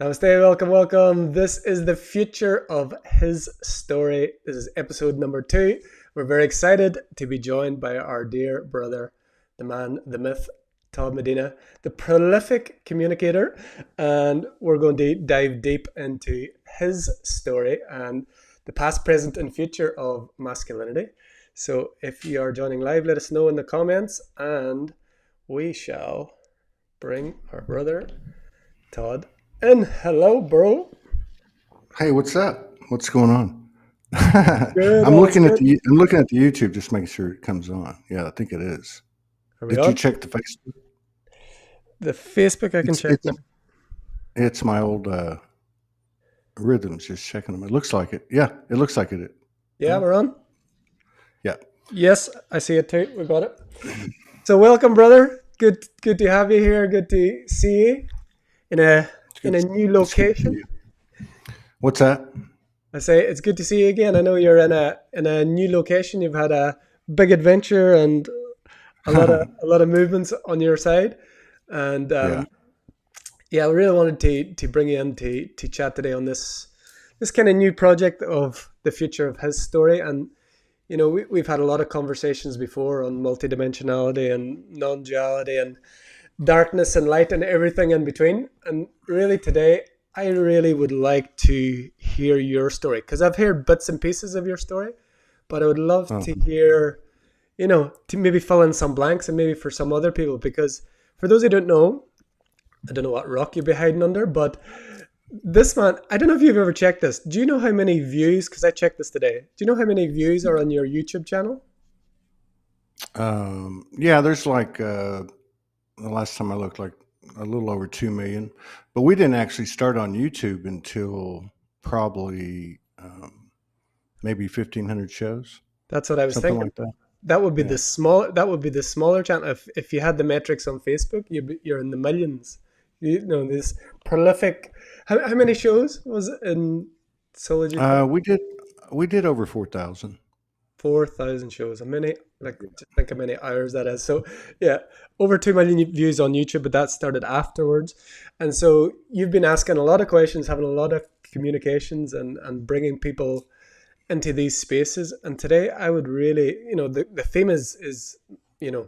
Namaste, welcome, welcome. This is the future of his story. This is episode number 2. We're very excited to be joined by our dear brother, the man, the myth, Todd Medina, the prolific communicator. And we're going to dive deep into his story and the past, present, and future of masculinity. So if you are joining live, let us know in the comments and we shall bring our brother, Todd. And hello, bro. Hey, what's up? What's going on? Good, I'm all is looking at good. the YouTube, just making sure it comes on. Yeah, I think it is. Are we Did you on? check the Facebook? The Facebook I can It's check it's now. it's my old rhythms. Just checking them. It looks like it. Yeah, it looks like it. Yeah, Yeah, we're on. yeah. Yes, I see it too. We got it. So welcome, brother. Good to have you here. Good to see you in a It's in good. a new It's good to see location. you. What's that? I say it's good to see you again. I know you're in a new location. You've had a big adventure and a lot of movements on your side. And Yeah. yeah, I really wanted to bring you in to chat today on this kind of new project of the future of his story. And we've had a lot of conversations before on multidimensionality and non-duality and darkness and light and everything in between. And really today, I really would like to hear your story because I've heard bits and pieces of your story, but I would love Oh, to hear, to maybe fill in some blanks and maybe for some other people. Because for those who don't know, I don't know what rock you'd be hiding under, but this man, I don't know if you've ever checked this. Do you know how many views? Because I checked this today. Do you know how many views are on your YouTube channel? yeah. There's like the last time I looked, like a little over 2 million, but we didn't actually start on YouTube until probably maybe 1,500 shows, That's what I was something thinking. like that. That would be Yeah. the small. That would be the smaller channel. If you had the metrics on Facebook, you're in the millions. This prolific. How many shows was it in Solid UK? Uh, we did we did over 4,000. 4,000 shows. A minute. Like just think how many hours that is. So yeah, over 2 million views on YouTube, but that started afterwards. And so you've been asking a lot of questions, having a lot of communications, and bringing people into these spaces. And today I would really, the theme is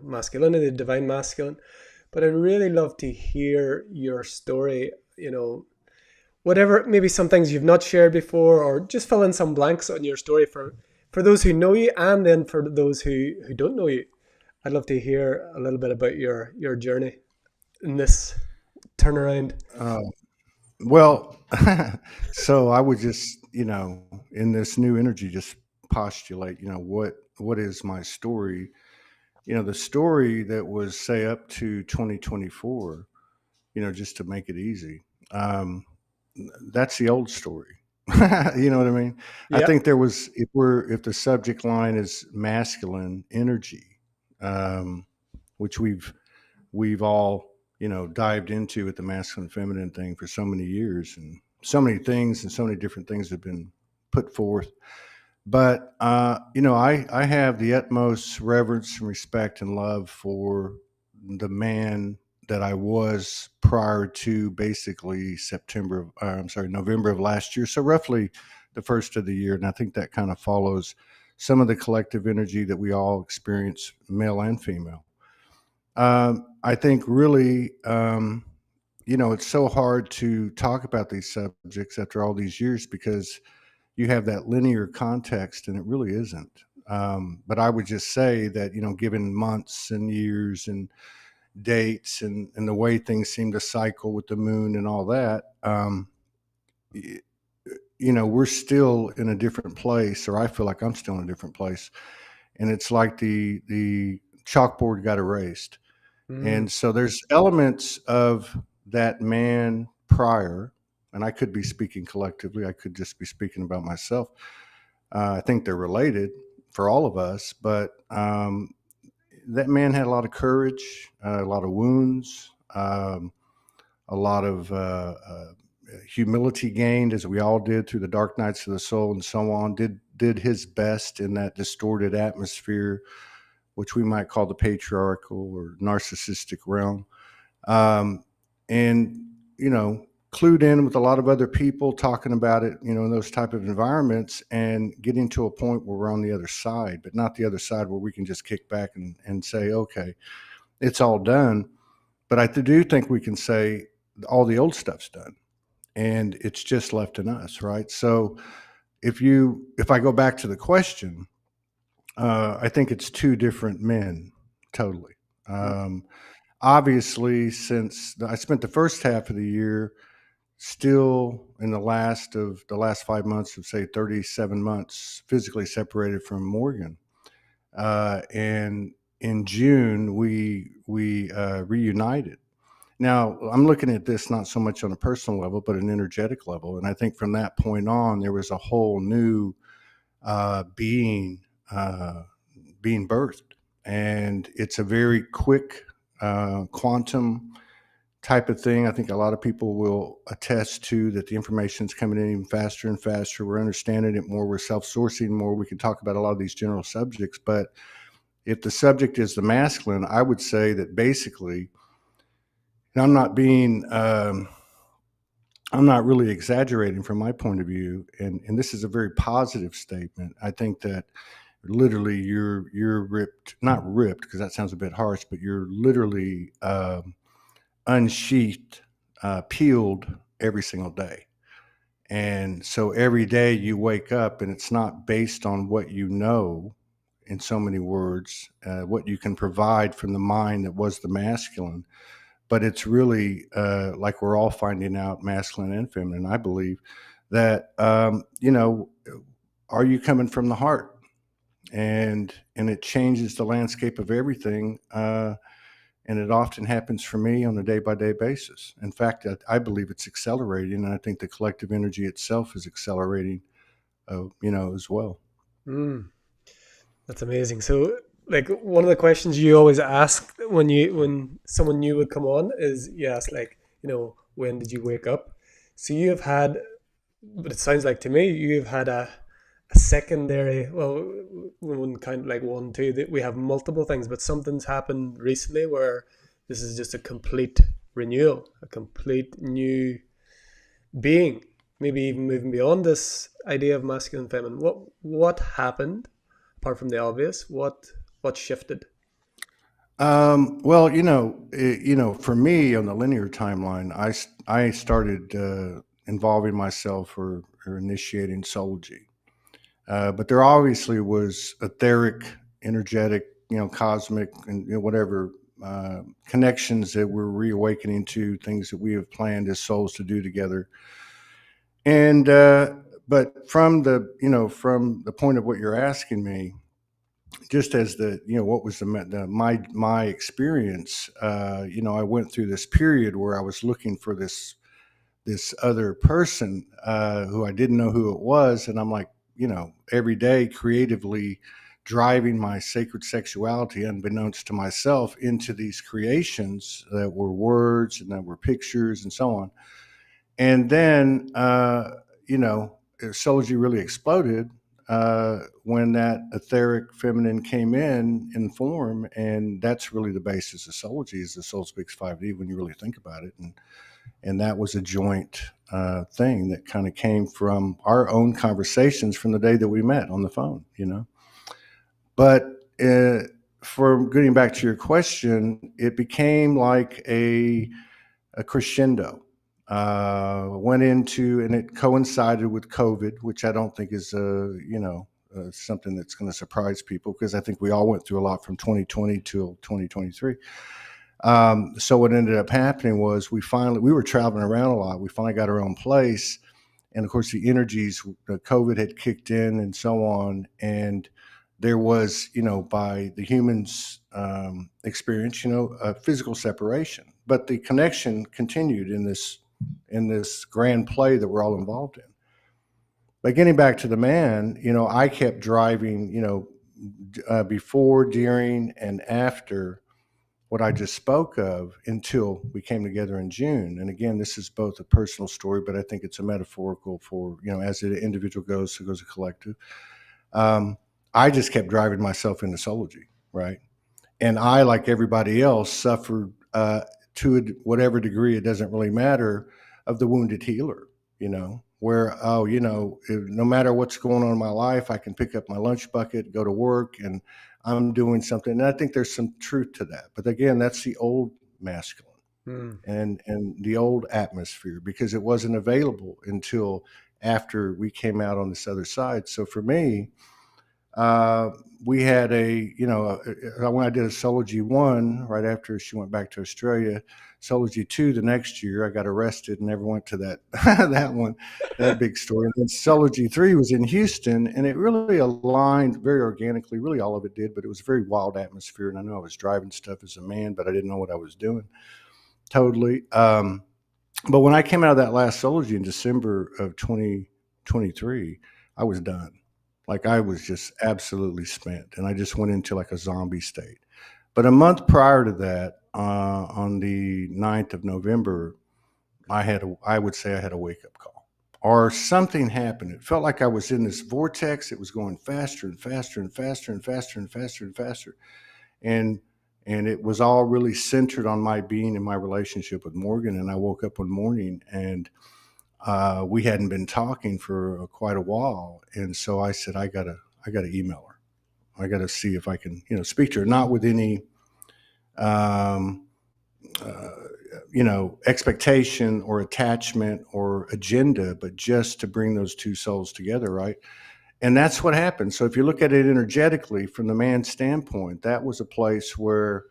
masculinity, the divine masculine. But I'd really love to hear your story, whatever, maybe some things you've not shared before, or just fill in some blanks on your story for those who know you and then for those who don't know you. I'd love to hear a little bit about your journey in this turnaround. Uh, well, so I would just, in this new energy, just postulate, what is my story? The story that was, say, up to 2024, just to make it easy. Um, that's the old story. You know what I mean? I Yeah. think there was, if the subject line is masculine energy, um, which we've all dived into with the masculine feminine thing for so many years, and so many things and so many different things have been put forth. But I have the utmost reverence and respect and love for the man that I was prior to basically November of last year. So roughly the first of the year, and I think that kind of follows some of the collective energy that we all experience, male and female. I think really, it's so hard to talk about these subjects after all these years because you have that linear context, and it really isn't. But I would just say that, given months and years and dates and the way things seem to cycle with the moon and all that, y- we're still in a different place, or I feel like I'm still in a different place. And it's like the chalkboard got erased. Mm. And so there's elements of that man prior, and I could be speaking collectively, I could just be speaking about myself. I think they're related for all of us, but that man had a lot of courage, a lot of wounds, a lot of humility gained, as we all did through the dark nights of the soul and so on. Did his best in that distorted atmosphere, which we might call the patriarchal or narcissistic realm, and clued in with a lot of other people talking about it, in those type of environments, and getting to a point where we're on the other side, but not the other side where we can just kick back and say, okay, it's all done. But I do think we can say all the old stuff's done, and it's just left in us, right? So if I go back to the question, I think it's two different men, totally. Mm. Um, Obviously, since I spent the first half of the year still in the last 5 months of, say, 37 months physically separated from Morgan, and in June we reunited. Now I'm looking at this not so much on a personal level, but an energetic level, and I think from that point on there was a whole new being uh, being birthed, and it's a very quick quantum type of thing. I think a lot of people will attest to that. The information is coming in even faster and faster. We're understanding it more. We're self-sourcing more. We can talk about a lot of these general subjects, but if the subject is the masculine, I would say that basically, and I'm not really exaggerating from my point of view, and this is a very positive statement. I think that literally you're ripped, not ripped because that sounds a bit harsh, but you're literally unsheathed, peeled every single day. And so every day you wake up and it's not based on what you know, in so many words, what you can provide from the mind that was the masculine, but it's really like we're all finding out, masculine and feminine, I believe, that, are you coming from the heart? And it changes the landscape of everything. And it often happens for me on a day by day basis. In fact, I believe it's accelerating, and I think the collective energy itself is accelerating, as well. Mm. That's amazing. So, like, one of the questions you always ask when someone new would come on is, you ask, like, when did you wake up? So you have had, but it sounds like to me you've had a secondary. Well, we wouldn't count like one, two. That we have multiple things, but something's happened recently where this is just a complete renewal, a complete new being. Maybe even moving beyond this idea of masculine, feminine. What happened? Apart from the obvious, what shifted? Well, for me on the linear timeline, I started involving myself or initiating soulgy. But there obviously was etheric, energetic, cosmic, and whatever connections that we're reawakening to, things that we have planned as souls to do together. And but from the point of what you're asking me, just as what was my experience, I went through this period where I was looking for this other person who I didn't know who it was. And I'm like, every day creatively driving my sacred sexuality, unbeknownst to myself, into these creations that were words and that were pictures and so on. And then, Soulgy really exploded when that etheric feminine came in form. And that's really the basis of Soulgy, is the Soul Speaks 5D when you really think about it. And that was a joint thing that kind of came from our own conversations from the day that we met on the phone. But for getting back to your question, it became like a crescendo. Went into, and it coincided with COVID, which I don't think is something that's going to surprise people, because I think we all went through a lot from 2020 till 2023. So what ended up happening was we were traveling around a lot. We finally got our own place. And of course, the energies, the COVID had kicked in and so on. And there was, by the humans' experience, a physical separation. But the connection continued in this grand play that we're all involved in. But getting back to the man, I kept driving, before, during, and after what I just spoke of, until we came together in June. And again, this is both a personal story, but I think it's a metaphorical for, as the individual goes, so goes a collective. I just kept driving myself into Soulgy, right? And I, like everybody else, suffered to whatever degree, it doesn't really matter, of the wounded healer, where, oh, no matter what's going on in my life, I can pick up my lunch bucket, go to work, and I'm doing something. And I think there's some truth to that. But again, that's the old masculine Mm. and the old atmosphere, because it wasn't available until after we came out on this other side. So for me, uh, we had when I did a Solo G1 right after she went back to Australia, Solo G2 the next year, I got arrested and never went to that that one, that big story. And then Solo G3 was in Houston, and it really aligned very organically. Really, all of it did, but it was a very wild atmosphere. And I know I was driving stuff as a man, but I didn't know what I was doing totally. But when I came out of that last Sology in December of 2023, I was done. Like I was just absolutely spent, and I just went into like a zombie state. But a month prior to that, on the 9th of November, I would say I had a wake up call, or something happened. It felt like I was in this vortex. It was going faster and faster and faster and faster and faster and faster, and and it was all really centered on my being and my relationship with Morgan. And I woke up one morning, and we hadn't been talking for quite a while, and so I said, I gotta email her. I gotta see if I can, speak to her, not with any, um, uh, expectation or attachment or agenda, but just to bring those two souls together, right? And that's what happened. So if you look at it energetically from the man's standpoint, that was a place where,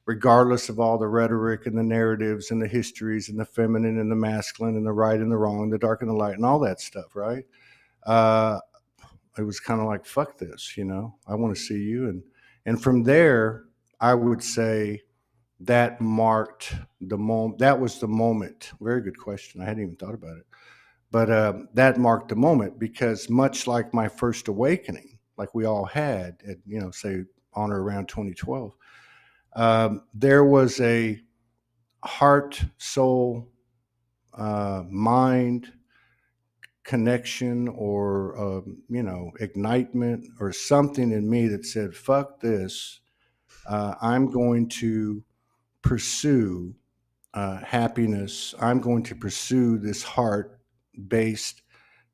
regardless of all the rhetoric and the narratives and the histories and the feminine and the masculine and the right and the wrong, the dark and the light and all that stuff, right? Uh, it was kind of like, fuck this, I want to see you. And from there, I would say that marked the moment. That was the moment. Very good question. I hadn't even thought about it. But that marked the moment, because much like my first awakening, like we all had at, say, on or around 2012, there was a heart, soul, mind connection, or, ignitement, or something in me that said, fuck this. I'm going to pursue happiness. I'm going to pursue this heart based,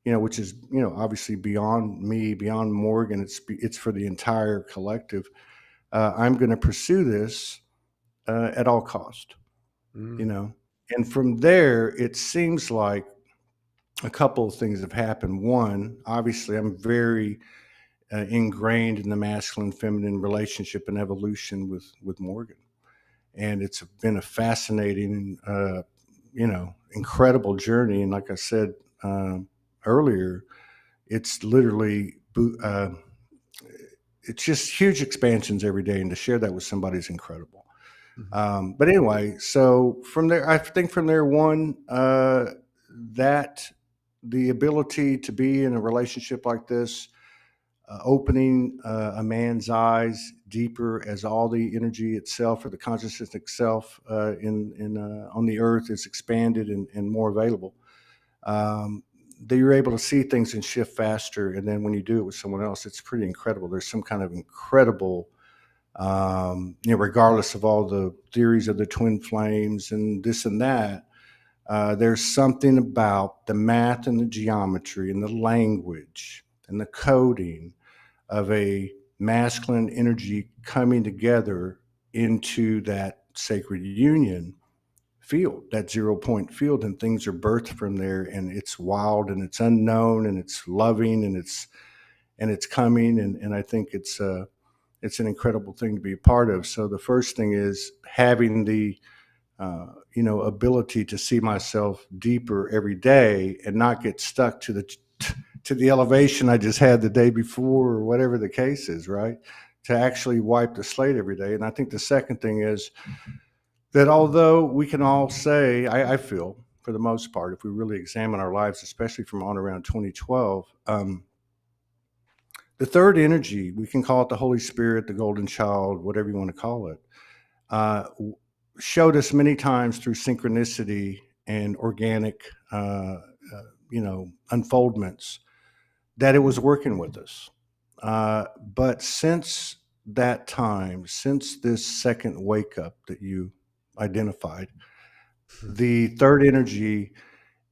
which is, obviously beyond me, beyond Morgan. It's for the entire collective. I'm going to pursue this at all cost, you Mm. know. And from there, it seems like a couple of things have happened. One, obviously, I'm very ingrained in the masculine feminine relationship and evolution with Morgan, and it's been a fascinating, incredible journey. And like I said earlier, it's literally it's just huge expansions every day, and to share that with somebody is incredible. Mhm. But anyway, so from there, I think from there, one, that the ability to be in a relationship like this, opening a man's eyes deeper as all the energy itself, or the consciousness itself, in on the earth is expanded and more available. Um, that you're able to see things and shift faster, and then when you do it with someone else, it's pretty incredible. There's some kind of incredible, regardless of all the theories of the twin flames and this and that, there's something about the math and the geometry and the language and the coding of a masculine energy coming together into that sacred union field, that 0 point field, and things are birthed from there, and it's wild and it's unknown and it's loving and it's coming, and I think it's an incredible thing to be a part of. So the first thing is having the ability to see myself deeper every day and not get stuck to the elevation I just had the day before, or whatever the case is, right? To actually wipe the slate every day. And I think the second thing is that, although we can all say, I feel for the most part, if we really examine our lives, especially from on around 2012, the third energy, we can call it the Holy Spirit, the Golden Child, whatever you want to call it, uh, showed us many times through synchronicity and organic, unfoldments, that it was working with us. But since that time, since this second wake up that you identified, the third energy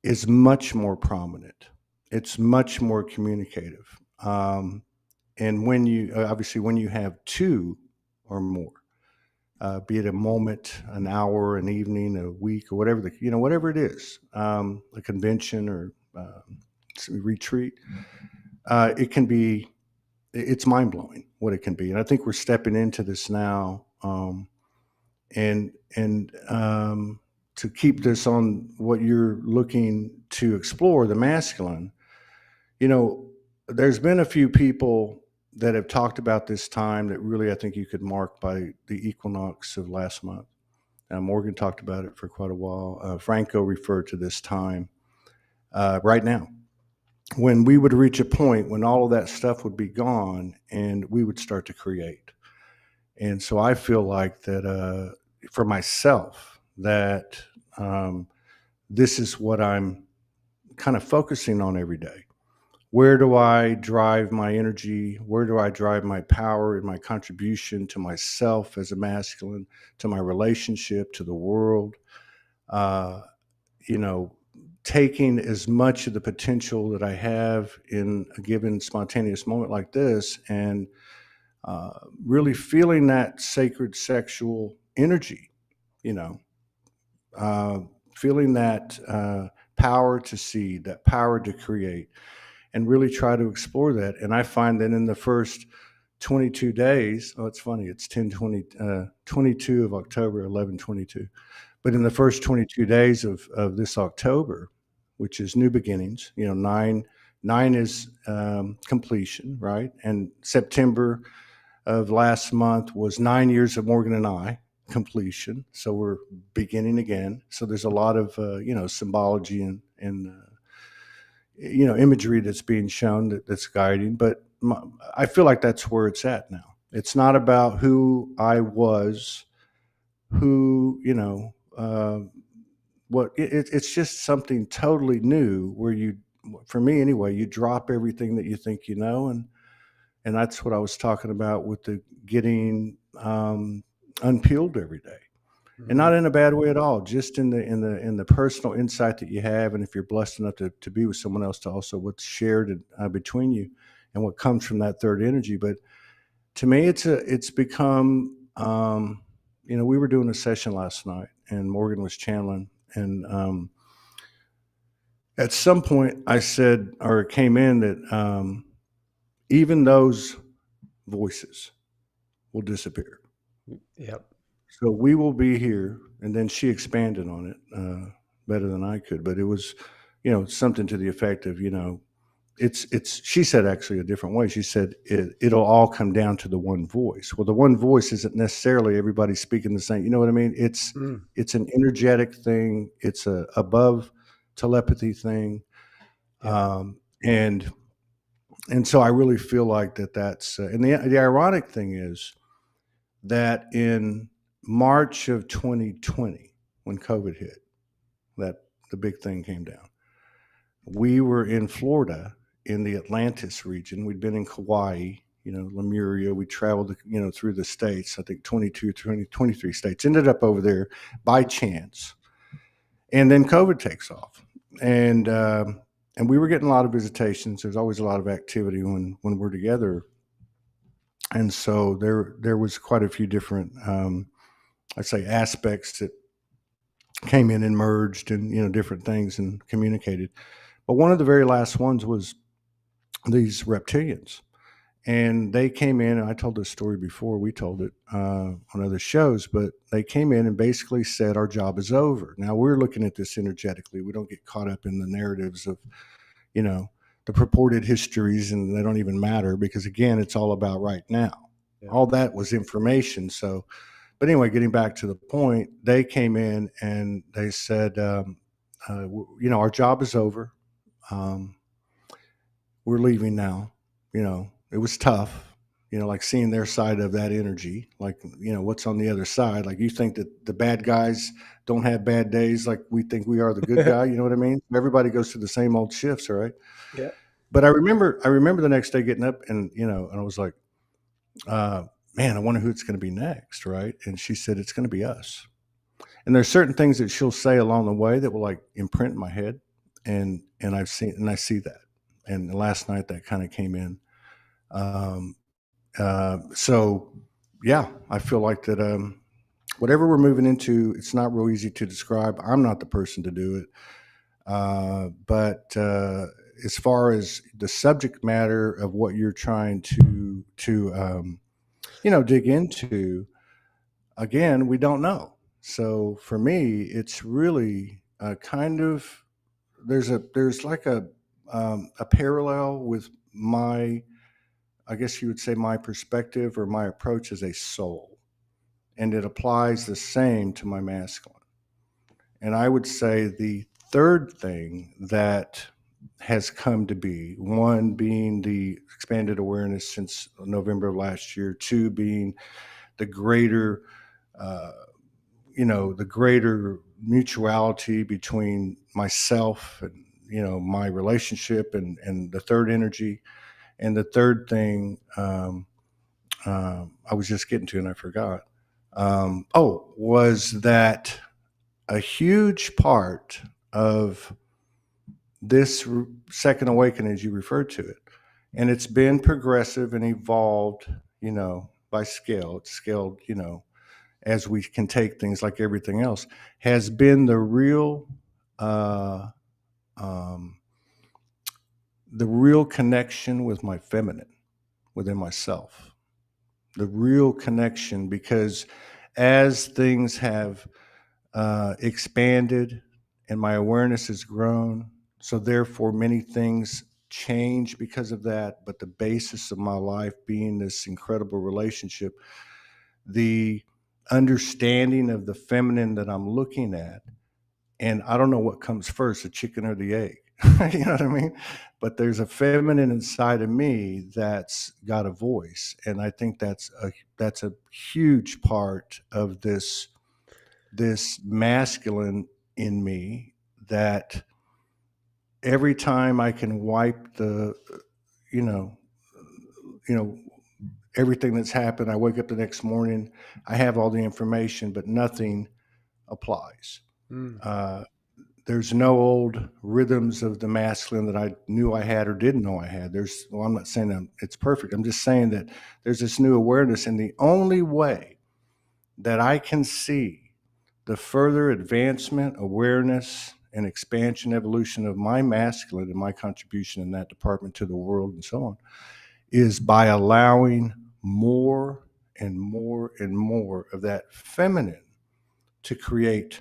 is much more prominent. It's much more communicative. Um, and when you obviously when you have two or more, be it a moment, an hour, an evening, a week, or whatever whatever it is, a convention or retreat, it can be. It's mind blowing what it can be, and I think we're stepping into this now. And to keep this on what you're looking to explore, the masculine, you know, there's been a few people that have talked about this time that really I think you could mark by the equinox of last month. Morgan talked about it for quite a while. Franco referred to this time right now, when we would reach a point when all of that stuff would be gone and we would start to create. And so I feel like that for myself, that um, this is what I'm kind of focusing on every day. Where do I drive my energy? Where do I drive my power and my contribution to myself as a masculine, to my relationship, to the world? Uh, you know, taking as much of the potential that I have in a given spontaneous moment like this and really feeling that sacred sexual energy, you know, uh, feeling that power to seed, that power to create, and really try to explore that. And I find that in the first 22 days, oh, it's funny, it's 22 of October, 11/22. But in the first 22 days of this October, which is new beginnings, nine is completion, right? And September of last month was 9 years of Morgan and I completion. So we're beginning again. So there's a lot of symbology and imagery that's being shown that's guiding. But I feel like that's where it's at now. It's not about who I was, who what it's just something totally new where for me anyway, you drop everything that you think you know, and that's what I was talking about with the getting unpeeled every day, and Mhm. not in a bad way at all, just in the personal insight that you have, and if you're blessed enough to be with someone else, to also what's shared between you and what comes from that third energy. But to me, it's become we were doing a session last night and Morgan was channeling, and at some point I said, or it came in, that even those voices will disappear. Yep. So we will be here. And then she expanded on it better than I could, but it was, something to the effect of, she said actually a different way. She said it'll all come down to the one voice. Well, the one voice isn't necessarily everybody speaking the same. You know what I mean? It's Mm. it's an energetic thing. It's a above telepathy thing, Yep. and so I really feel like that's and the ironic thing is that in March of 2020, when COVID hit, that the big thing came down. We were in Florida in the Atlantis region. We'd been in Kauai, Lemuria. We traveled, through the states, I think 22, 20, 23 states, ended up over there by chance. And then COVID takes off. And we were getting a lot of visitations. There's always a lot of activity when we're together. And so there was quite a few different, I'd say, aspects that came in and merged and, different things and communicated. But one of the very last ones was these reptilians. And they came in, and I told this story before. We told it on other shows, but they came in and basically said, our job is over. Now we're looking at this energetically. We don't get caught up in the narratives of, you know, the purported histories, and they don't even matter because, again, it's all about right now. Yep. All that was information. So, but anyway, getting back to the point, they came in and they said, our job is over. Um, we're leaving now. It was tough, like seeing their side of that energy, like, what's on the other side. Like, you think that the bad guys don't have bad days, like we think we are the good guy. You know what I mean? Everybody goes through the same old shifts, right? Yeah. But I remember the next day getting up and, and I was like, uh, man, I wonder who it's going to be next. Right. And she said, it's going to be us. And there's certain things that she'll say along the way that will like imprint in my head. and I see that. And last night that kind of came in. Um, so yeah, I feel like that. Whatever we're moving into, it's not real easy to describe. I'm not the person to do it. But as far as the subject matter of what you're trying to dig into, again, we don't know. So for me, it's really kind of there's like a parallel with my, I guess you would say, my perspective or my approach as a soul, and it applies the same to my masculine. And I would say the third thing that has come to be, one being the expanded awareness since November of last year, two being the greater, uh, the greater mutuality between myself and, my relationship and the third energy. And the third thing I was just getting to and I forgot. Was that a huge part of this second awakening, as you referred to it, and it's been progressive and evolved, by scale. It's scaled, as we can take things like everything else, has been uh, um, the real connection with my feminine within myself. The real connection, because as things have expanded and my awareness has grown. So, therefore, many things change because of that. But the basis of my life being this incredible relationship, the understanding of the feminine that I'm looking at, and I don't know what comes first, the chicken or the egg. You know what I mean? But there's a feminine inside of me that's got a voice, and I think that's a huge part of this masculine in me, that every time I can wipe you know, you know, everything that's happened, I wake up the next morning, I have all the information, but nothing applies. Mm. Uh, there's no old rhythms of the masculine that I knew I had or didn't know I had. Well, I'm not saying that it's perfect. I'm just saying that there's this new awareness, and the only way that I can see the further advancement, awareness, and expansion, evolution of my masculine and my contribution in that department to the world and so on is by allowing more and more and more of that feminine to create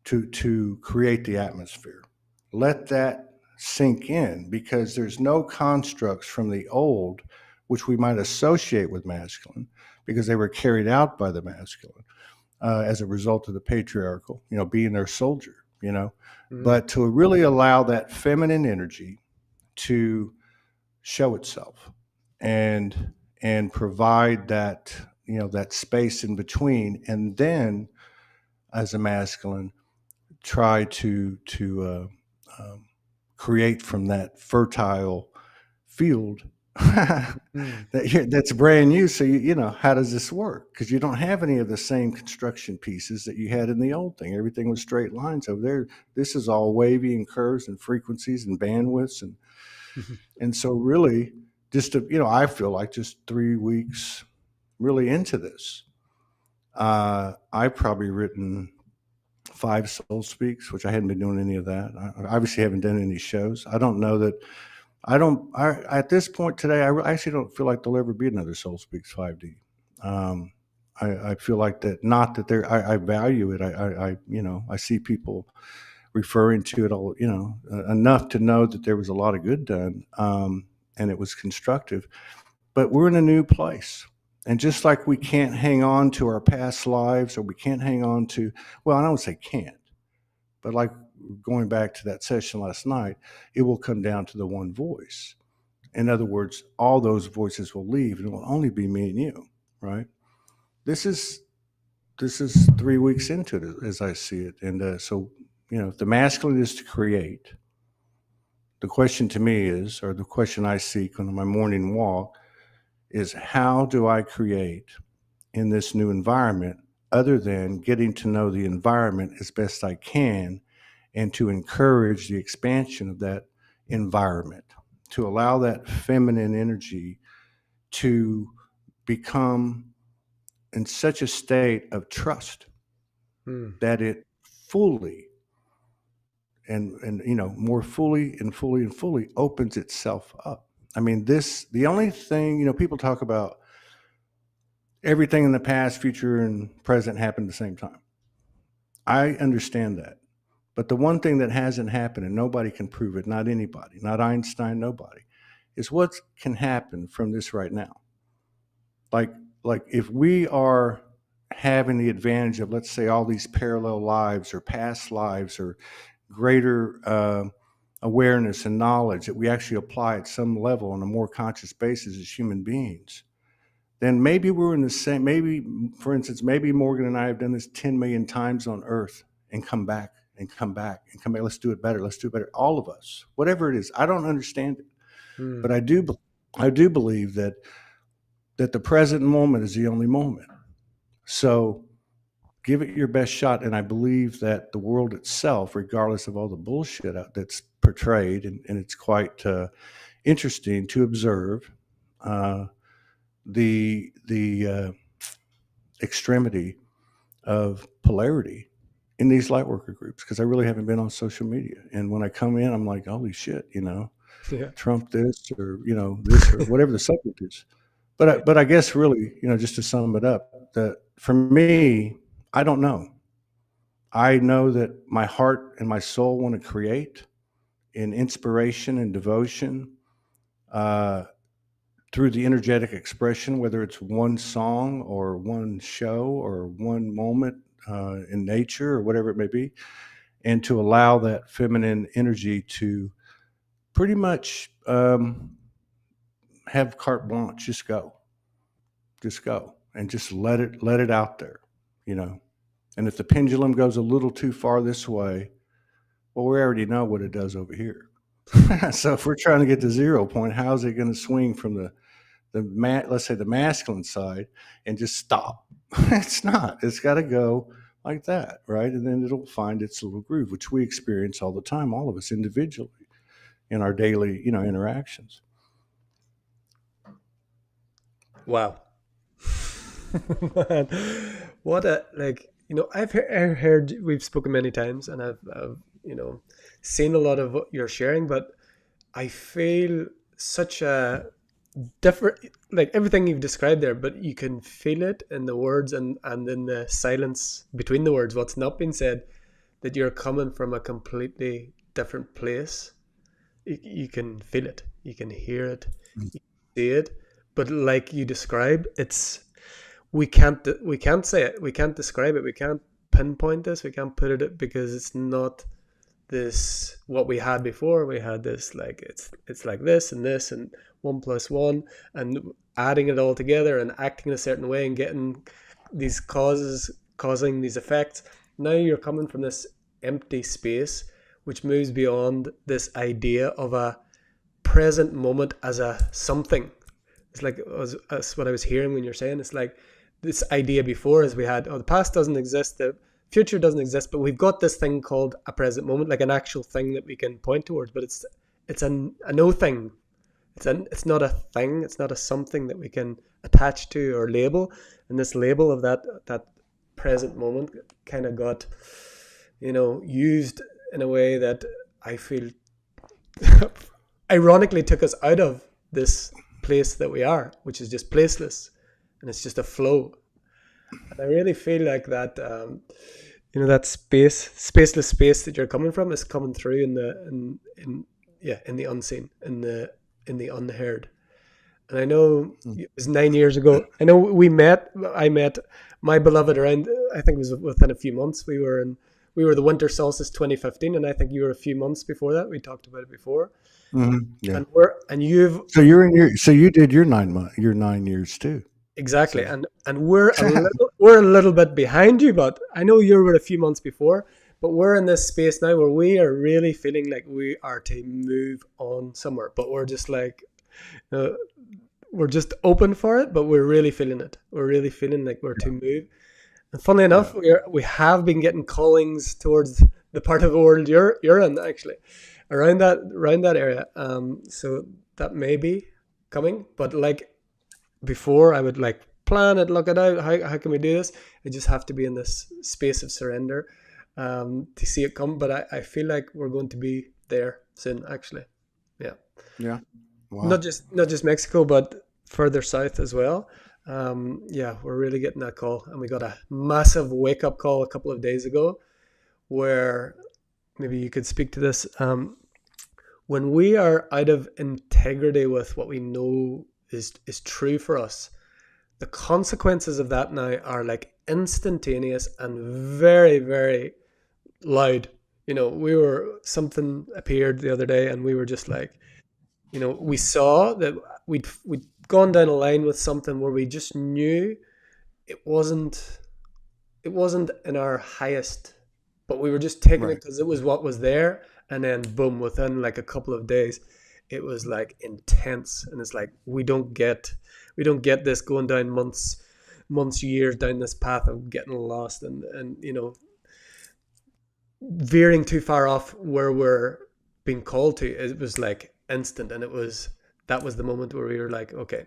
the atmosphere. Let that sink in, because there's no constructs from the old which we might associate with masculine because they were carried out by the masculine as a result of the patriarchal, being their soldier, Mm. but to really allow that feminine energy to show itself and provide that, that space in between, and then as a masculine try to create from that fertile field Mm. that's brand new. So how does this work? Because you don't have any of the same construction pieces that you had in the old thing. Everything was straight lines over there. This is all wavy and curves and frequencies and bandwidths, and so really, I feel like just 3 weeks really into this, I've probably written 5 soul speaks, which I hadn't been doing any of that. I obviously haven't done any shows. I don't know that I don't. At this point today, I actually don't feel like there'll ever be another Soul Speaks 5D. Um, I feel like that. Not that there. I value it. I see people referring to it all. Enough to know that there was a lot of good done, and it was constructive. But we're in a new place, and just like we can't hang on to our past lives, or we can't hang on to. Well, I don't say can't, but like going back to that session last night, it will come down to the one voice. In other words, all those voices will leave, and it will only be me and you, right? This is 3 weeks into it, as I see it, and so if the masculine is to create, the question to me is, or the question I seek on my morning walk is, how do I create in this new environment, other than getting to know the environment as best I can and to encourage the expansion of that environment, to allow that feminine energy to become in such a state of trust Mm. that it fully and more fully and fully and fully opens itself up. I mean, this the only thing, people talk about everything in the past, future, and present happened at the same time. I understand that. But the one thing that hasn't happened, and nobody can prove it, not anybody, not Einstein, nobody, is what can happen from this right now. Like, like if we are having the advantage of, let's say, all these parallel lives or past lives or greater awareness and knowledge that we actually apply at some level on a more conscious basis as human beings, then maybe we're in the same, maybe, for instance, maybe Morgan and I have done this 10 million times on Earth and come back and come back and come back. Let's do it better. Let's do it better. All of us, whatever it is. I don't understand it, but Mm. I do believe that the present moment is the only moment. So give it your best shot. And I believe that the world itself, regardless of all the bullshit that's portrayed, and it's quite interesting to observe the extremity of polarity in these light worker groups, because I really haven't been on social media. And when I come in, I'm like, holy shit, Yeah. Trump this or this or whatever the subject is. Yeah. But I guess really, just to sum it up, that for me, I don't know. I know that my heart and my soul want to create in inspiration and devotion uh, through the energetic expression, whether it's one song or one show or one moment in nature or whatever it may be, and to allow that feminine energy to pretty much have carte blanche, just go, and just let it out there, you know. And if the pendulum goes a little too far this way, well, we already know what it does over here. So if we're trying to get to 0 point, how is it going to swing from let's say the masculine side and just stop? It's not. It's got to go like that, right? And then it'll find its little groove, which we experience all the time, all of us individually in our daily, interactions. Wow. Man, what a like I've heard we've spoken many times, and I've seen a lot of what you're sharing, but I feel such a different, like everything you've described there, but you can feel it in the words and in the silence between the words, what's not been said, that you're coming from a completely different place. You can feel it, you can hear it, you see it, but like you described, it's we can't say it, we can't describe it, we can't pinpoint this, we can't put it because it's not this what we had before. We had this like it's like this and one plus one, and adding it all together and acting a certain way and getting these causes causing these effects. Now you're coming from this empty space which moves beyond this idea of a present moment as a something. It's like as what I was hearing when you're saying. It's like this idea before is we had, oh, the past doesn't exist, the future doesn't exist, but we've got this thing called a present moment, like an actual thing that we can point towards. But it's a no thing. It's not a thing. It's not a something that we can attach to or label. And this label of that present moment kind of got used in a way that I feel ironically took us out of this place that we are, which is just placeless, and it's just a flow. And I really feel like that, that spaceless space that you're coming from is coming through in the unseen, in the unheard. And I know it was 9 years ago. I know I met my beloved around. I think it was within a few months. We were the winter solstice 2015, and I think you were a few months before that. We talked about it before. Yeah. And you've So you did your 9 month, your 9 years too. exactly, So and we're a little bit behind you, but I know you were a few months before. But we're in this space now where we are really feeling like we are to move on somewhere, but we're just like, uh, we're just open for it, but we're really feeling it. We're really feeling like we're to move. And funnily enough, yeah. we have been getting callings towards the part of the world you're in actually, around that area. So that may be coming, but like before, I would like plan it, look it out. How can we do this? I just have to be in this space of surrender to see it come. But I feel like we're going to be there soon, actually. Yeah, Yeah. Wow. not just Mexico, but further south as well. Yeah, we're really getting that call, and we got a massive wake up call a couple of days ago, where maybe you could speak to this. When we are out of integrity with what we know is true for us, the consequences of that now are like instantaneous and very, very loud. You know, we were something appeared the other day, and we were just like, you know, we saw that we'd gone down a line with something where we just knew it wasn't it wasn't in our highest, but we were just taking it Right. because it was what was there. And then boom, within like a couple of days, it was like intense. And it's like we don't get this going down months, years down this path of getting lost and you know, veering too far off where we're being called to. It was like instant, and it was that was the moment where we were like, okay,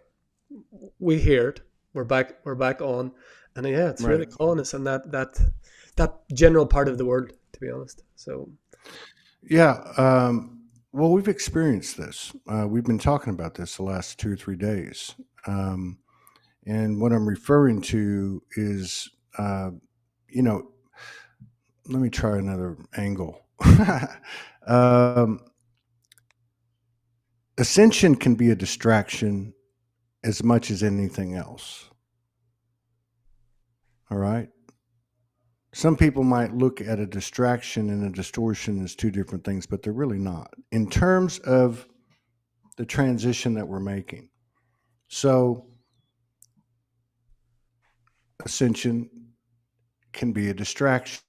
we hear it. We're back on, and yeah, it's really Right. calling us in that general part of the world, to be honest. So, Yeah. Well, we've experienced this. We've been talking about this the last 2 or 3 days. Um, and what I'm referring to is, you know, let me try another angle. um, Ascension can be a distraction as much as anything else. All right. Some people might look at a distraction and a distortion as two different things, but they're really not in terms of the transition that we're making. So, ascension can be a distraction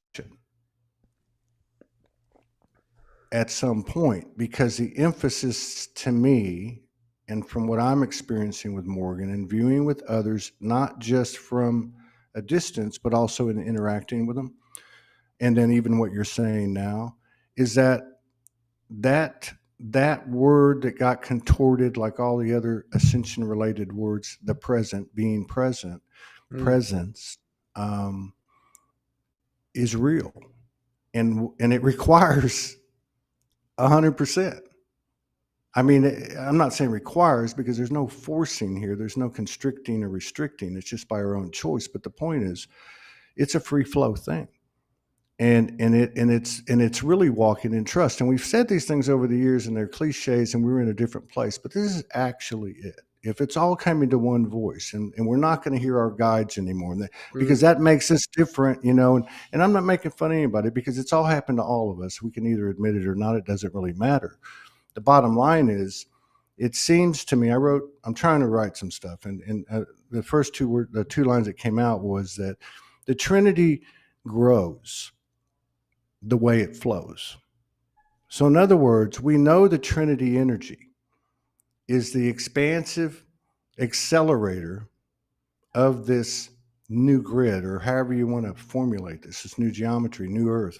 at some point because the emphasis to me, and from what I'm experiencing with Morgan and viewing with others, not just from a distance, but also in interacting with them, and then even what you're saying now, is that that word that got contorted like all the other ascension related words, the present, being present, mm, presence, um, is real, and it requires 100%. I mean, I'm not saying requires because there's no forcing here. There's no constricting or restricting. It's just by our own choice. But the point is, it's a free flow thing, and it's really walking in trust. And we've said these things over the years, and they're cliches, and we're in a different place. But this is actually it. If it's all coming to one voice, and we're not going to hear our guides anymore, because mm, that makes us different, and I'm not making fun of anybody because it's all happened to all of us. We can either admit it or not. It doesn't really matter. The bottom line is, it seems to me, I'm trying to write some stuff, and the first the two lines that came out was that the Trinity grows the way it flows. So, in other words, we know the Trinity energy is the expansive accelerator of this new grid, or however you want to formulate this new geometry, new earth.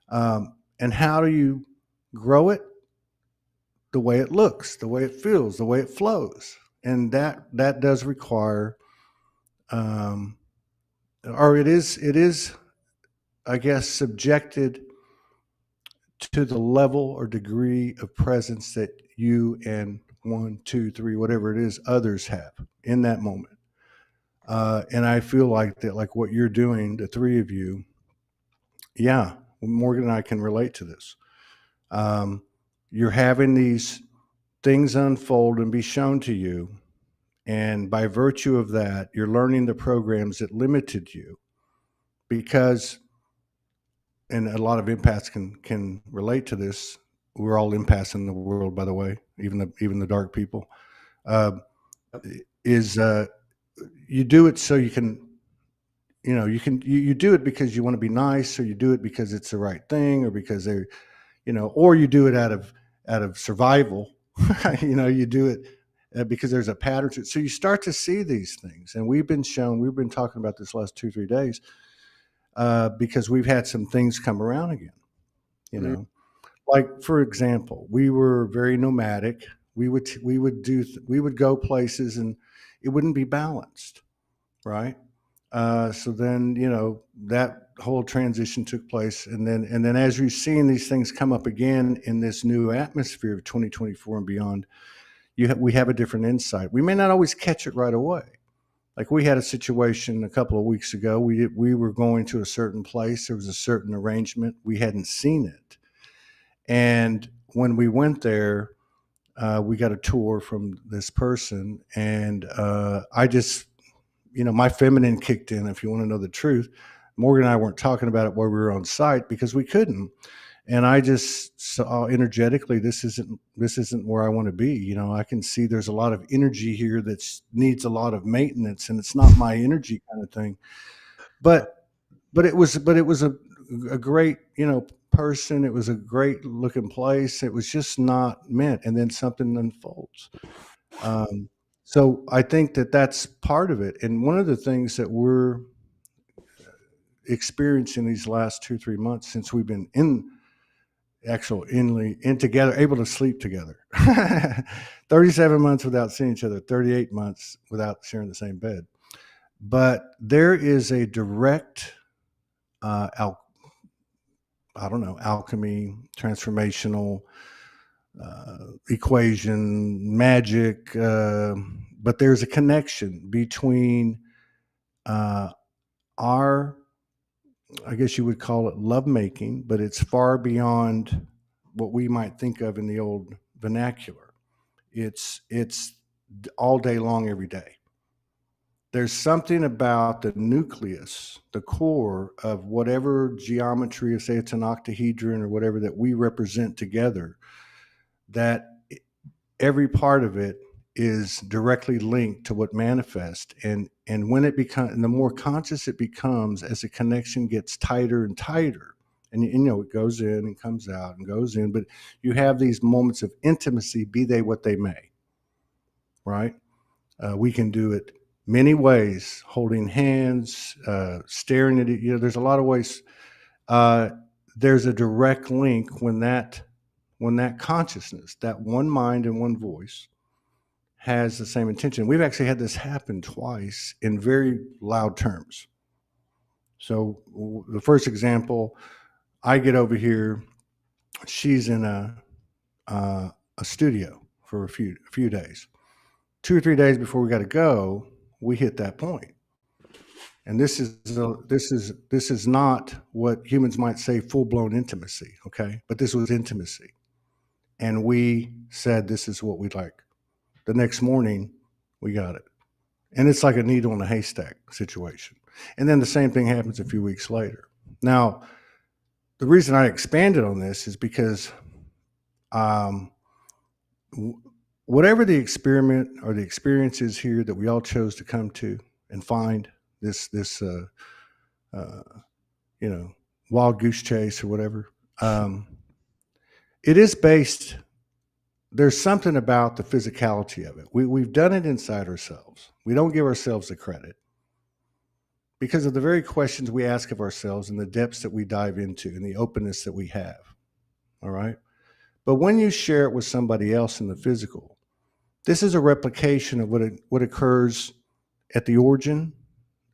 And how do you grow it? The way it looks, the way it feels, the way it flows. And that does require, um, or it is, I guess, subjected to the level or degree of presence that you and one, two, three, whatever it is, others have in that moment. And I feel like that, like what you're doing, the three of you, yeah, Morgan and I can relate to this. Um, you're having these things unfold and be shown to you. And by virtue of that, you're learning the programs that limited you because, and a lot of empaths can relate to this. We're all empaths in the world, by the way, even the dark people. Uh, is You do it so you can, you do it because you want to be nice, or you do it because it's the right thing, or because they're, or you do it out of survival. You do it because there's a pattern to it. So you start to see these things, and we've been talking about this last 2 3 days because we've had some things come around again. you Mm. know. Like for example, we were very nomadic. We would go places and it wouldn't be balanced, right? So then, that whole transition took place, and then as we've seen these things come up again in this new atmosphere of 2024 and beyond, we have a different insight. We may not always catch it right away. Like we had a situation a couple of weeks ago. We were going to a certain place. There was a certain arrangement. We hadn't seen it, and when we went there, we got a tour from this person, and I just, my feminine kicked in. If you want to know the truth, Morgan and I weren't talking about it while we were on site because we couldn't. And I just saw energetically, this isn't where I want to be. I can see there's a lot of energy here that needs a lot of maintenance, and it's not my energy kind of thing. But but it was a great person. It was a great looking place. It was just not meant, and then something unfolds. Um, so I think that that's part of it. And one of the things that we're experiencing these last 2 3 months since we've been in together, able to sleep together. 37 months without seeing each other, 38 months without sharing the same bed. But there is a direct, I don't know, alchemy, transformational equation, magic, but there's a connection between uh, our, I guess you would call it lovemaking, but it's far beyond what we might think of in the old vernacular. It's all day long, every day. There's something about the nucleus, the core of whatever geometry, say it's an octahedron or whatever that we represent together, that every part of it is directly linked to what manifests. And when it becomes, and the more conscious it becomes as the connection gets tighter and tighter, and it goes in and comes out and goes in, but you have these moments of intimacy, be they what they may, right? We can do it many ways: holding hands, staring at it. There's a lot of ways. uh, there's a direct link when that consciousness, that one mind and one voice, has the same intention. We've actually had this happen twice in very loud terms. So the first example, I get over here. She's in a studio for a few days. 2 or 3 days before we got to go, we hit that point. And this is not what humans might say full blown intimacy, okay? But this was intimacy, and we said this is what we'd like. The next morning, we got it. And it's like a needle in a haystack situation. And then the same thing happens a few weeks later. Now, the reason I expanded on this is because um, whatever the experiment or the experience is here that we all chose to come to and find this uh, you know wild goose chase or whatever, it is based. There's something about the physicality of it. We've done it inside ourselves. We don't give ourselves the credit because of the very questions we ask of ourselves and the depths that we dive into and the openness that we have. All right. But when you share it with somebody else in the physical, this is a replication of what occurs at the origin,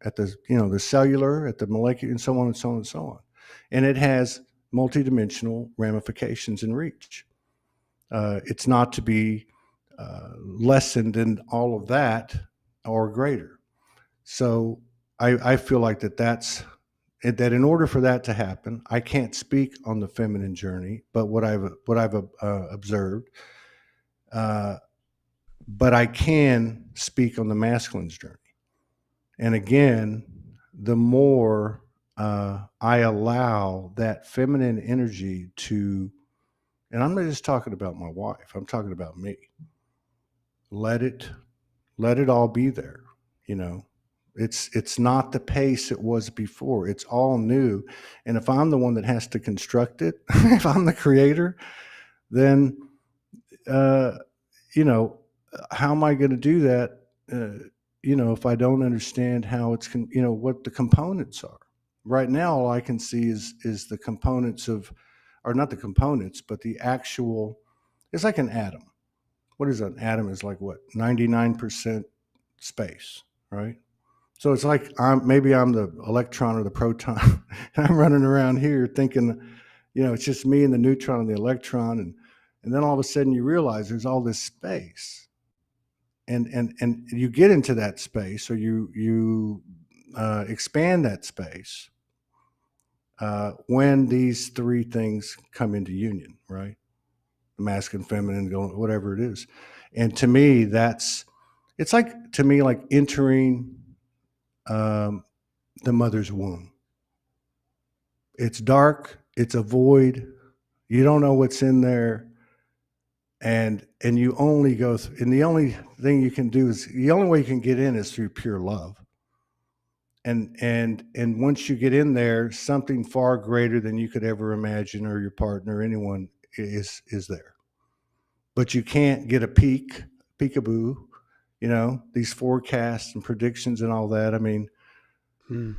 at the cellular, at the molecular, and so on and so on and so on. And it has multidimensional ramifications and reach. It's not to be lessened in all of that or greater. So I feel like that in order for that to happen, I can't speak on the feminine journey, but what I've observed, uh, but I can speak on the masculine's journey. And again, the more I allow that feminine energy to, and I'm not just talking about my wife, I'm talking about me. Let it let it all be there. You know, it's not the pace it was before. It's all new. And if I'm the one that has to construct it, if I'm the creator, then uh, you know, how am I going to do that? If I don't understand how what the components are. Right now, all I can see is the components of or not the components, but the actual. It's like an atom. What is an atom? Is like what 99% space, right? So it's like maybe I'm the electron or the proton, and I'm running around here thinking, it's just me and the neutron and the electron, and then all of a sudden you realize there's all this space, and you get into that space, or you expand that space when these three things come into union, right? The masculine, feminine, going whatever it is, and to me it's like to me like entering um, the mother's womb. It's dark, it's a void, you don't know what's in there, and you only go through, and the only thing you can do is the only way you can get in is through pure love. And once you get in there, something far greater than you could ever imagine, or your partner, or anyone, is there. But you can't get a peekaboo, these forecasts and predictions and all that. I mean, Hmm.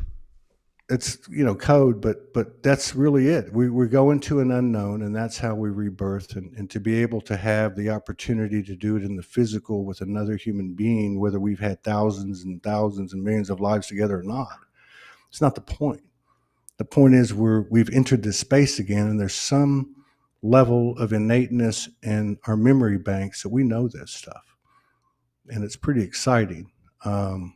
it's code, but that's really it. We go into an unknown, and that's how we rebirth, and to be able to have the opportunity to do it in the physical with another human being, whether we've had thousands and thousands and millions of lives together or not, it's not the point. The point is we've entered this space again, and there's some level of innateness in our memory banks that we know this stuff, and it's pretty exciting. Um,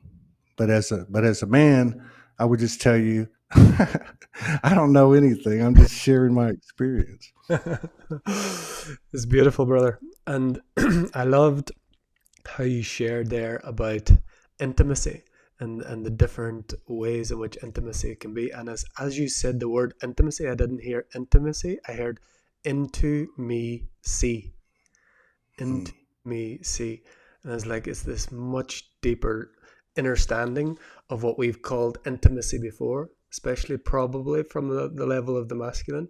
but as a man, I would just tell you, I don't know anything. I'm just sharing my experience. It's beautiful, brother. And I loved how you shared there about intimacy and the different ways in which intimacy can be. And as you said the word intimacy, I didn't hear intimacy. I heard into me see. Hmm. Into me see. And it's like it's this much deeper understanding of what we've called intimacy before, especially probably from the level of the masculine.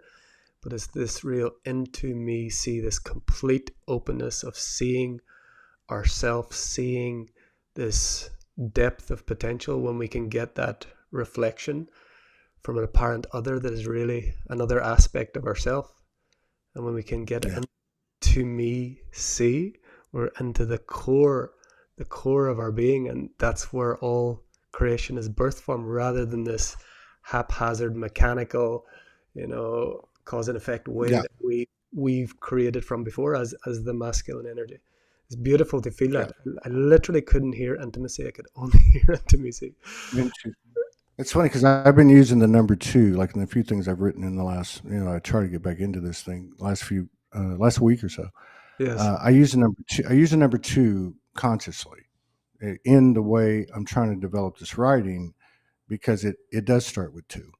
But it's this real into me see, this complete openness of seeing ourself, seeing this depth of potential when we can get that reflection from an apparent other that is really another aspect of ourself. And when we can get Yeah, into me see, we're into the core of our being, and that's where all creation is birthed from, rather than this haphazard mechanical, cause and effect way yeah, that we've created from before as the masculine energy. It's beautiful to feel yeah. that. I literally couldn't hear intimacy. I could only hear intimacy. Into It's funny because I've been using the number two, like in a few things I've written in the last. I try to get back into this thing last week or so. Yes. I use the number two. I use the number two consciously in the way I'm trying to develop this writing, because it does start with two.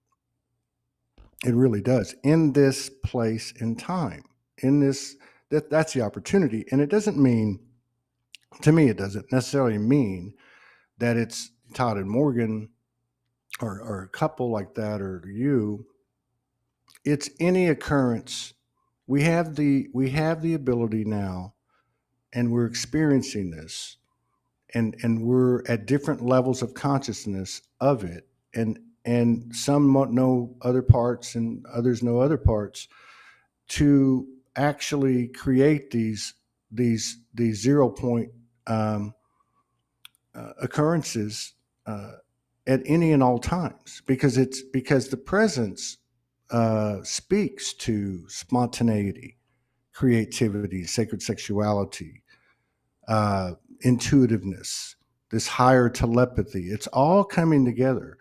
It really does, in this place in time, in this that's the opportunity, and it doesn't mean, to me, it doesn't necessarily mean that it's Todd and Morgan, or a couple like that, or you. It's any occurrence. We have the ability now, and we're experiencing this, and we're at different levels of consciousness of it, and some know other parts and others know other parts, to actually create these 0 point um, occurrences uh, at any and all times, because the presence speaks to spontaneity, creativity, sacred sexuality, uh, intuitiveness, this higher telepathy. It's all coming together.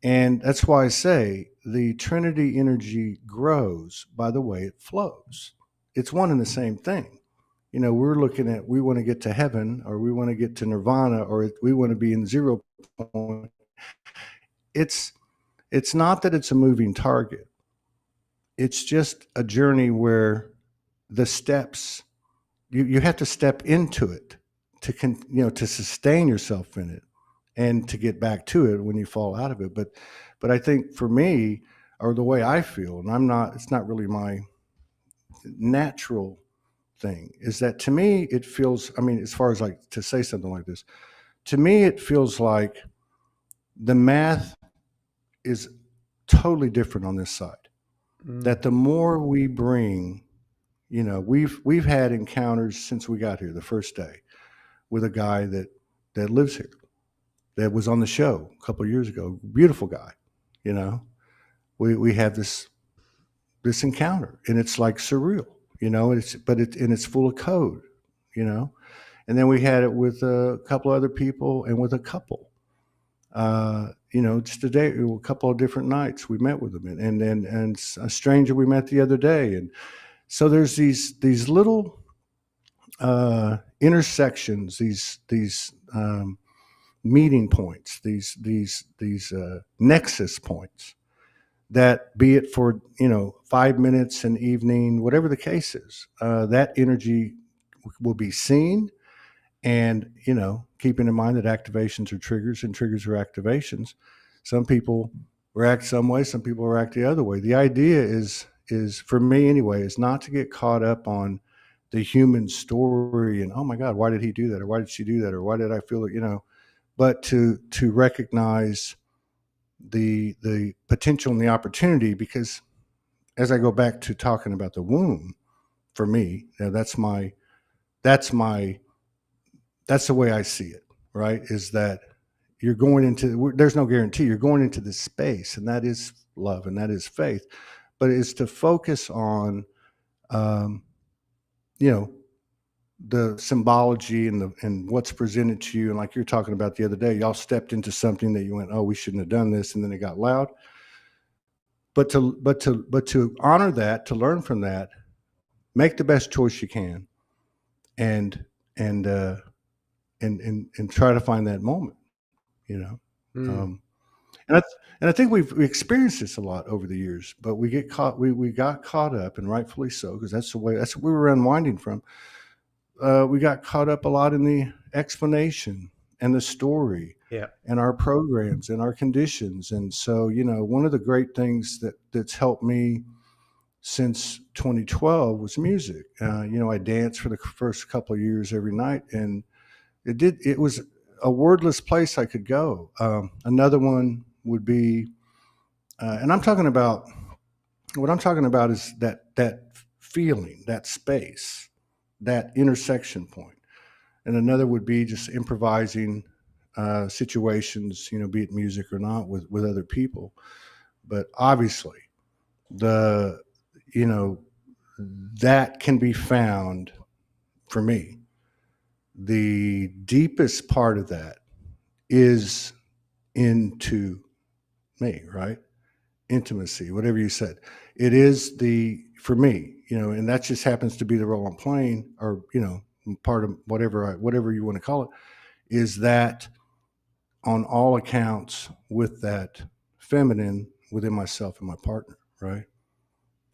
And that's why I say the Trinity energy grows by the way it flows. It's one and the same thing. We're looking at, we want to get to heaven, or we want to get to nirvana, or we want to be in 0 point. It's it's not that it's a moving target. It's just a journey where the steps, you have to step into it to sustain yourself in it, and to get back to it when you fall out of it. But I think for me, or the way I feel, and it's not really my natural thing, is that to me it feels, I mean, as far as like to say something like this, to me it feels like the math is totally different on this side. Mm. that the more we bring, we've had encounters since we got here the first day with a guy that lives here, that was on the show a couple of years ago. Beautiful guy, you know. We have this encounter, and it's like surreal, and it's full of code, you know. And then we had it with a couple other people and with a couple. Just a day, a couple of different nights we met with them, and a stranger we met the other day, and so there's these little intersections, these meeting points, these nexus points, that, be it for 5 minutes an evening, whatever the case is, that energy will be seen. And keeping in mind that activations are triggers and triggers are activations, some people react some way, some people react the other way. The idea is for me anyway, is not to get caught up on the human story and, oh my God, why did he do that, or why did she do that, or why did I feel it, but to recognize the potential and the opportunity. Because as I go back to talking about the womb, for me, that's my that's the way I see it, right? Is that you're going into, there's no guarantee, you're going into this space, and that is love and that is faith, but it's to focus on, um, you know, the symbology and what's presented to you. And like you're talking about the other day, y'all stepped into something that you went, oh, we shouldn't have done this, and then it got loud. But to honor that, to learn from that, make the best choice you can, and and uh, and try to find that moment. You know, Mm. um, and I and I think we experienced this a lot over the years, but we got caught up, and rightfully so, because that's what we were unwinding from. We got caught up a lot in the explanation and the story Yeah. and our programs and our conditions. And so, one of the great things that's helped me since 2012 was music. I danced for the first couple of years every night, and it was a wordless place I could go. Another one would be, and what I'm talking about is that feeling, that space, that intersection point. And another would be just improvising situations, be it music or not, with other people. But obviously, the you know that can be found, for me. The deepest part of that is into me, right? Intimacy, whatever you said. It is for me, and that just happens to be the role I'm playing, or, part of whatever you want to call it, is that on all accounts with that feminine within myself and my partner, right?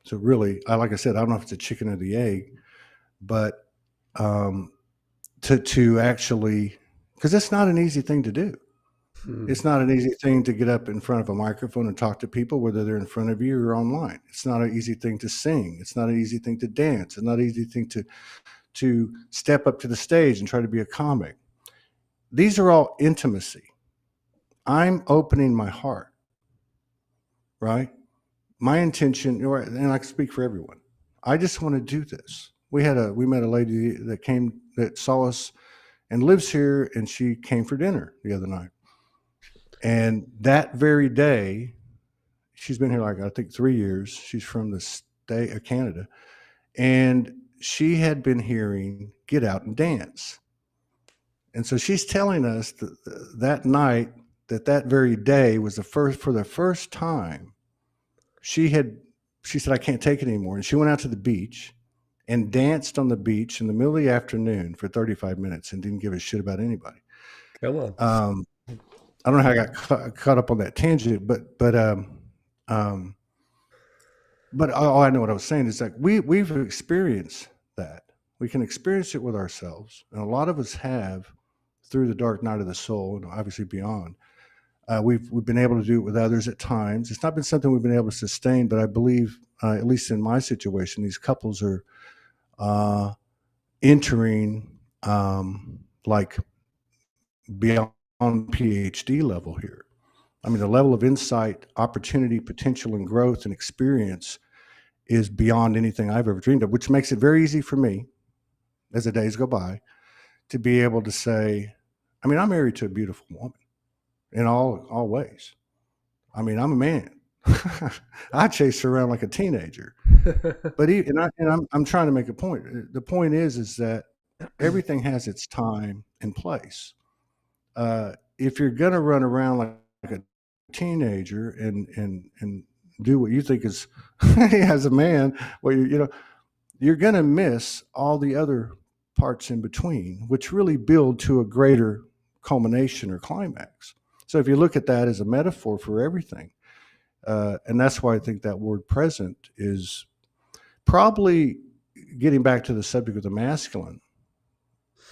So really, like I said, I don't know if it's a chicken or the egg, but um, to actually, because it's not an easy thing to do. Mm. It's not an easy thing to get up in front of a microphone and talk to people, whether they're in front of you or online. It's not an easy thing to sing. It's not an easy thing to dance. It's not an easy thing to step up to the stage and try to be a comic. These are all intimacy. I'm opening my heart, right? My intention, and I can speak for everyone. I just want to do this. We met a lady that saw us and lives here, and she came for dinner the other night. And that very day, she's been here, like, I think, 3 years. She's from the state of Canada, and she had been hearing "Get Out and Dance," and so she's telling us that night, that very day was for the first time she had. She said, "I can't take it anymore," and she went out to the beach and danced on the beach in the middle of the afternoon for 35 minutes and didn't give a shit about anybody. Come on. Um, I don't know how I got caught up on that tangent, um, but all I know what I was saying is that we've experienced that. We can experience it with ourselves, and a lot of us have, through the dark night of the soul, and obviously beyond. We've been able to do it with others at times. It's not been something we've been able to sustain, but I believe, at least in my situation, these couples are uh, entering, like, beyond PhD level here. I mean, the level of insight, opportunity, potential, and growth and experience is beyond anything I've ever dreamed of, which makes it very easy for me as the days go by to be able to say, I mean, I'm married to a beautiful woman in all ways. I mean, I'm a man. I chased her around like a teenager. But I'm trying to make a point. The point is that everything has its time and place. If you're going to run around like a teenager and do what you think is as a man, well, you're going to miss all the other parts in between, which really build to a greater culmination or climax. So if you look at that as a metaphor for everything, and that's why I think that word present is probably getting back to the subject of the masculine.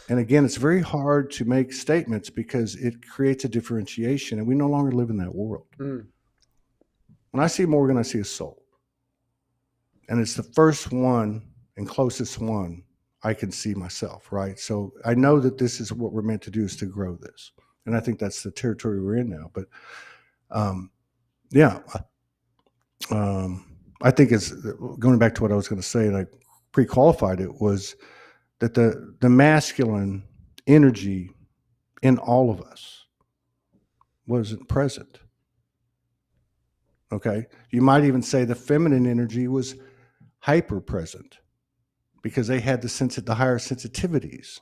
And again, it's very hard to make statements because it creates a differentiation, and we no longer live in that world. Mm. When I see Morgan, I see a soul. And it's the first one and closest one I can see myself, right? So I know that this is what we're meant to do, is to grow this. And I think that's the territory we're in now. But yeah, I think it's going back to what I was going to say, and I pre-qualified it, was that the masculine energy in all of us wasn't present. Okay, you might even say the feminine energy was hyper present because they had the higher sensitivities.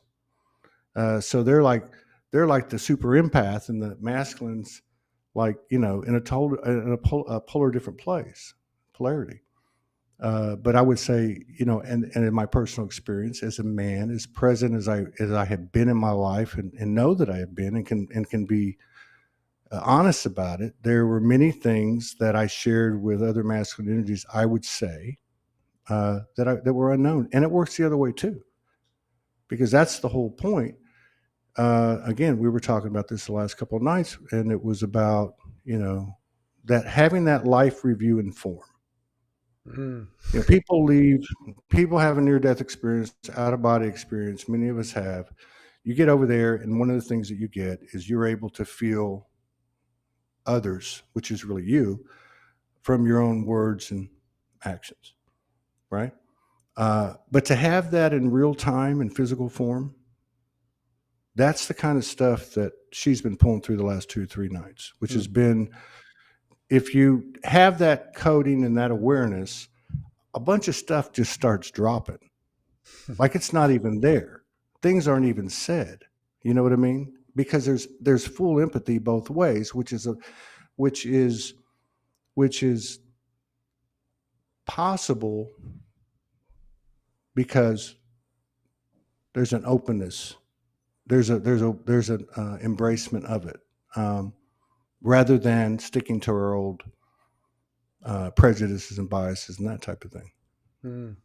So they're like the super empath, and the masculines like in a polar different place, polarity. But I would say, and in my personal experience as a man, as present as I have been in my life, and know that I have been, and can be honest about it, there were many things that I shared with other masculine energies, I would say, that were unknown, and it works the other way too, because that's the whole point. Again, we were talking about this the last couple of nights, and it was about that having that life review and form. Mm. People have a near-death experience, out-of-body experience. Many of us have. You get over there, and one of the things that you get is you're able to feel others, which is really you, from your own words and actions, right? But to have that in real time in physical form, that's the kind of stuff that she's been pulling through the last 2 or 3 nights, which has been, if you have that coding and that awareness, a bunch of stuff just starts dropping. Like it's not even there. Things aren't even said. You know what I mean? Because there's full empathy both ways, which is possible because there's an openness. There's an embracement of it, rather than sticking to our old prejudices and biases and that type of thing. Mm.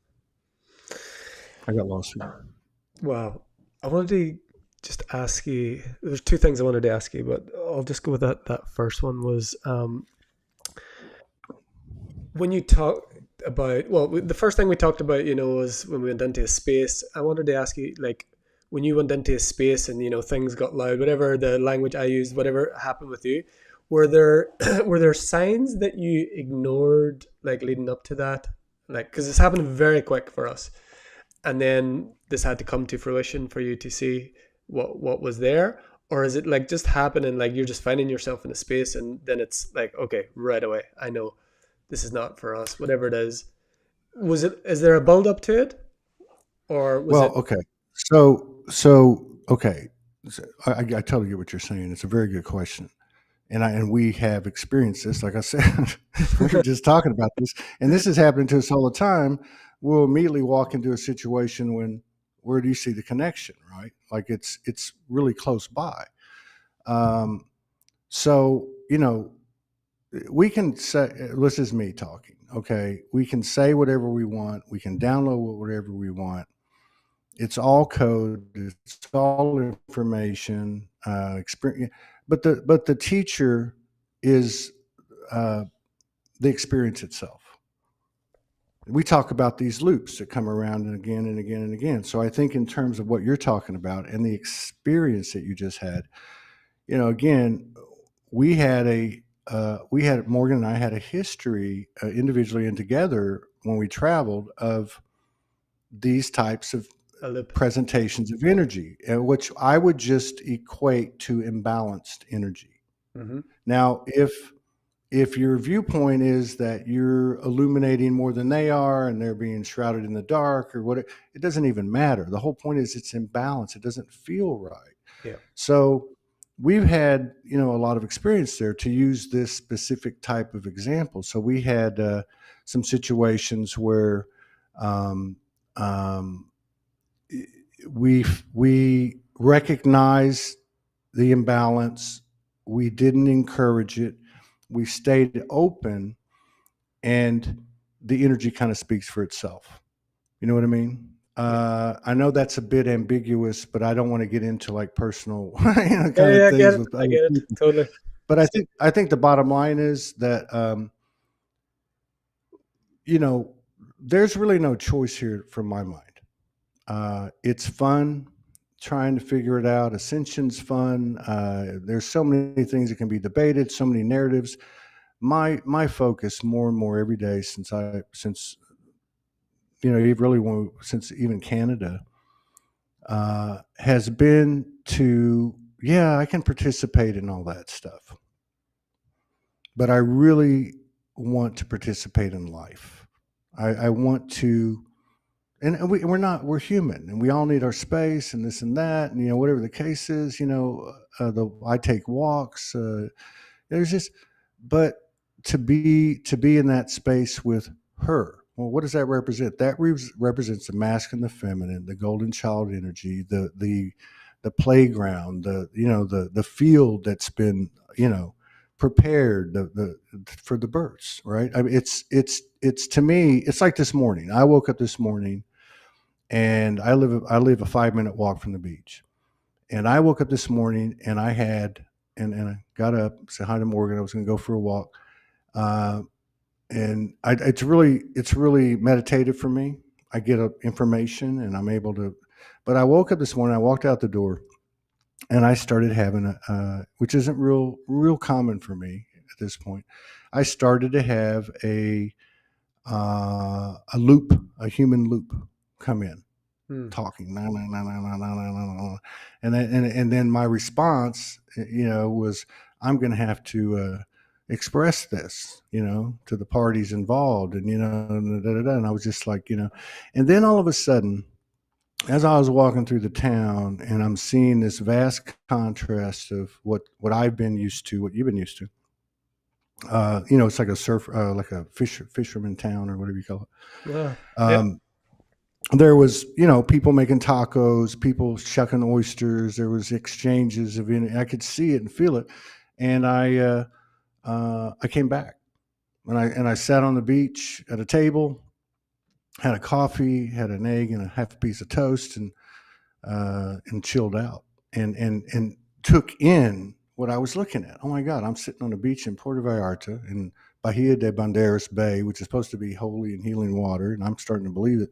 I got lost. Wow. I wanted to just ask you, there's two things I wanted to ask you, but I'll just go with that first one was, when you talk about, well, the first thing we talked about, was when we went into a space. I wanted to ask you, like, when you went into a space and, things got loud, whatever the language I used, whatever happened with you, were there, were there signs that you ignored, like, leading up to that? Like, because this happened very quick for us. And then this had to come to fruition for you to see what was there, or is it like just happening, like you're just finding yourself in a space and then it's like, okay, right away I know this is not for us, whatever it is. Is there a build up to it, or was Well, it? okay. So okay. So I totally get what you're saying. It's a very good question. And we have experienced this. Like I said, we were just talking about this, and this is happening to us all the time. We'll immediately walk into a situation when, where do you see the connection, right? Like it's really close by. Um, so we can say, this is me talking. Okay, we can say whatever we want. We can download whatever we want. It's all code. It's all information. Experience, but the teacher is the experience itself. We talk about these loops that come around and again and again and again. So I think in terms of what you're talking about and the experience that you just had, again, we had we had Morgan and I had a history individually and together when we traveled of these types of A loop. presentations of energy, which I would just equate to imbalanced energy. Mm-hmm. Now, if your viewpoint is that you're illuminating more than they are and they're being shrouded in the dark or what, it doesn't even matter. The whole point is it's imbalance. It doesn't feel right. Yeah. So we've had, a lot of experience there to use this specific type of example. So we had some situations where um, um, we recognized the imbalance. We didn't encourage it. We stayed open, and the energy kind of speaks for itself. You know what I mean? Yeah. I know that's a bit ambiguous, but I don't want to get into like personal, Yeah. kind Yeah. of I get things it. with I other get it. people. Totally. But I think the bottom line is that you know there's really no choice here from my mind. It's fun trying to figure it out. Ascension's fun. There's so many things that can be debated, so many narratives. My focus more and more every day since you really since even Canada has been to, yeah, I can participate in all that stuff, but I really want to participate in life. I want to, and we're human, and we all need our space and this and that, and whatever the case is, I take walks. There's just, but to be in that space with her. Well, what does that represent? That represents the masculine, the feminine, the golden child energy, the playground, the field that's been prepared for the births, right? I mean, it's to me, it's like this morning. I woke up this morning, and I live a 5 minute walk from the beach, and I woke up this morning and I had and I got up, said hi to Morgan. I was going to go for a walk, uh, and it's really meditative for me. I get information and I'm able to. But I woke up this morning. I walked out the door and I started having which isn't real common for me at this point. I started to have a loop, a human loop, come in Hmm. talking, nah, nah, nah, nah, nah, nah, nah, nah, nah. And then my response, was, I'm going to have to express this, to the parties involved, and and I was just like, and then all of a sudden, as I was walking through the town, and I'm seeing this vast contrast of what I've been used to, what you've been used to. It's like a like a fisherman town or whatever you call Ah, it. yeah. There was, people making tacos, people shucking oysters. There was exchanges of, I could see it and feel it. And I came back, and I sat on the beach at a table, had a coffee, had an egg and a half a piece of toast, and chilled out, and took in what I was looking at. Oh my God, I'm sitting on a beach in Puerto Vallarta in Bahia de Banderas Bay, which is supposed to be holy and healing water, and I'm starting to believe it.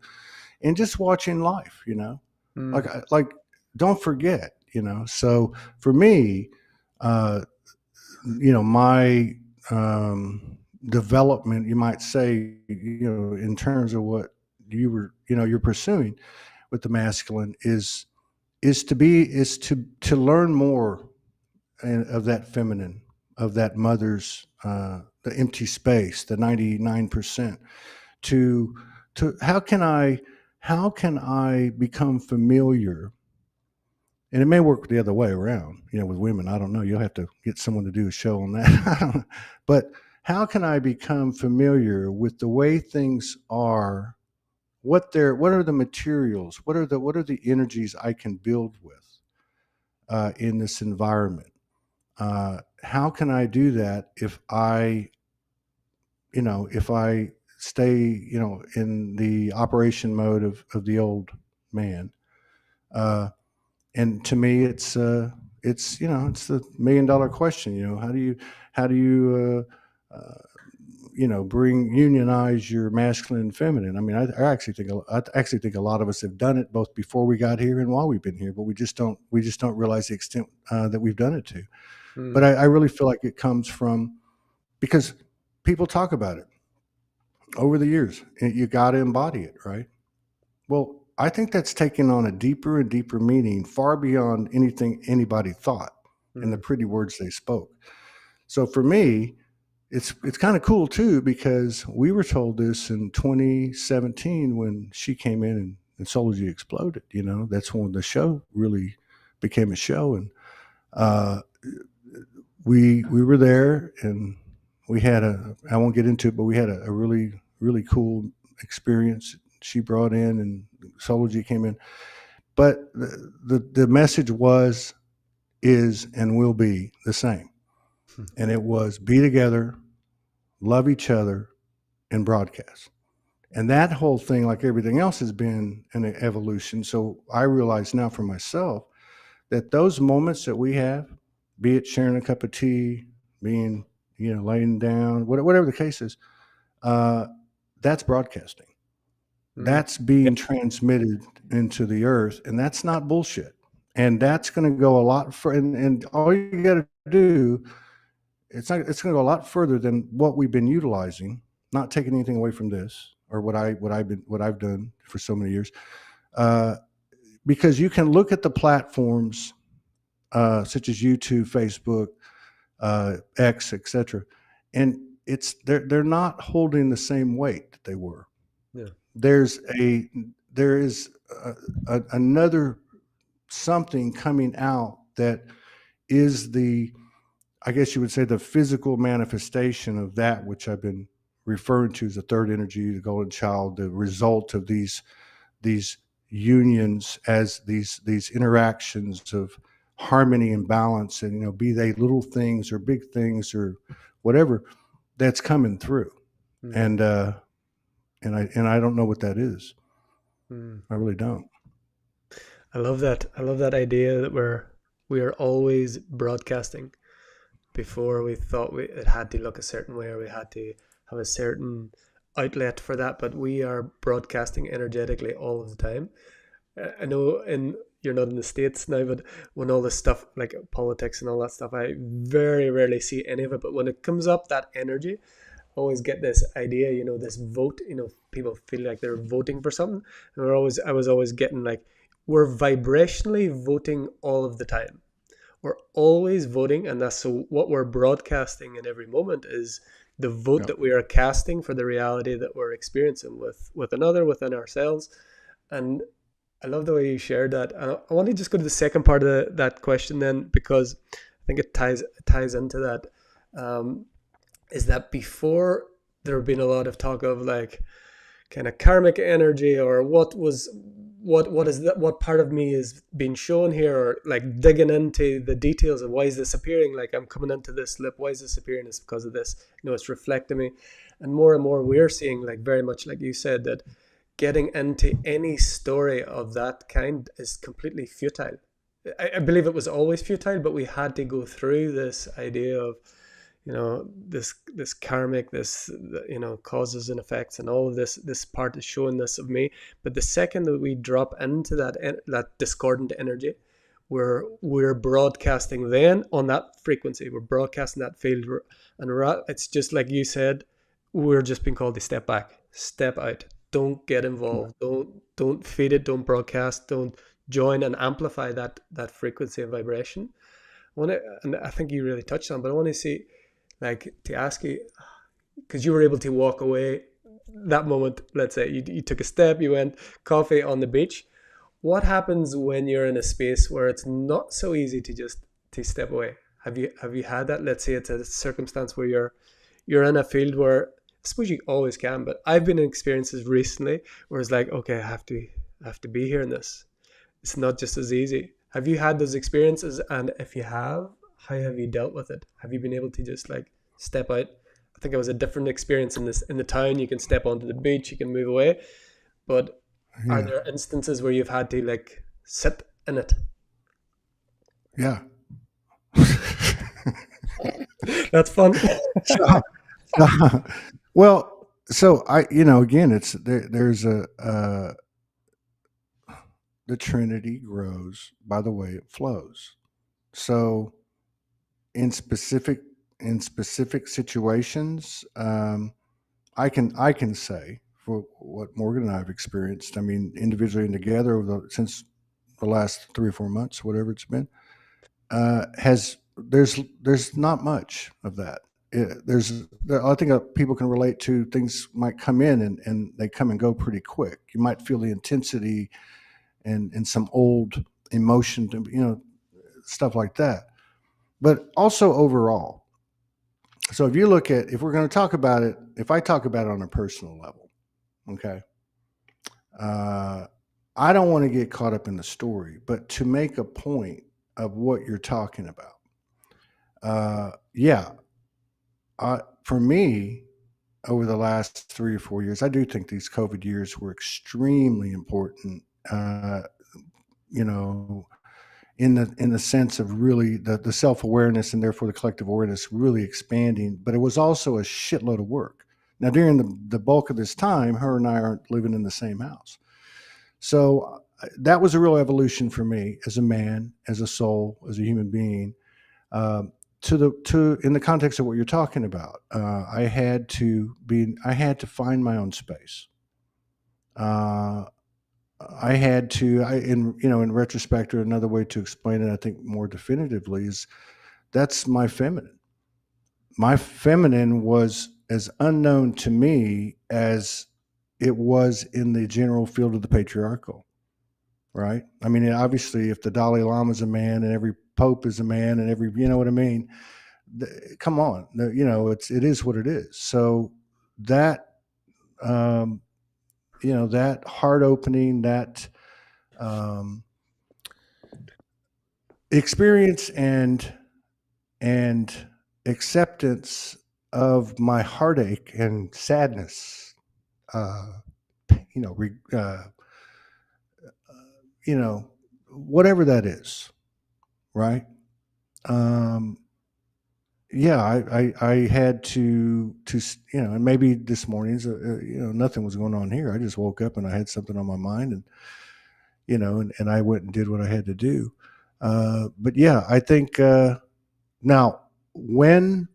And just watching life, Hmm. like don't forget, So for me, uh, my development, you might say, in terms of what you're pursuing with the masculine is to learn more of that feminine, of that mother's, the empty space, the 99%, to how can I become familiar, and it may work the other way around, with women. I don't know. You'll have to get someone to do a show on that. I don't know. But how can I become familiar with the way things are? What are the materials? What are the energies I can build with in this environment? How can I do that if I stay, in the operation mode of the old man? Uh, and to me, it's the $1 million question. How do you unionize your masculine and feminine? I mean, I actually think a lot of us have done it both before we got here and while we've been here, but we just don't realize the extent that we've done it to. Hmm. But I really feel like it comes from because people talk about it over the years, and you got to embody it, right? Well, I think that's taken on a deeper and deeper meaning far beyond anything anybody thought and the Mm, pretty words they spoke. So for me, it's kind of cool too because we were told this in 2017 when she came in and Solargy exploded. You know, that's when the show really became a show, and uh, we were there, and we had a I won't get into it, but we had a really cool experience. She brought in, and Solargy came in, but the message was, is, and will be the same, and it was be together, love each other, and broadcast. And that whole thing, like everything else, has been an evolution. So I realize now for myself that those moments that we have, be it sharing a cup of tea, being, laying down, whatever the case is, uh, that's broadcasting. mm, That's yeah, being transmitted into the earth, and that's not bullshit. And that's going to go a lot for, and all you got to do, it's going to go a lot further than what we've been utilizing. Not taking anything away from this or what I've done for so many years, uh, because you can look at the platforms such as YouTube, Facebook, X, etc., and they're not holding the same weight that they were. yeah, There's a there is another something coming out that is the, I guess you would say, the physical manifestation of that which I've been referring to as the third energy, the golden child, the result of these unions, as these interactions of harmony and balance, and be they little things or big things or whatever, that's coming through. mm, And I don't know what that is. mm. I really don't. I love that. I love that idea that we are always broadcasting. Before we thought it had to look a certain way or we had to have a certain outlet for that, but we are broadcasting energetically all of the time. I know in you're not in the States now, but when all this stuff like politics and all that stuff, I very rarely see any of it. But when it comes up, that energy, always get this idea, this vote, people feel like they're voting for something. And I was always getting like, we're vibrationally voting all of the time. We're always voting, and that's so what we're broadcasting in every moment is the vote Yep. that we are casting for the reality that we're experiencing with another, within ourselves. And I love the way you shared that. I want to just go to the second part of that question then, because I think it ties into that. Um, is that before there have been a lot of talk of like kind of karmic energy, or what is that, what part of me is being shown here, or like digging into the details of why is this appearing, like I'm coming into this slip, why is this appearing, it's because of this, it's reflecting me. And more we're seeing, like very much like you said, that getting into any story of that kind is completely futile. I believe it was always futile, but we had to go through this idea of, this karmic, this, causes and effects, and all of this part is showing this of me. But the second that we drop into that discordant energy, we're broadcasting then on that frequency, we're broadcasting that field. And it's just like you said, we're just being called to step back, step out, don't get involved, don't feed it, don't broadcast, don't join and amplify that frequency and vibration. And I think you really touched on, but I want to see, like, to ask you, because you were able to walk away that moment. Let's say you took a step, you went coffee on the beach. What happens when you're in a space where it's not so easy to just to step away? Have you had that? Let's say it's a circumstance where you're in a field where, I suppose you always can, but I've been in experiences recently where it's like, okay, I have to be here in this. It's not just as easy. Have you had those experiences? And if you have, how have you dealt with it? Have you been able to just like step out? I think it was a different experience in the town. You can step onto the beach, you can move away. But are Yeah. there instances where you've had to like sit in it? Yeah. That's fun. so, so again, it's there's the Trinity grows by the way it flows. So in specific in specific situations. I can say for what Morgan and I have experienced. I mean, individually and together since the last 3 or 4 months, whatever it's been, has there's not much of that. I think people can relate to things might come in and they come and go pretty quick. You might feel the intensity and some old emotion, stuff like that. But also overall, so if we're going to talk about it, if I talk about it on a personal level, okay, uh, I don't want to get caught up in the story, but to make a point of what you're talking about, yeah, for me, over the last 3 or 4 years, I do think these COVID years were extremely important. You know, in the sense of really the self awareness and therefore the collective awareness really expanding. But it was also a shitload of work. Now, during the bulk of this time, her and I aren't living in the same house, so that was a real evolution for me as a man, as a soul, as a human being. Um, to in the context of what you're talking about, I had to find my own space. Uh, I had to, in retrospect, or another way to explain it, I think more definitively is that's my feminine. My feminine was as unknown to me as it was in the general field of the patriarchal, right? I mean, obviously, if the Dalai Lama is a man and every pope is a man and every, you know what I mean? Come on, it is what it is. So that, um, that heart opening, that um, experience and acceptance of my heartache and sadness, uh, you know, re, you know, whatever that is, right? Um, yeah, I had and maybe this morning's, nothing was going on here. I just woke up and I had something on my mind, and and I went and did what I had to do. But yeah, I think now when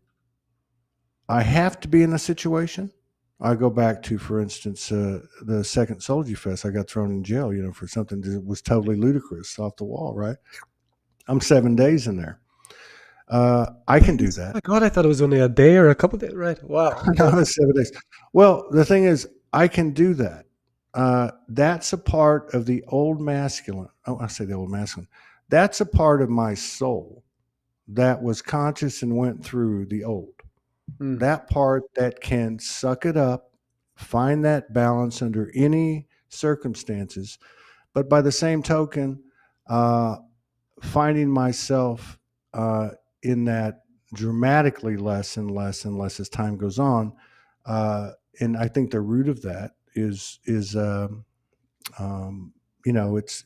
I have to be in a situation, I go back to, for instance, the second Soldier Fest. I got thrown in jail, for something that was totally ludicrous, off the wall. Right? I'm 7 days in there. I can do Days? Oh that. my God, I thought it was only a day or a couple days. Right. Wow. No, Okay. it's 7 days. Well, the thing is, I can do that. That's a part of the old masculine. Oh, I say the old masculine. That's a part of my soul that was conscious and went through the old. Mm, That part that can suck it up, find that balance under any circumstances. But by the same token, uh, finding myself in that dramatically less and less and less as time goes on. And I think the root of that is um,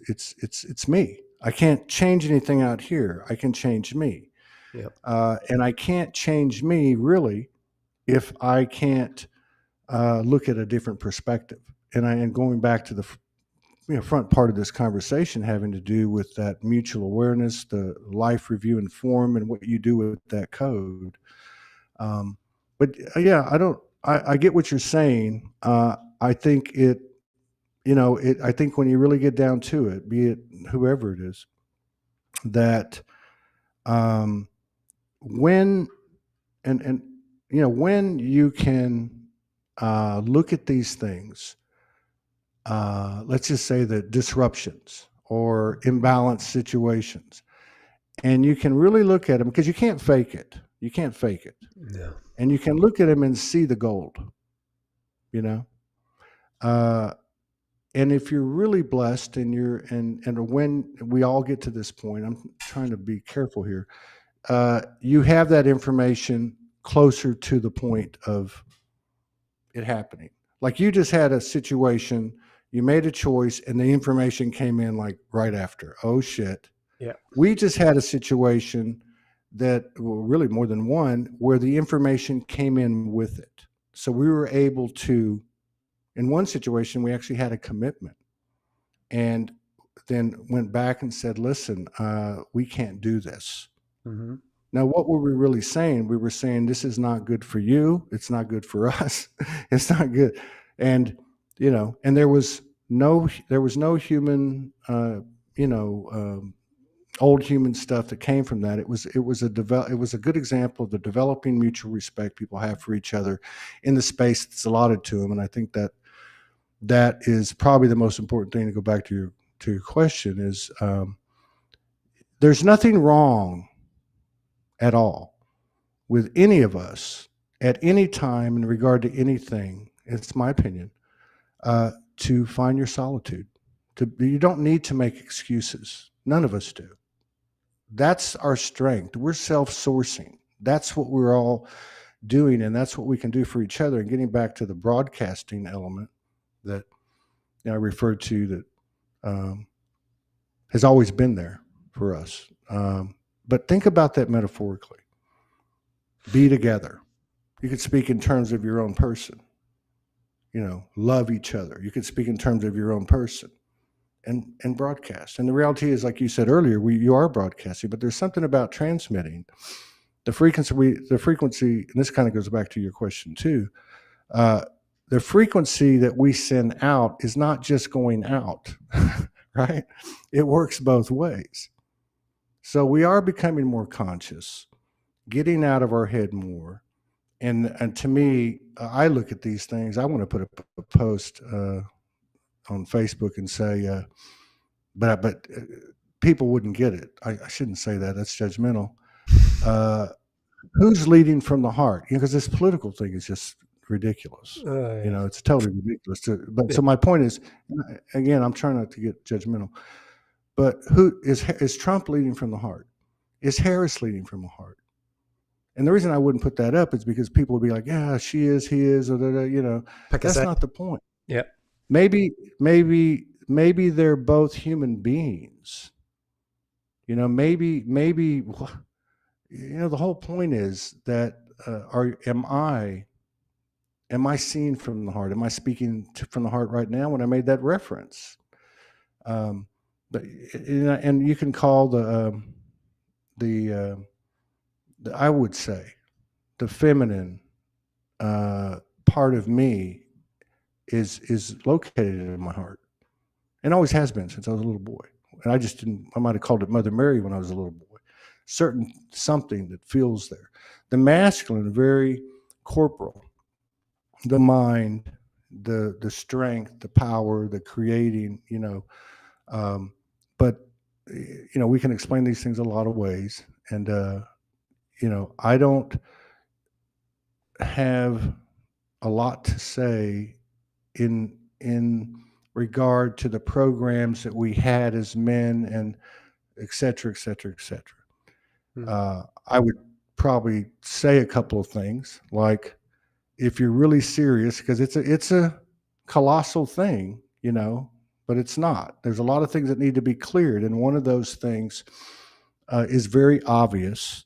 it's me. I can't change anything out here. I can change me, yeah. and I can't change me really if I can't look at a different perspective. And going back to the front part of this conversation having to do with that mutual awareness, the life review and form, and what you do with that code. Um, but yeah, I get what you're saying. I think I think when you really get down to it, be it whoever it is, that um, when and when you can look at these things, let's just say the disruptions or imbalanced situations, and you can really look at them because you can't fake it. You can't fake it, No. and you can look at them and see the gold. You know, uh, and if you're really blessed, and when we all get to this point, I'm trying to be careful here. You have that information closer to the point of it happening. Like you just had a situation, you made a choice, and the information came in like right after. Oh shit. Yeah. We just had a situation that, well, really more than one, where the information came in with it. So we were able to, in one situation, we actually had a commitment and then went back and said, listen, we can't do this. Hmm. Now, what were we really saying? We were saying this is not good for you. It's not good for us. It's not good. And, and there was no human, you know, old human stuff that came from that. It was a good example of the developing mutual respect people have for each other in the space that's allotted to them. And I think that is probably the most important thing, to go back to your question, is there's nothing wrong at all with any of us at any time in regard to anything. It's my opinion, to find your solitude. You don't need to make excuses. None of us do. That's our strength. We're self-sourcing. That's what we're all doing, and that's what we can do for each other. And getting back to the broadcasting element that I referred to, that um, has always been there for us. But think about that metaphorically. Be together. You could speak in terms of your own person. Love each other. You could speak in terms of your own person, and broadcast. And the reality is, like you said earlier, you are broadcasting, but there's something about transmitting the frequency, and this kind of goes back to your question too. Uh, the frequency that we send out is not just going out, right? It works both ways. So we are becoming more conscious, getting out of our head more. And to me, I look at these things. I want to put a post on Facebook and say, but people wouldn't get it. I shouldn't say that. That's judgmental. Uh, who's leading from the heart? Because this political thing is just ridiculous. Yeah. It's totally ridiculous. But Yeah. so my point is, again, I'm trying not to get judgmental. But who is Trump leading from the heart? Is Harris leading from the heart? And the reason I wouldn't put that up is because people would be like, "Yeah, she is, he is," or Pick a that's side. not the point. Yeah. Maybe they're both human beings. Maybe the whole point is that am I seeing from the heart? Am I speaking from the heart right now when I made that reference? Um, but and you can call the, I would say, the feminine part of me is located in my heart, and always has been since I was a little boy. And I just didn't. I might have called it Mother Mary when I was a little boy. Certain something that feels there. The masculine, very corporal. The mind, the strength, the power, the creating. Um, but we can explain these things a lot of ways, and I don't have a lot to say in regard to the programs that we had as men, and et cetera, et cetera, et cetera. Mm. I would probably say a couple of things, like, if you're really serious, because it's a colossal thing, but it's not. There's a lot of things that need to be cleared, and one of those things is very obvious.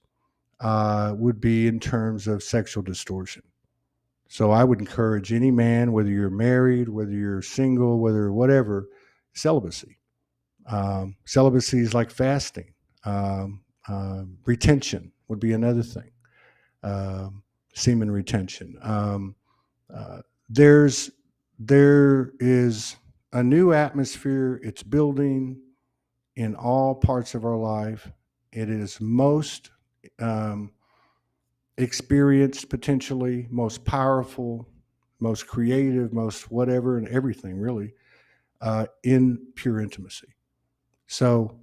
Would be in terms of sexual distortion. So I would encourage any man, whether you're married, whether you're single, whether whatever, celibacy. Celibacy is like fasting. Retention would be another thing. Semen retention. Uh, there's there is a new atmosphere. It's building in all parts of our life. It is most um, experienced, potentially most powerful, most creative, most whatever, and everything really, in pure intimacy. So,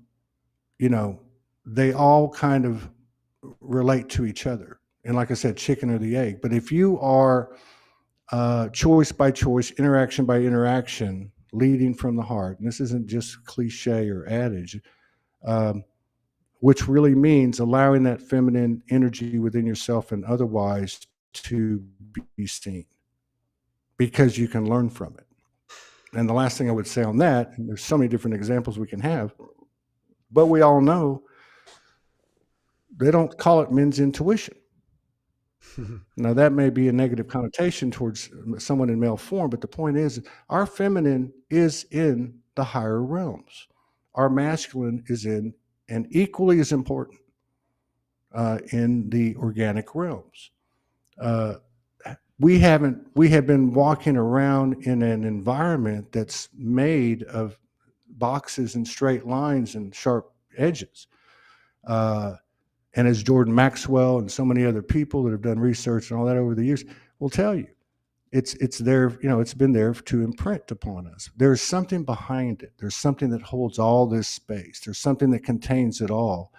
you know, they all kind of relate to each other. And like I said, chicken or the egg. But if you are choice by choice, interaction by interaction, leading from the heart, and this isn't just cliche or adage, um, which really means allowing that feminine energy within yourself and otherwise to be seen, because you can learn from it. And the last thing I would say on that, and there's so many different examples we can have, but we all know they don't call it men's intuition. Now, that may be a negative connotation towards someone in male form, but the point is, our feminine is in the higher realms. Our masculine is in, and equally as important, in the organic realms. Uh, we have been walking around in an environment that's made of boxes and straight lines and sharp edges. Uh, and as Jordan Maxwell and so many other people that have done research and all that over the years will tell you, it's there. You know, it's been there to imprint upon us. There's something behind it. There's something that holds all this space. There's something that contains it all,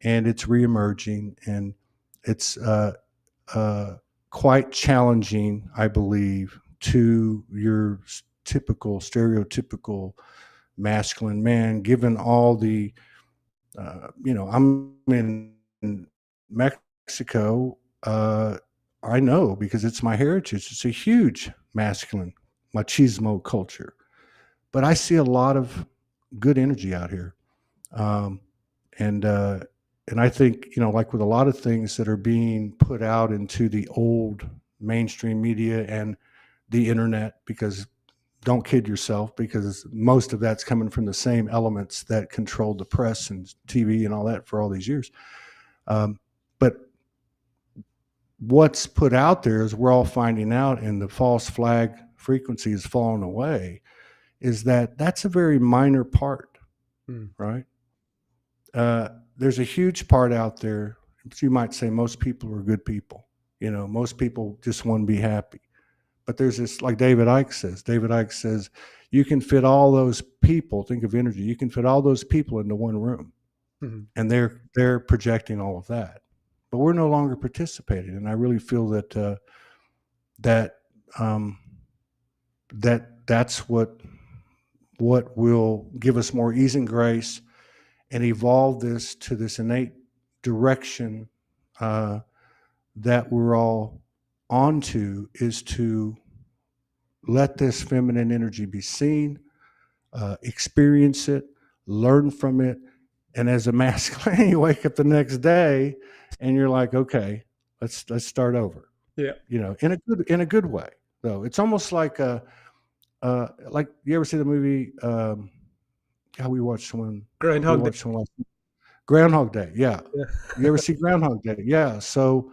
and it's reemerging, and it's uh, quite challenging, I believe, to your typical stereotypical masculine man, given all the I'm in Mexico. I know because it's my heritage. It's a huge masculine machismo culture, but I see a lot of good energy out here, um, and uh, and I think like with a lot of things that are being put out into the old mainstream media and the internet, because don't kid yourself, because most of that's coming from the same elements that controlled the press and TV and all that for all these years. But what's put out there is we're all finding out, and the false flag frequency is falling away, is that that's a very minor part, Mm. right? There's a huge part out there. You might say most people are good people. Most people just want to be happy. But there's this, like David Icke says. David Icke says, you can fit all those people. Think of energy. You can fit all those people into one room, Mhm. and they're projecting all of that. But we're no longer participating, and I really feel that that um, that's what will give us more ease and grace and evolve this to this innate direction uh, that we're all onto, is to let this feminine energy be seen, experience it, learn from it, and as a masculine, you wake up the next day and you're like, okay, let's start over. Yeah. In a good way though. It's almost like you ever see the movie? How we Groundhog Day. watched one last Groundhog Day. Yeah, Yeah. you ever see Groundhog Day? Yeah. So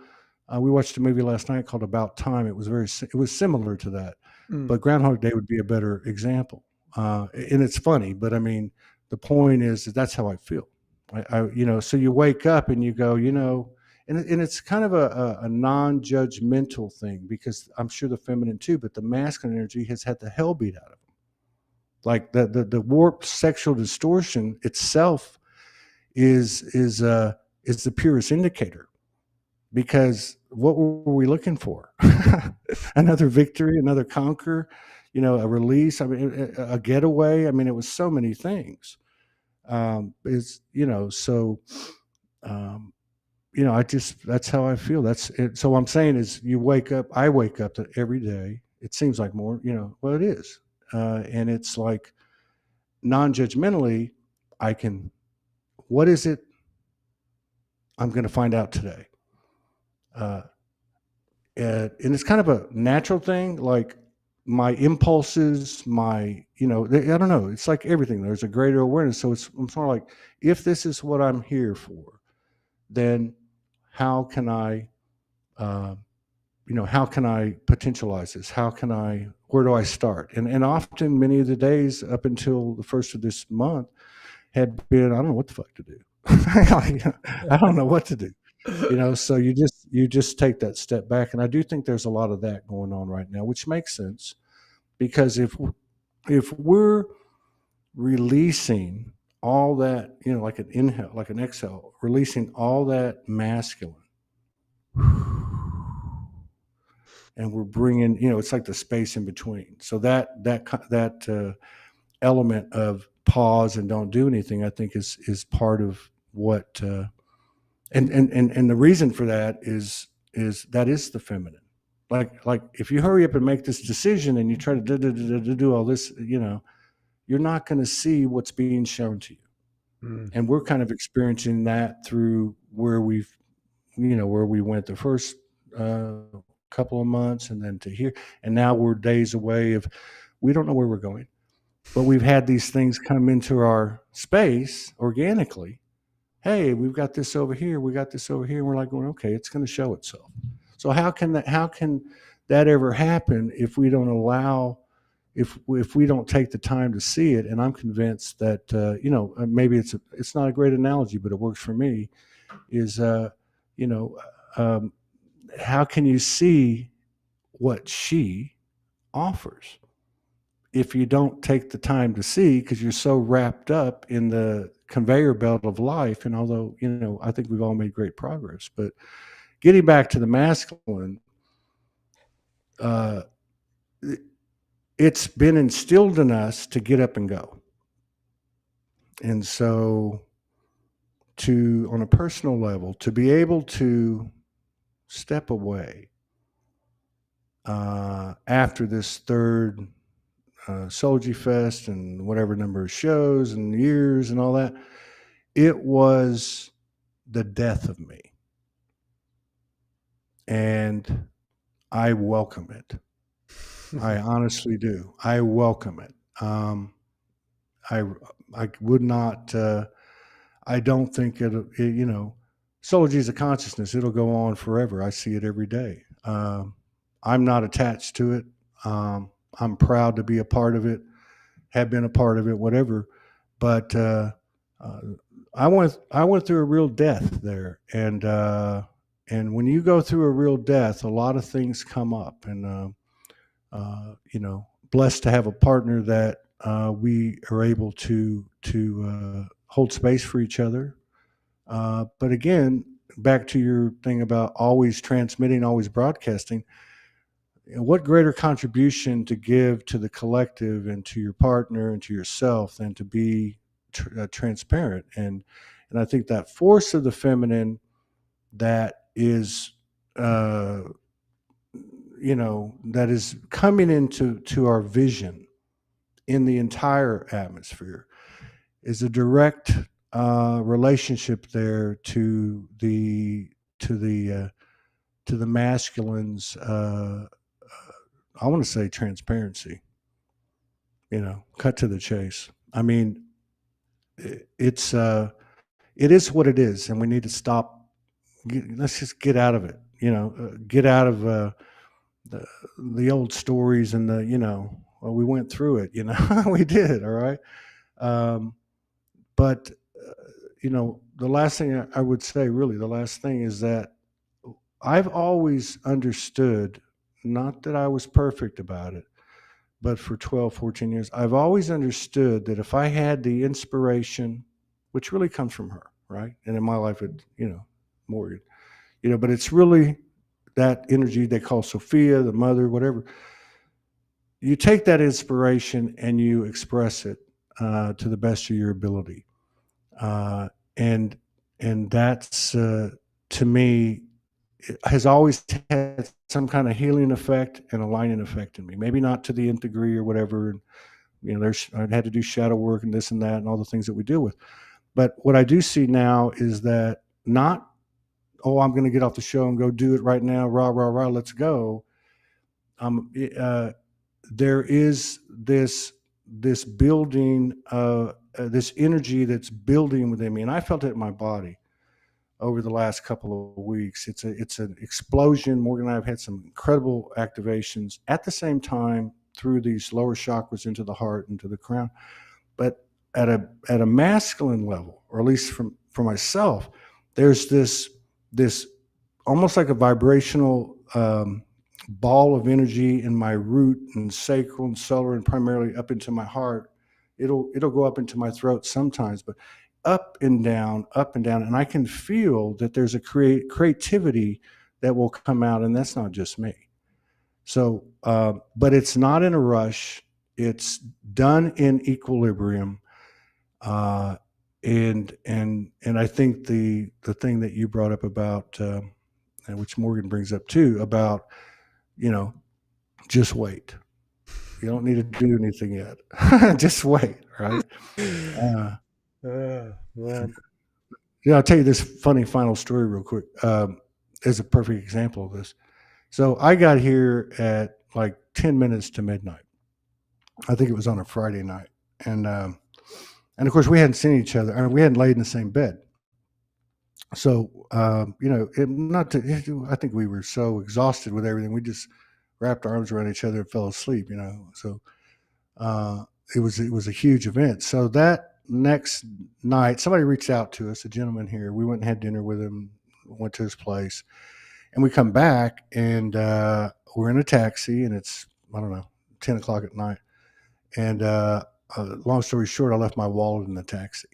we watched a movie last night called About Time. It was similar to that, Mm. but Groundhog Day would be a better example. And it's funny, but I mean, the point is that that's how I feel. So you wake up and you go, and it's kind of a non-judgmental thing, because I'm sure the feminine too, but the masculine energy has had the hell beat out of them. Like the warped sexual distortion itself is the purest indicator, because what were we looking for? Another victory, another conquer, a release. I mean, a getaway. I mean, it was so many things. It's so um, I just that's how I feel. That's it. So what I'm saying is, I wake up to every day. It seems like more, well, it is, and it's like non-judgmentally, I can. What is it I'm going to find out today? Uh, and it's kind of a natural thing, like my impulses, I don't know, it's like everything, there's a greater awareness. So I'm sort of like, if this is what I'm here for, then how can I uh, how can I potentialize this? Where do I start? And often, many of the days up until the first of this month had been, I don't know what the fuck to do. I don't know what to do. So you just take that step back, and I do think there's a lot of that going on right now, which makes sense, because if we're releasing all that, like an inhale, like an exhale, releasing all that masculine, and we're bringing, it's like the space in between. So that element of pause and don't do anything, I think is part of what and the reason for that is that is the feminine. Like if you hurry up and make this decision and you try to do all this, you're not going to see what's being shown to you. Mm. And we're kind of experiencing that through where we went the first uh, couple of months, and then to here, and now we're days away of, we don't know where we're going, but we've had these things come into our space organically, hey, we've got this over here, we got this over here, and we're like going, okay, it's going to show itself. So how can that ever happen if we don't allow, if we don't take the time to see it? And I'm convinced that maybe it's not a great analogy, but it works for me. Is you know um, how can you see what she offers if you don't take the time to see, because you're so wrapped up in the conveyor belt of life? And although, I think we've all made great progress, but getting back to the masculine, uh, it's been instilled in us to get up and go. And so, on a personal level, to be able to step away after this third Solji Fest and whatever number of shows and years and all that, it was the death of me. And I welcome it. I honestly do. I welcome it. I I would not. I don't think Solji is a consciousness. It'll go on forever. I see it every day. I'm not attached to it. I'm proud to be a part of it. Have been a part of it. Whatever. But uh, I went through a real death there, and when you go through a real death, a lot of things come up, and blessed to have a partner that we are able to hold space for each other. But again, back to your thing about always transmitting, always broadcasting. What greater contribution to give to the collective and to your partner and to yourself than to be transparent? And I think that force of the feminine that is uh, that is coming into our vision in the entire atmosphere is a direct relationship there to the masculine's I want to say transparency. Cut to the chase. I mean, it's it is what it is, and we need to stop. Let's just get out of it. Get out of the the old stories and well, we went through it. We did. All right. Um, but the last thing I would say, really, the last thing is that I've always understood, not that I was perfect about it, but for 12, 14 years, I've always understood that if I had the inspiration, which really comes from her, right? And in my life, Morgan, but it's really that energy they call Sophia, the mother, whatever. You take that inspiration and you express it to the best of your ability. Uh, and that's to me, it has always had some kind of healing effect and aligning effect in me. Maybe not to the nth degree or whatever. And I had to do shadow work and this and that and all the things that we deal with. But what I do see now is that not, oh, I'm going to get off the show and go do it right now. Rah rah rah. Let's go. Uh, there is this building, this energy that's building within me, and I felt it in my body over the last couple of weeks. It's an explosion. Morgan and I have had some incredible activations at the same time through these lower chakras into the heart and to the crown. But at a masculine level, or at least for myself, there's this almost like a vibrational ball of energy in my root and sacral and solar and primarily up into my heart. It'll go up into my throat sometimes, but up and down, and I can feel that there's a creativity that will come out, and that's not just me. So, but it's not in a rush. It's done in equilibrium, uh, and I think the thing that you brought up about, and which Morgan brings up too, about just wait. You don't need to do anything yet. Just wait, right? Uh, Man. I'll tell you this funny final story real quick. As a perfect example of this. So I got here at like 10 minutes to midnight. I think it was on a Friday night, and of course we hadn't seen each other. I mean, we hadn't laid in the same bed. So, not to, I think we were so exhausted with everything, we just wrapped our arms around each other and fell asleep. So uh, it was a huge event. So that next night, somebody reached out to us, a gentleman here. We went and had dinner with him, went to his place, and we come back and we're in a taxi, and it's, I don't know, 10 o'clock at night. And long story short, I left my wallet in the taxi.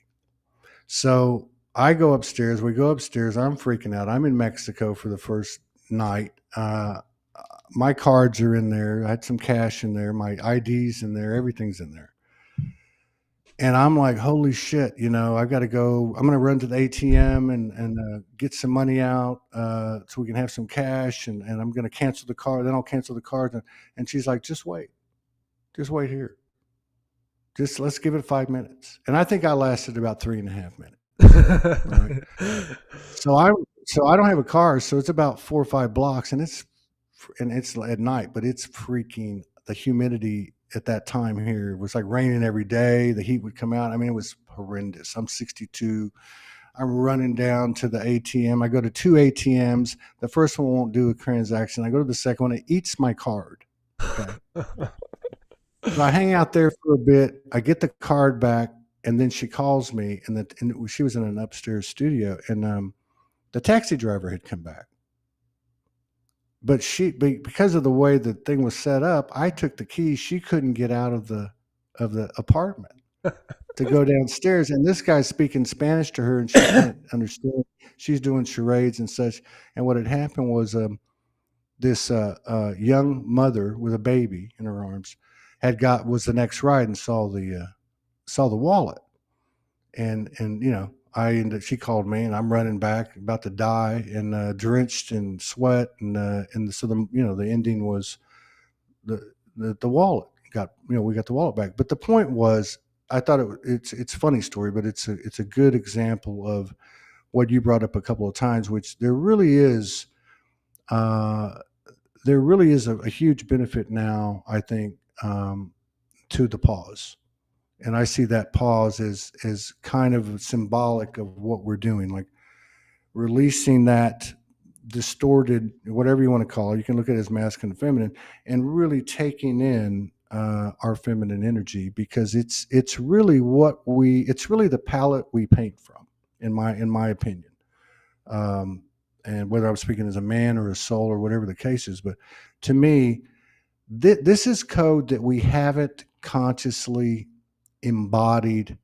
So I go upstairs. We go upstairs. I'm freaking out. I'm in Mexico for the first night. My cards are in there. I had some cash in there. My ID's in there. Everything's in there. And I'm like, holy shit! I've got to go. I'm going to run to the ATM and get some money out so we can have some cash. And I'm going to cancel the card. Then I'll cancel the card. And she's like, just wait here. Just let's give it 5 minutes. And I think I lasted about 3.5 minutes. Right. So I don't have a car, so it's about 4 or 5 blocks, and it's at night, but it's freaking, the humidity at that time here was like raining every day. The heat would come out. I mean, it was horrendous. I'm 62. I'm running down to the ATM. I go to two ATMs. The first one won't do a transaction. I go to the second one. It eats my card. Okay. So I hang out there for a bit. I get the card back, and then she calls me, and she was in an upstairs studio, and the taxi driver had come back. But because of the way the thing was set up, I took the keys. She couldn't get out of the apartment to go downstairs, and this guy's speaking Spanish to her, and she can't understand. She's doing charades and such. And what had happened was this young mother with a baby in her arms was the next ride and saw the wallet, and she called me, and I'm running back about to die and drenched in sweat, and so the ending was the wallet got, we got the wallet back. But the point was, I thought it's a funny story, but it's a good example of what you brought up a couple of times, which uh, there really is a huge benefit now, I think, to the pause. And I see that pause as kind of symbolic of what we're doing, like releasing that distorted, whatever you want to call it. You can look at it as masculine and feminine, and really taking in our feminine energy, because it's really it's really the palette we paint from, in my opinion. Um, and whether I'm speaking as a man or a soul or whatever the case is, but to me, this is code that we haven't consciously embodied,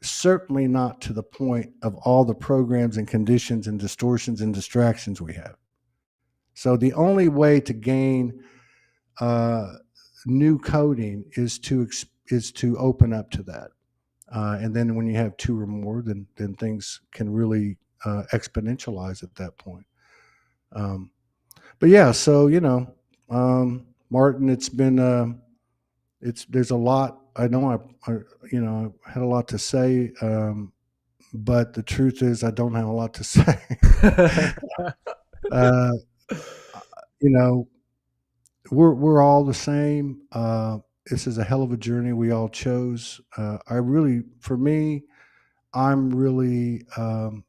certainly not to the point of all the programs and conditions and distortions and distractions we have. So the only way to gain uh, new coding is to open up to that, and then when you have two or more, then things can really exponentialize at that point. Um, but yeah, so Martin, it's been there's a lot. I know I had a lot to say, but the truth is I don't have a lot to say. uh, you know, we're all the same. This is a hell of a journey we all chose. For me, I'm really, um,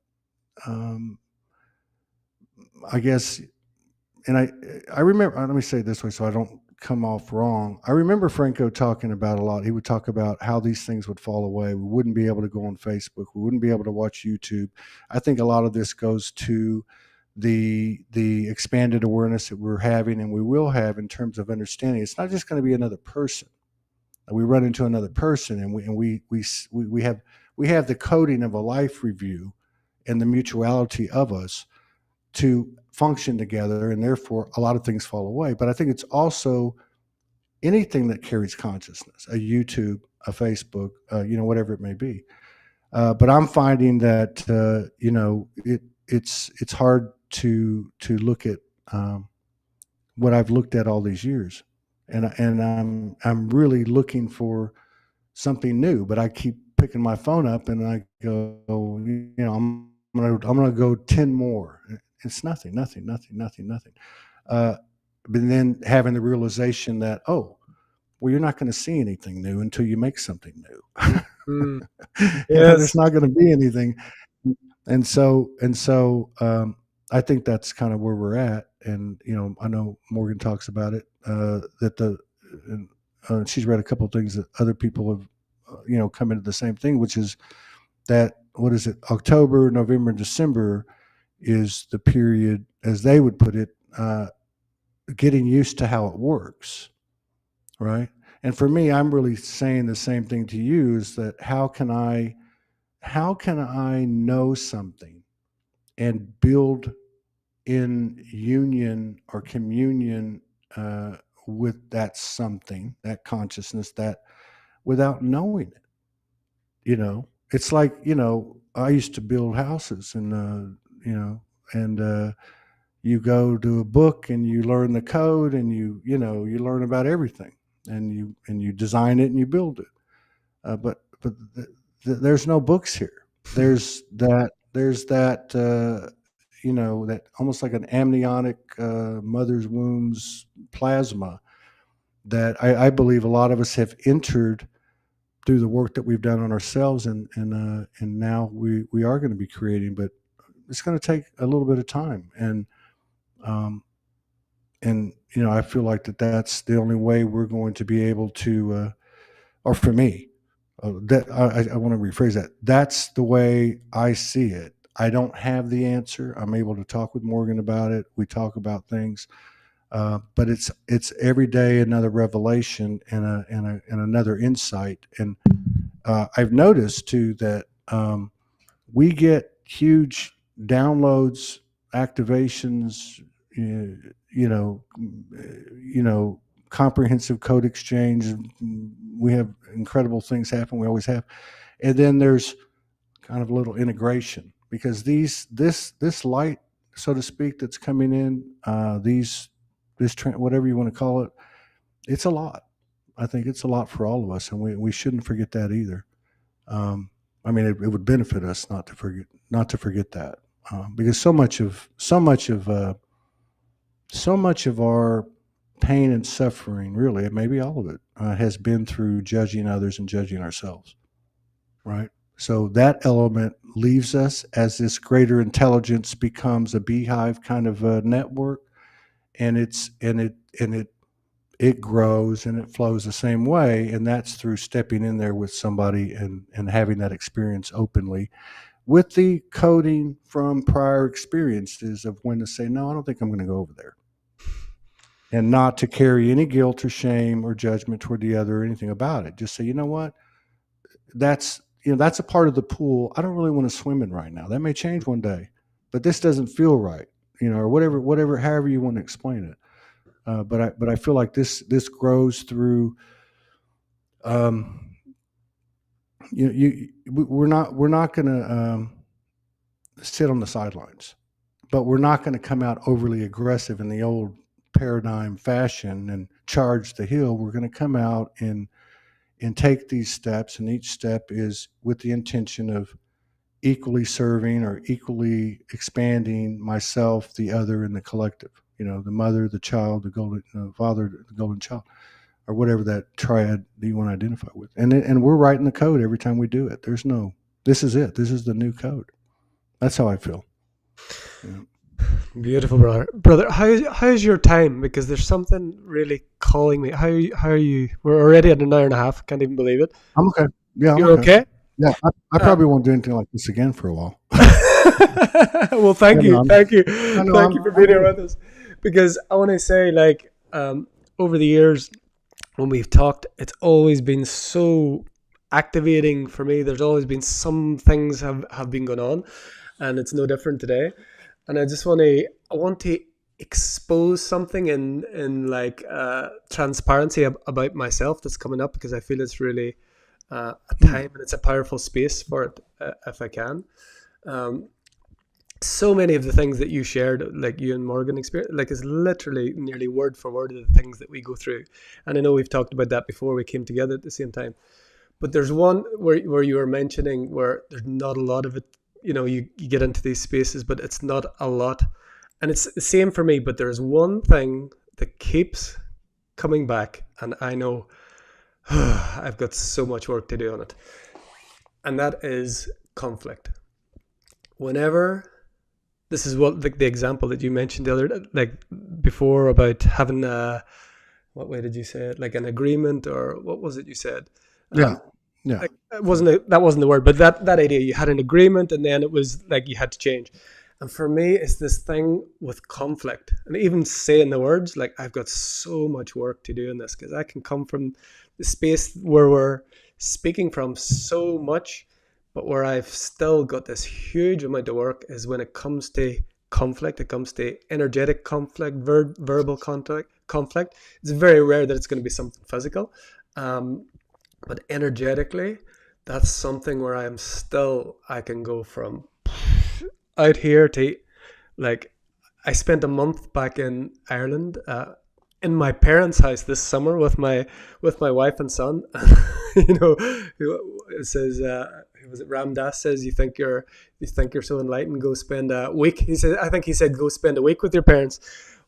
I guess, and I remember. Let me say it this way so I don't come off wrong. I remember Franco talking about a lot. He would talk about how these things would fall away. We wouldn't be able to go on Facebook. We wouldn't be able to watch YouTube. I think a lot of this goes to the expanded awareness that we're having and we will have in terms of understanding. It's not just going to be another person. We run into another person, and we have the coding of a life review and the mutuality of us to function together, and therefore a lot of things fall away. But I think it's also anything that carries consciousness, a YouTube, a Facebook, whatever it may be. But I'm finding that it's hard to look at what I've looked at all these years, and I'm really looking for something new. But I keep picking my phone up and I go, I'm gonna go 10 more. It's nothing, nothing, nothing, nothing, nothing. Uh, but then having the realization that, well, you're not going to see anything new until you make something new. Mm, There's yes. not going to be anything. And so I think that's kind of where we're at. And I know Morgan talks about it, that she's read a couple of things that other people have come into the same thing, which is that, what is it, October, November, and December is the period, as they would put it, getting used to how it works, right? And for me, I'm really saying the same thing to you, is that how can I know something and build in union or communion, with that something, that consciousness, that, without knowing it. It's like, I used to build houses, and you know and you go to a book and you learn the code, and you learn about everything, and you design it and you build it. But there's no books here. There's that almost like an amniotic, mother's wombs plasma, that I believe a lot of us have entered through the work that we've done on ourselves, and now we are going to be creating, but it's going to take a little bit of time. Um, and I feel like that's the only way we're going to be able to, or for me, that I want to rephrase that. That's the way I see it. I don't have the answer. I'm able to talk with Morgan about it. We talk about things, but it's every day another revelation, and another insight. And I've noticed too that, we get huge downloads, activations, you know, comprehensive code exchange. We have incredible things happen. We always have. And then there's kind of a little integration, because this light, so to speak, that's coming in, whatever you want to call it, it's a lot. I think it's a lot for all of us, and we shouldn't forget that either. Um, I mean, it would benefit us not to forget that, because so much of our pain and suffering, really, maybe all of it, has been through judging others and judging ourselves, right? So that element leaves us as this greater intelligence becomes a beehive kind of a network, and it grows and it flows the same way, and that's through stepping in there with somebody, and having that experience openly, with the coding from prior experiences of when to say, no, I don't think I'm going to go over there, and not to carry any guilt or shame or judgment toward the other or anything about it. Just say, you know what, that's a part of the pool I don't really want to swim in right now. That may change one day, but this doesn't feel right, or whatever, however you want to explain it. But I feel like this grows through. Um, we're not going to, sit on the sidelines, but we're not going to come out overly aggressive in the old paradigm fashion and charge the hill. We're going to come out and take these steps, and each step is with the intention of equally serving or equally expanding myself, the other, and the collective. The mother, the child, the golden father, the golden child, or whatever that triad that you want to identify with. And we're writing the code every time we do it. There's no, this is it. This is the new code. That's how I feel. Yeah. Beautiful, brother. Brother, how's your time? Because there's something really calling me. How are you? We're already at an hour and a half. Can't even believe it. I'm okay. Yeah, I'm You're okay. okay? Yeah, I Uh, probably won't do anything like this again for a while. well, Yeah, thank no, you, thank you, I know thank you for I'm being here good. with us. Because I want to say, like, over the years when we've talked, it's always been so activating for me. There's always been some things have been going on, and it's no different today. And I want to expose something in like transparency about myself that's coming up, because I feel it's really a Hmm. time and it's a powerful space for it, if I can. Um, so many of the things that you shared, like you and Morgan experience, like is literally nearly word for word of the things that we go through. And I know we've talked about that before we came together at the same time. But there's one where you were mentioning where there's not a lot of it. You get into these spaces, but it's not a lot. And it's the same for me, but there's one thing that keeps coming back, and I know I've got so much work to do on it, and that is conflict. whenever this is what the example that you mentioned the other like before about having a, what way did you say it, like an agreement, or what was it you said? Yeah, um yeah, like it wasn't that wasn't the word, but that idea, you had an agreement and then it was like you had to change. And for me it's this thing with conflict, and even saying the words, like I've got so much work to do in this, because I can come from the space where we're speaking from so much, but where I've still got this huge amount of work is when it comes to conflict. It comes to energetic conflict, verbal conflict. It's very rare that it's going to be something physical, um, but energetically, that's something where I can go from out here to, like, I spent a month back in Ireland, in my parents' house this summer with my wife and son. You know, it says, was it Ram Dass says, you think you're so enlightened, go spend a week. He said, I think he said, go spend a week with your parents.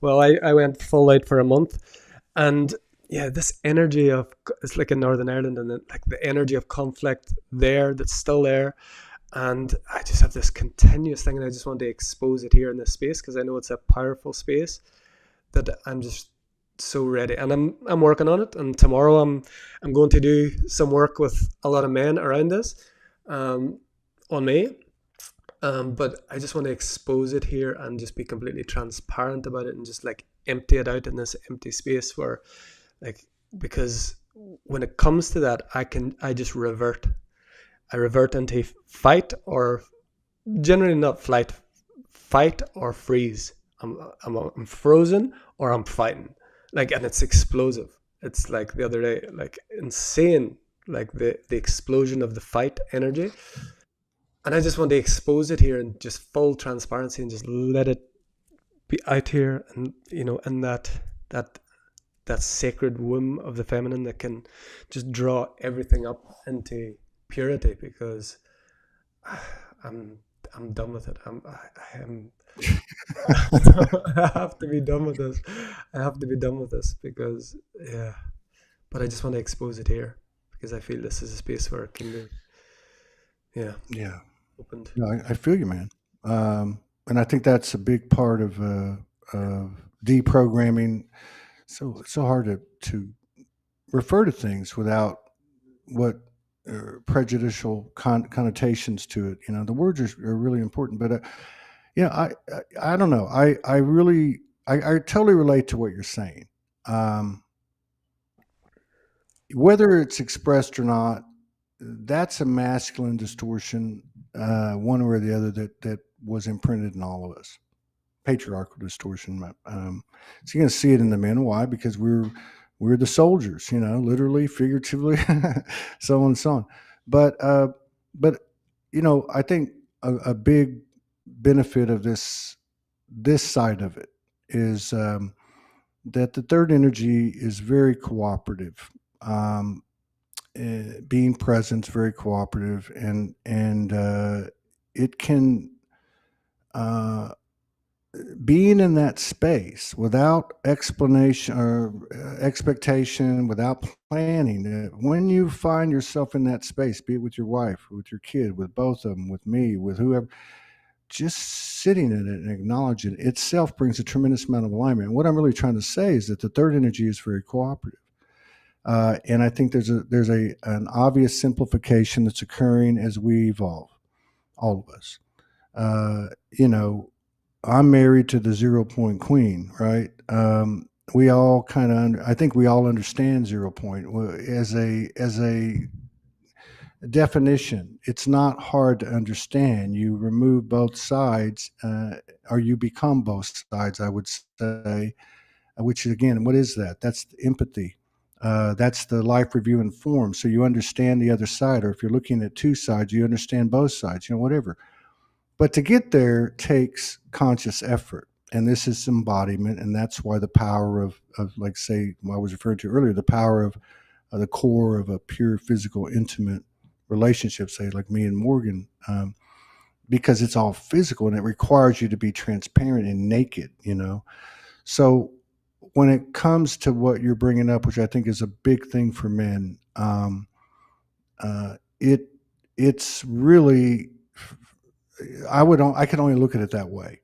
Well, I went full out for a month, and yeah, this energy of, it's like in Northern Ireland, and then, like, the energy of conflict there, that's still there. And I just have this continuous thing, and I just want to expose it here in this space, because I know it's a powerful space that I'm just so ready, and I'm working on it. And tomorrow I'm going to do some work with a lot of men around this, um, on me. But I just want to expose it here and just be completely transparent about it, and just like empty it out in this empty space where, like, because when it comes to that, I just revert. I revert into fight, or generally not flight, fight or freeze. I'm frozen, or I'm fighting. Like, and it's explosive. It's like the other day, like insane, like the explosion of the fight energy. And I just want to expose it here and just full transparency, and just let it be out here, and and that that sacred womb of the feminine that can just draw everything up into purity, because I'm I'm done with it. I am I have to be done with this. I have to be done with this, because yeah. But I just want to expose it here, because I feel this is a space where it can be, yeah, yeah. opened. No, I feel you, man. And I think that's a big part of deprogramming. So it's so hard to refer to things without what prejudicial connotations to it. You know, the words are really important. But you know, I don't know. I really I totally relate to what you're saying. Um, whether it's expressed or not, that's a masculine distortion, one way or the other, that was imprinted in all of us. Patriarchal distortion. So you're going to see it in the men. Why? Because we're the soldiers, you know, literally, figuratively, so on and so on. But but you know, I think a big benefit of this side of it is that the third energy is very cooperative. Um, Being present is very cooperative, and it can. Uh, Being in that space without explanation or expectation, without planning, when you find yourself in that space, be it with your wife, with your kid, with both of them, with me, with whoever, just sitting in it and acknowledging it itself brings a tremendous amount of alignment. And what I'm really trying to say is that the third energy is very cooperative. And I think there's an obvious simplification that's occurring as we evolve, all of us. You know, I'm married to the 0 point queen, right? We all kind of, I think we all understand 0 point as a definition. It's not hard to understand. You remove both sides, or you become both sides. I would say, which again, what is that? That's empathy. That's the life review and form. So you understand the other side, or if you're looking at two sides, you understand both sides. You know, whatever. But to get there takes conscious effort. And this is embodiment. And that's why the power of like, say, what I was referring to earlier, the power of the core of a pure physical, intimate relationship, say, like me and Morgan, because it's all physical and it requires you to be transparent and naked, you know? So when it comes to what you're bringing up, which I think is a big thing for men, uh, it it's really I can only look at it that way.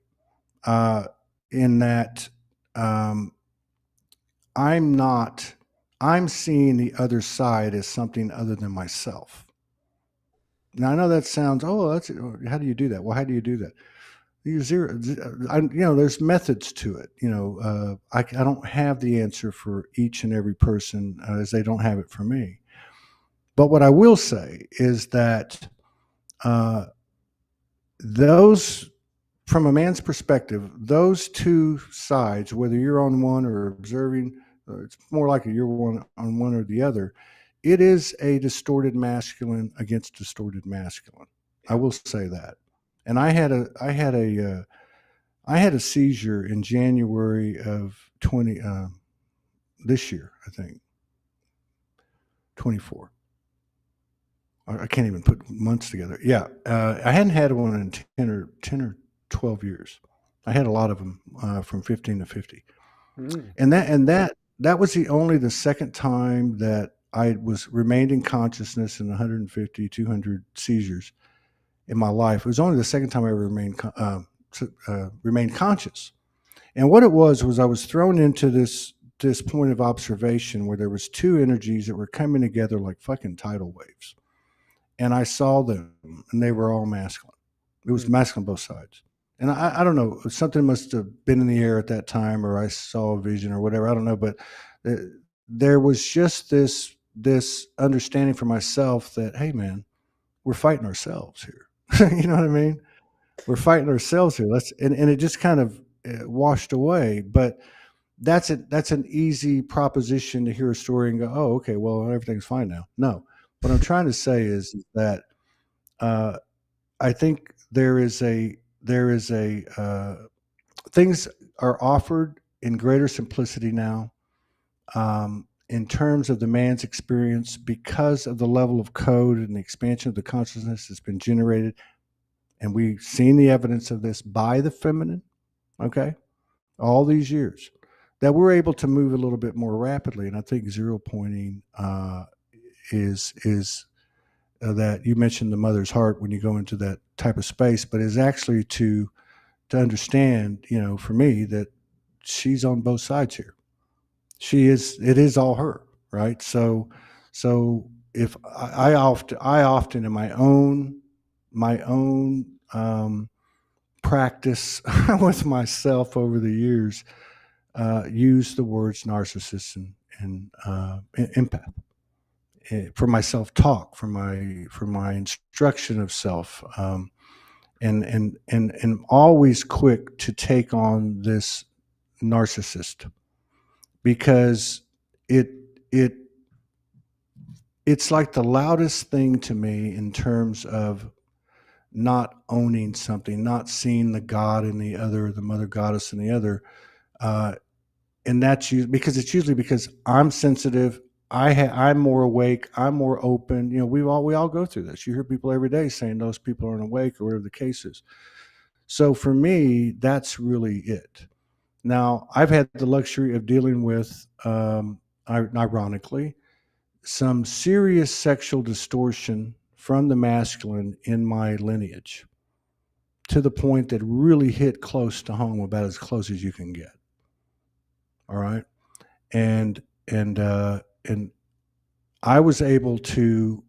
Uh, in that, um, I'm not. I'm seeing the other side as something other than myself. Now I know that sounds. Oh, that's how do you do that? Well, how do you do that? You zero. There's methods to it. I don't have the answer for each and every person, as they don't have it for me. But what I will say is that uh, those, from a man's perspective, those two sides, whether you're on one or observing, it's more likely you're one on one or the other. It is a distorted masculine against distorted masculine. I Yeah. will say that. And I had a seizure in January of 20 this year, I think 24. I can't even put months together. Yeah, I hadn't had one in 10 or 12 years. I had a lot of them from 15 to 50, Mm. and that was the second time that I was remained in consciousness in 150, 200 seizures in my life. It was only the second time I ever remained conscious. And what it was I was thrown into this point of observation where there was two energies that were coming together like fucking tidal waves, and I saw them, and they were all masculine. It was Mm. masculine both sides. And I don't know, something must have been in the air at that time, or I saw a vision or whatever. I don't know, but uh, there was just this understanding for myself that, hey, man, we're fighting ourselves here. You know what I mean? We're fighting ourselves here. And it just kind of washed away. But that's an easy proposition to hear a story and go, oh, okay, well, everything's fine now. No, what I'm trying to say is that uh, I think there is a things are offered in greater simplicity now, in terms of the man's experience, because of the level of code and the expansion of the consciousness that's been generated, and we've seen the evidence of this by the feminine. Okay, all these years that we're able to move a little bit more rapidly, and I think zero pointing is that you mentioned the mother's heart when you go into that type of space, but is actually to understand, for me, that she's on both sides here. It is all her, right? So if I often in my own practice with myself over the years, use the words narcissist and empath, for my self talk, for my instruction of self, and always quick to take on this narcissist, because it it it's like the loudest thing to me in terms of not owning something, not seeing the God in the other, the mother goddess in the other. Uh, and that's because it's usually because I'm sensitive. I'm more awake. I'm more open. We all go through this. You hear people every day saying those people aren't awake or whatever the case is. So for me, that's really it. Now I've had the luxury of dealing with, ironically, some serious sexual distortion from the masculine in my lineage, to the point that really hit close to home, about as close as you can get. All right, and and I was able to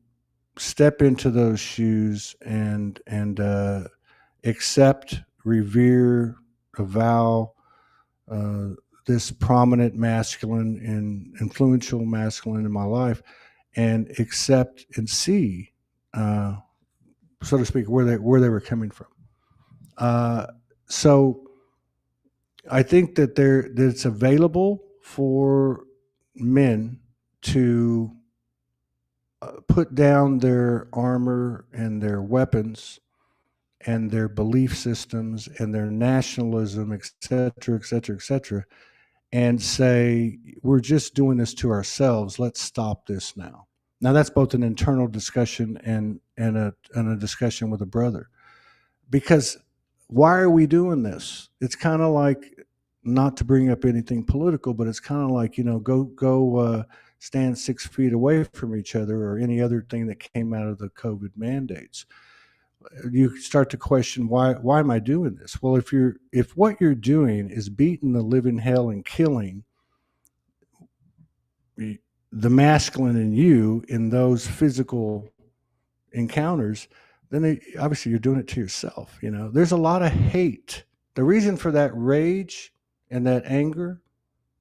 step into those shoes and accept, revere, avow, uh, this prominent masculine and influential masculine in my life, and accept and see, uh, so to speak, where they were coming from. Uh, so I think that it's available for men to put down their armor and their weapons and their belief systems and their nationalism, et cetera, et cetera, et cetera, and say, we're just doing this to ourselves. Let's stop this now. Now, that's both an internal discussion and a discussion with a brother. Because why are we doing this? It's kind of like, not to bring up anything political, but it's kind of like, go stand 6 feet away from each other, or any other thing that came out of the COVID mandates. you start to question, why am I doing this? Well, if what you're doing is beating the living hell and killing the masculine in you in those physical encounters, then obviously you're doing it to yourself. There's a lot of hate. The reason for that rage and that anger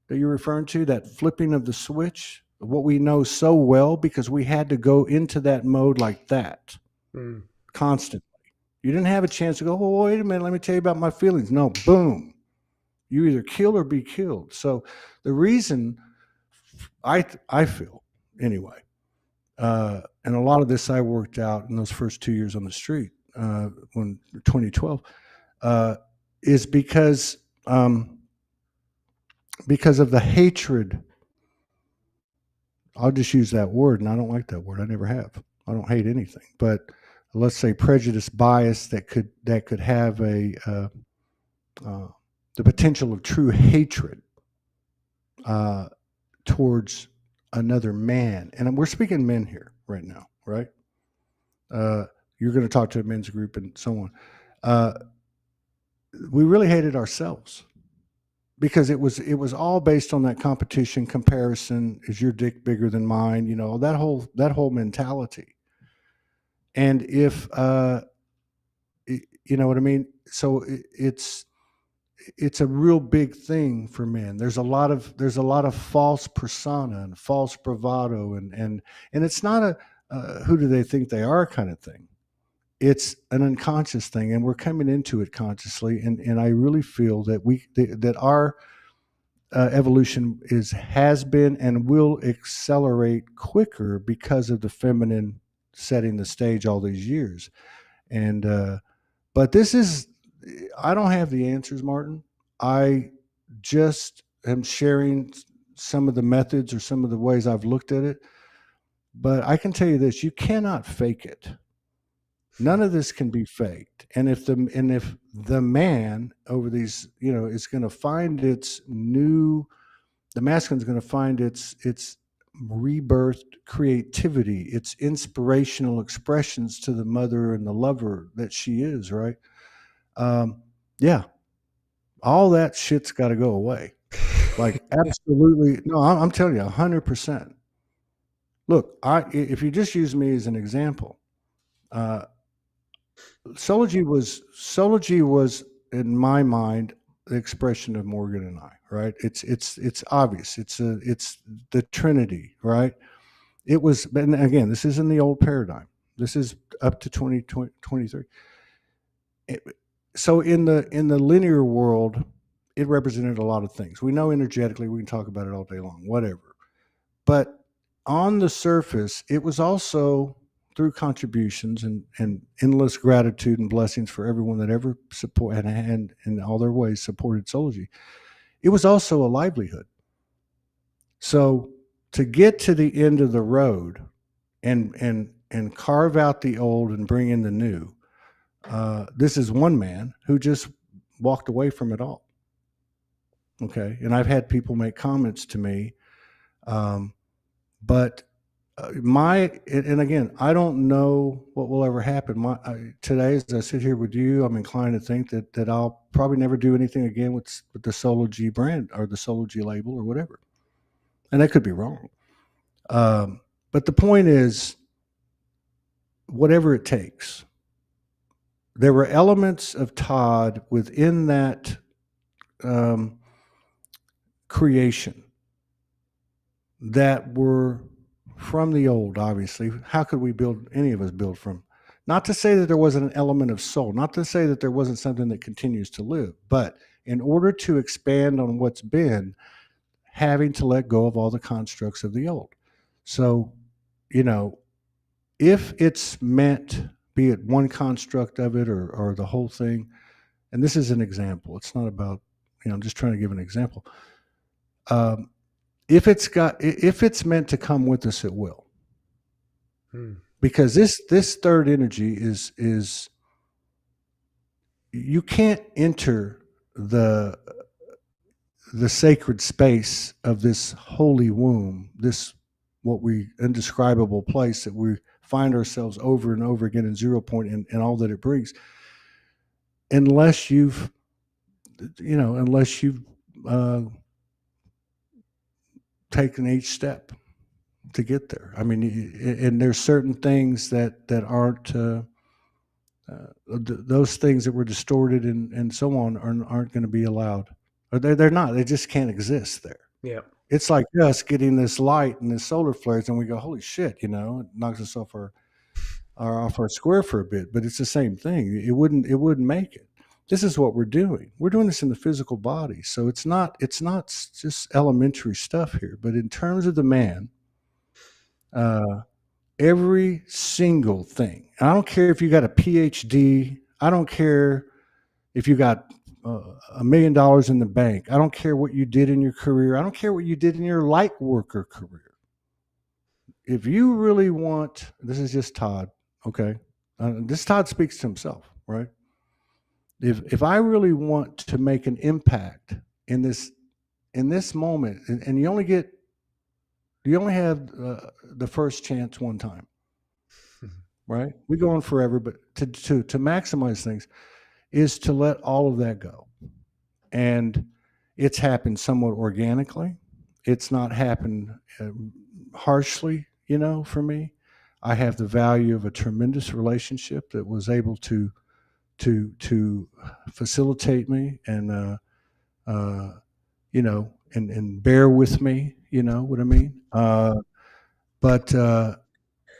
that you're referring to, that flipping of the switch, what we know so well, because we had to go into that mode like that Mm. constantly. You didn't have a chance to go, oh, wait a minute, let me tell you about my feelings. No, boom. You either kill or be killed. So the reason I feel anyway, and a lot of this I worked out in those first 2 years on the street, when 2012, uh, is because of the hatred. I'll just use that word, and I don't like that word. I never have. I don't hate anything, but let's say prejudice, bias that could have uh, the potential of true hatred uh, towards another man. And we're speaking men here right now, right? Uh, you're going to talk to a men's group and so on. Uh, we really hated ourselves because it was all based on that competition comparison. Is your dick bigger than mine? That whole mentality. And if you know what I mean, so it's a real big thing for men. There's a lot of false persona and false bravado, and it's not a who do they think they are kind of thing. It's an unconscious thing, and we're coming into it consciously. And I really feel that our evolution has been and will accelerate quicker because of the feminine setting the stage all these years. And but this is I don't have the answers, Martin. I just am sharing some of the methods or some of the ways I've looked at it. But I can tell you this: you cannot fake it. None of this can be faked. And if the man over these, is going to find its new, the masculine is going to find its rebirthed creativity, its inspirational expressions to the mother and the lover that she is, right? Yeah, all that shit's got to go away. Like, absolutely. No, I'm telling you, 100%. Look, if you just use me as an example, uh, Sology was in my mind the expression of Morgan and I, right? It's obvious. It's the Trinity, right? It was, and again, this is in the old paradigm. This is up to 2023. So in the linear world, it represented a lot of things. We know energetically, we can talk about it all day long, whatever. But on the surface, it was also through contributions and endless gratitude and blessings for everyone that ever support and in all their ways supported Sology. It was also a livelihood. So to get to the end of the road and carve out the old and bring in the new, this is one man who just walked away from it all. Okay, and I've had people make comments to me, but and again, I don't know what will ever happen. Today, as I sit here with you, I'm inclined to think that I'll probably never do anything again with the Solo G brand or the Solo G label or whatever, and that could be wrong. But the point is, whatever it takes. There were elements of Todd within that um, creation that were from the old, obviously. How could any of us build from? Not to say that there wasn't an element of soul, not to say that there wasn't something that continues to live, but in order to expand on what's been, having to let go of all the constructs of the old. So, you know, if it's meant, be it one construct of it or the whole thing, and this is an example, it's not about, I'm just trying to give an example. Um, if it's meant to come with us, it will. Hmm. Because this third energy is you can't enter the sacred space of this holy womb, this what we indescribable place that we find ourselves over and over again in 0 point and all that it brings, unless you've, unless you've uh, taken each step to get there. I mean, and there's certain things that aren't those things that were distorted and so on aren't going to be allowed. Or they're not. They just can't exist there. Yeah. It's like us getting this light and this solar flares, and we go, "Holy shit!" It knocks us off our square for a bit. But it's the same thing. It wouldn't make it. This is what we're doing. We're doing this in the physical body, so it's not just elementary stuff here. But in terms of the man, uh, every single thing. I don't care if you got a PhD. I don't care if you got $1 million in the bank. I don't care what you did in your career. I don't care what you did in your light worker career. If you really want, this is just Todd, okay? This Todd speaks to himself, right? If I really want to make an impact in this moment, and you only have the first chance one time, right? We go on forever, but to maximize things is to let all of that go. And it's happened somewhat organically. It's not happened harshly, for me. I have the value of a tremendous relationship that was able to facilitate me and uh, and bear with me. You know what I mean? But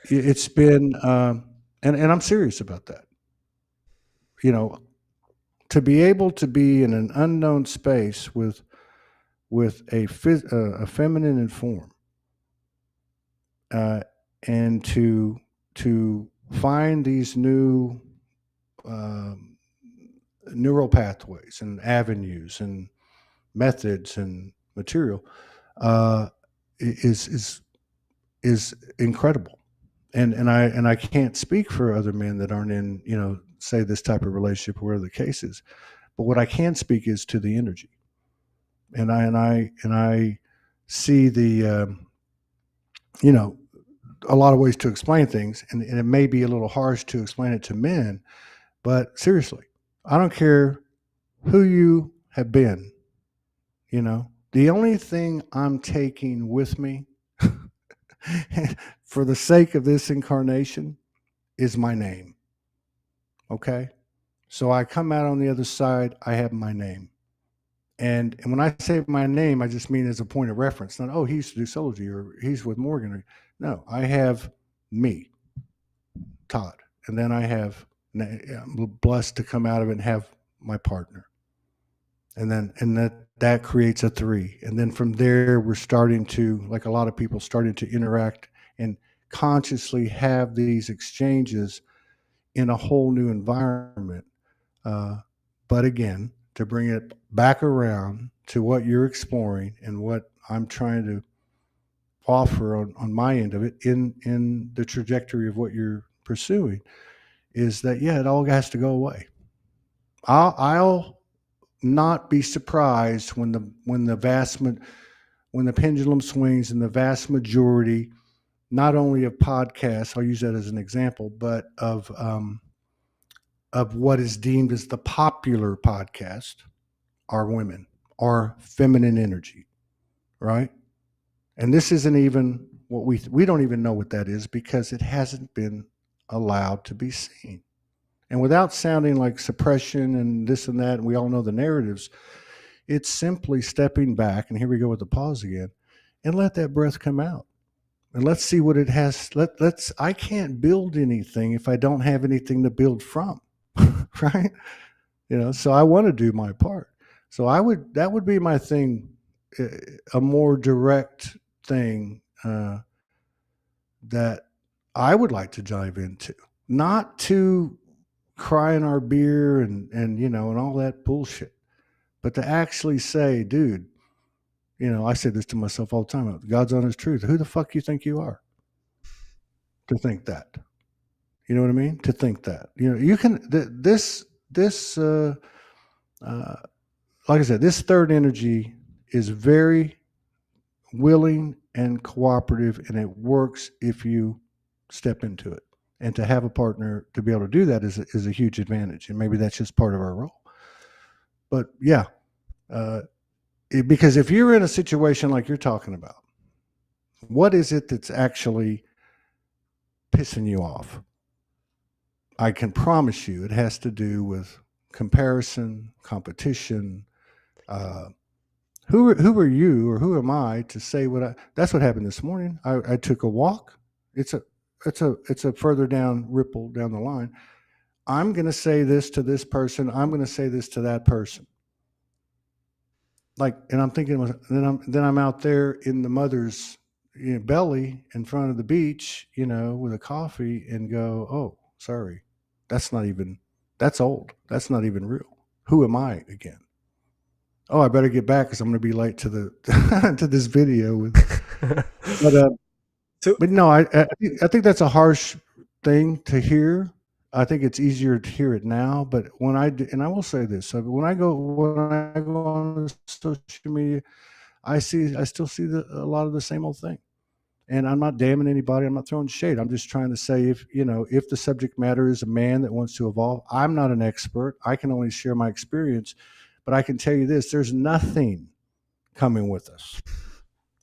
it's been and I'm serious about that. You know, to be able to be in an unknown space with a feminine in form, uh, and to find these new um, neural pathways and avenues and methods and material uh, is is incredible. And I can't speak for other men that aren't in, say, this type of relationship or whatever the case is. But what I can speak is to the energy, and I see the you know a lot of ways to explain things, and it may be a little harsh to explain it to men, but seriously, I don't care who you have been. The only thing I'm taking with me for the sake of this incarnation is my name. Okay, so I come out on the other side. I have my name. And when I say my name, I just mean as a point of reference. Not, oh, he used to do Sology or he's with Morgan. No, I have me, Todd. And then I'm blessed to come out of it and have my partner. And that creates a three. And then from there, we're starting to, like a lot of people, starting to interact and consciously have these exchanges in a whole new environment. Uh, but again, to bring it back around to what you're exploring and what I'm trying to offer on my end of it in the trajectory of what you're pursuing is that, yeah, it all has to go away. I'll not be surprised when the pendulum swings and the vast majority, not only of podcasts, I'll use that as an example, but of what is deemed as the popular podcast are women or feminine energy, right? And this isn't even what we don't even know what that is because it hasn't been allowed to be seen. And without sounding like suppression and this and that, and we all know the narratives, it's simply stepping back, and here we go with the pause again, and let that breath come out. And let's see what it has. Let's I can't build anything if I don't have anything to build from. Right? So I want to do my part. So that would be my thing, a more direct thing that I would like to dive into, not to cry in our beer and all that bullshit, but to actually say, dude, I say this to myself all the time. God's honest truth. Who the fuck you think you are to think that? You know what I mean? To think that you can this uh, like I said, this third energy is very willing and cooperative, and it works if you step into it. And to have a partner to be able to do that is a huge advantage. And maybe that's just part of our role. But yeah, uh, because if you're in a situation like you're talking about, what is it that's actually pissing you off? I can promise you it has to do with comparison, competition. Uh, who are you or who am I to say what I? That's what happened this morning. I took a walk. It's a it's a further down ripple down the line. I'm going to say this to this person. I'm going to say this to that person. Like, and I'm thinking, then I'm out there in the mother's belly in front of the beach, with a coffee, and go, oh, sorry, that's not even that's old. That's not even real. Who am I again? Oh, I better get back because I'm going to be late to the to this video. But So, but no, I think that's a harsh thing to hear. I think it's easier to hear it now. But and I will say this: so when I go on social media, I still see a lot of the same old thing. And I'm not damning anybody. I'm not throwing shade. I'm just trying to say, if the subject matter is a man that wants to evolve, I'm not an expert. I can only share my experience, but I can tell you this: there's nothing coming with us.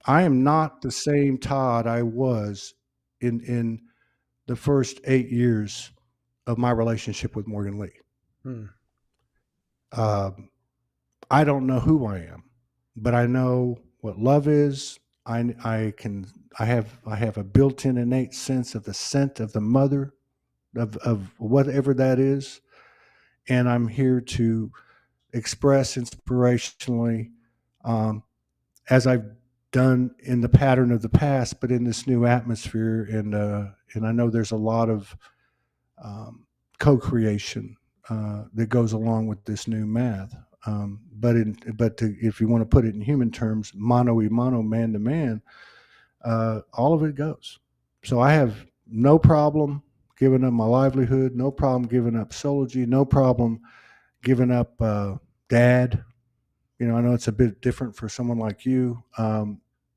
I am not the same Todd I was in the first 8 years of my relationship with Morgan Lee. hmm, Um, I don't know who I am, but I know what love is. I have a built-in innate sense of the scent of the mother of whatever that is, and I'm here to express inspirationally, um, as I've done in the pattern of the past, but in this new atmosphere, and I know there's a lot of co-creation that goes along with this new math. If you want to put it in human terms, mano y mano, man to man, all of it goes. So I have no problem giving up my livelihood, no problem giving up Sology, no problem giving up dad. I know it's a bit different for someone like you.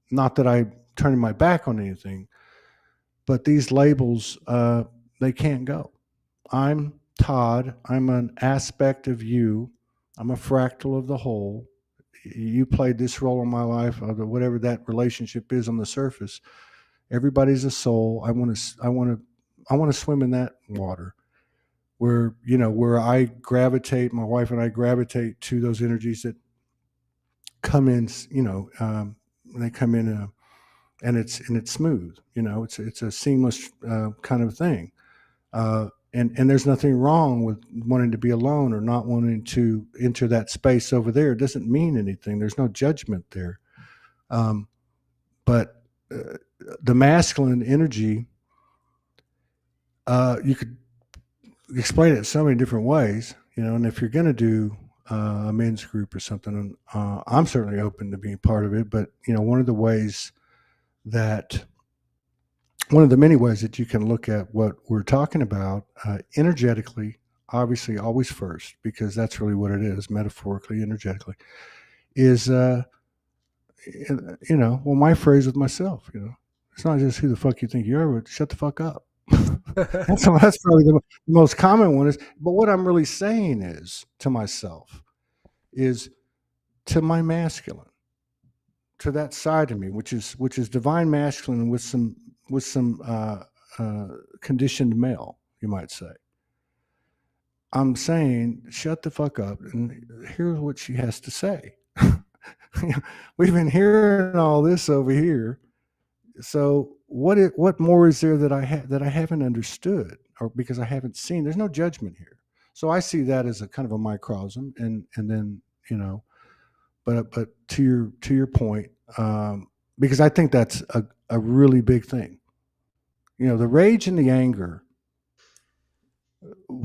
Not that I'm turning my back on anything, but these labels, they can't go. I'm Todd. I'm an aspect of you. I'm a fractal of the whole. You played this role in my life, or whatever that relationship is on the surface. Everybody's a soul. I want to swim in that water where I gravitate. My wife and I gravitate to those energies that come in. They come in, and it's smooth. It's a seamless kind of thing. And there's nothing wrong with wanting to be alone or not wanting to enter that space over there. It doesn't mean anything. There's no judgment there. Um, but the masculine energy, you could explain it so many different ways, and if you're going to do a men's group or something, I'm certainly open to being part of it. But, that one of the many ways that you can look at what we're talking about energetically, obviously always first, because that's really what it is, metaphorically, energetically, is well, my phrase with myself, it's not just who the fuck you think you are, but shut the fuck up. That's probably the most common one. Is, but what I'm really saying is to myself, is to my masculine, to that side of me, which is divine masculine with some conditioned male, you might say. I'm saying, shut the fuck up and here's what she has to say. We've been hearing all this over here. So what more is there that I haven't understood, or because I haven't seen? There's no judgment here. So I see that as a kind of a microcosm, and then but to your point, because I think that's a really big thing. The rage and the anger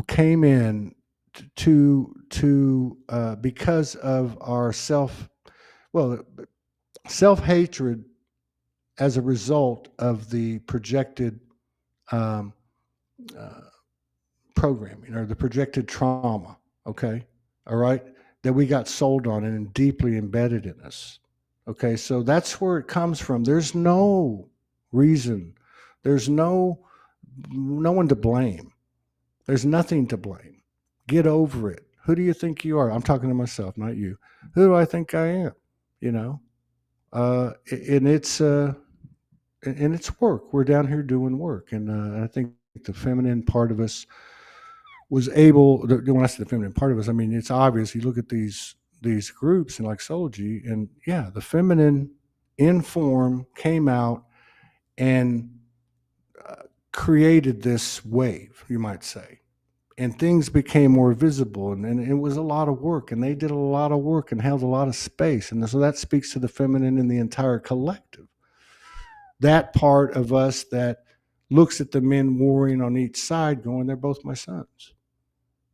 came in to because of our self hatred as a result of the projected um, uh, programming or the projected trauma. Okay, all right, that we got sold on and deeply embedded in us. Okay, so that's where it comes from. There's no reason. There's no no one to blame. There's nothing to blame. Get over it. Who do you think you are? I'm talking to myself, not you. Who do I think I am? You know, and it's work. We're down here doing work, and I think the feminine part of us was able. When I say the feminine part of us, I mean it's obvious. You look at these groups and like Sology, and yeah, the feminine in form came out and created this wave, you might say, and things became more visible, and it was a lot of work, and they did a lot of work and held a lot of space, and so that speaks to the feminine in the entire collective. That part of us that looks at the men warring on each side going, they're both my sons.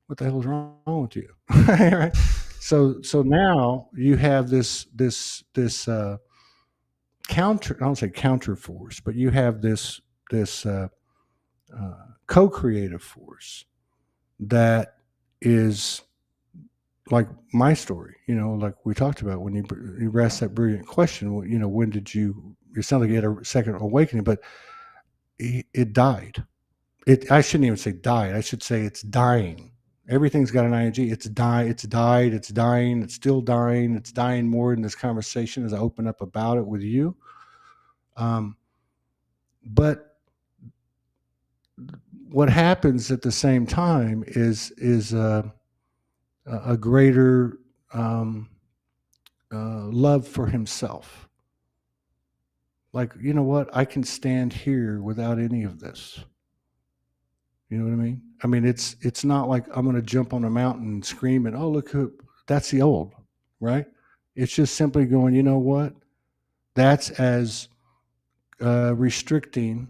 What the hell's wrong with you? Right? So now you have this counter, I don't say counter force, but you have this uh, co-creative force that is like my story, like we talked about when you asked that brilliant question. When did you? It sounded like you had a second awakening, but it died. I shouldn't even say died. I should say it's dying. Everything's got an ing. It's die. It's died. It's dying. It's still dying. It's dying more in this conversation as I open up about it with you. Um, but what happens at the same time is a greater love for himself. Like, you know what? I can stand here without any of this. You know what I mean? I mean, it's not like I'm going to jump on a mountain and scream and, oh, look who, that's the old, right? It's just simply going, you know what? That's as restricting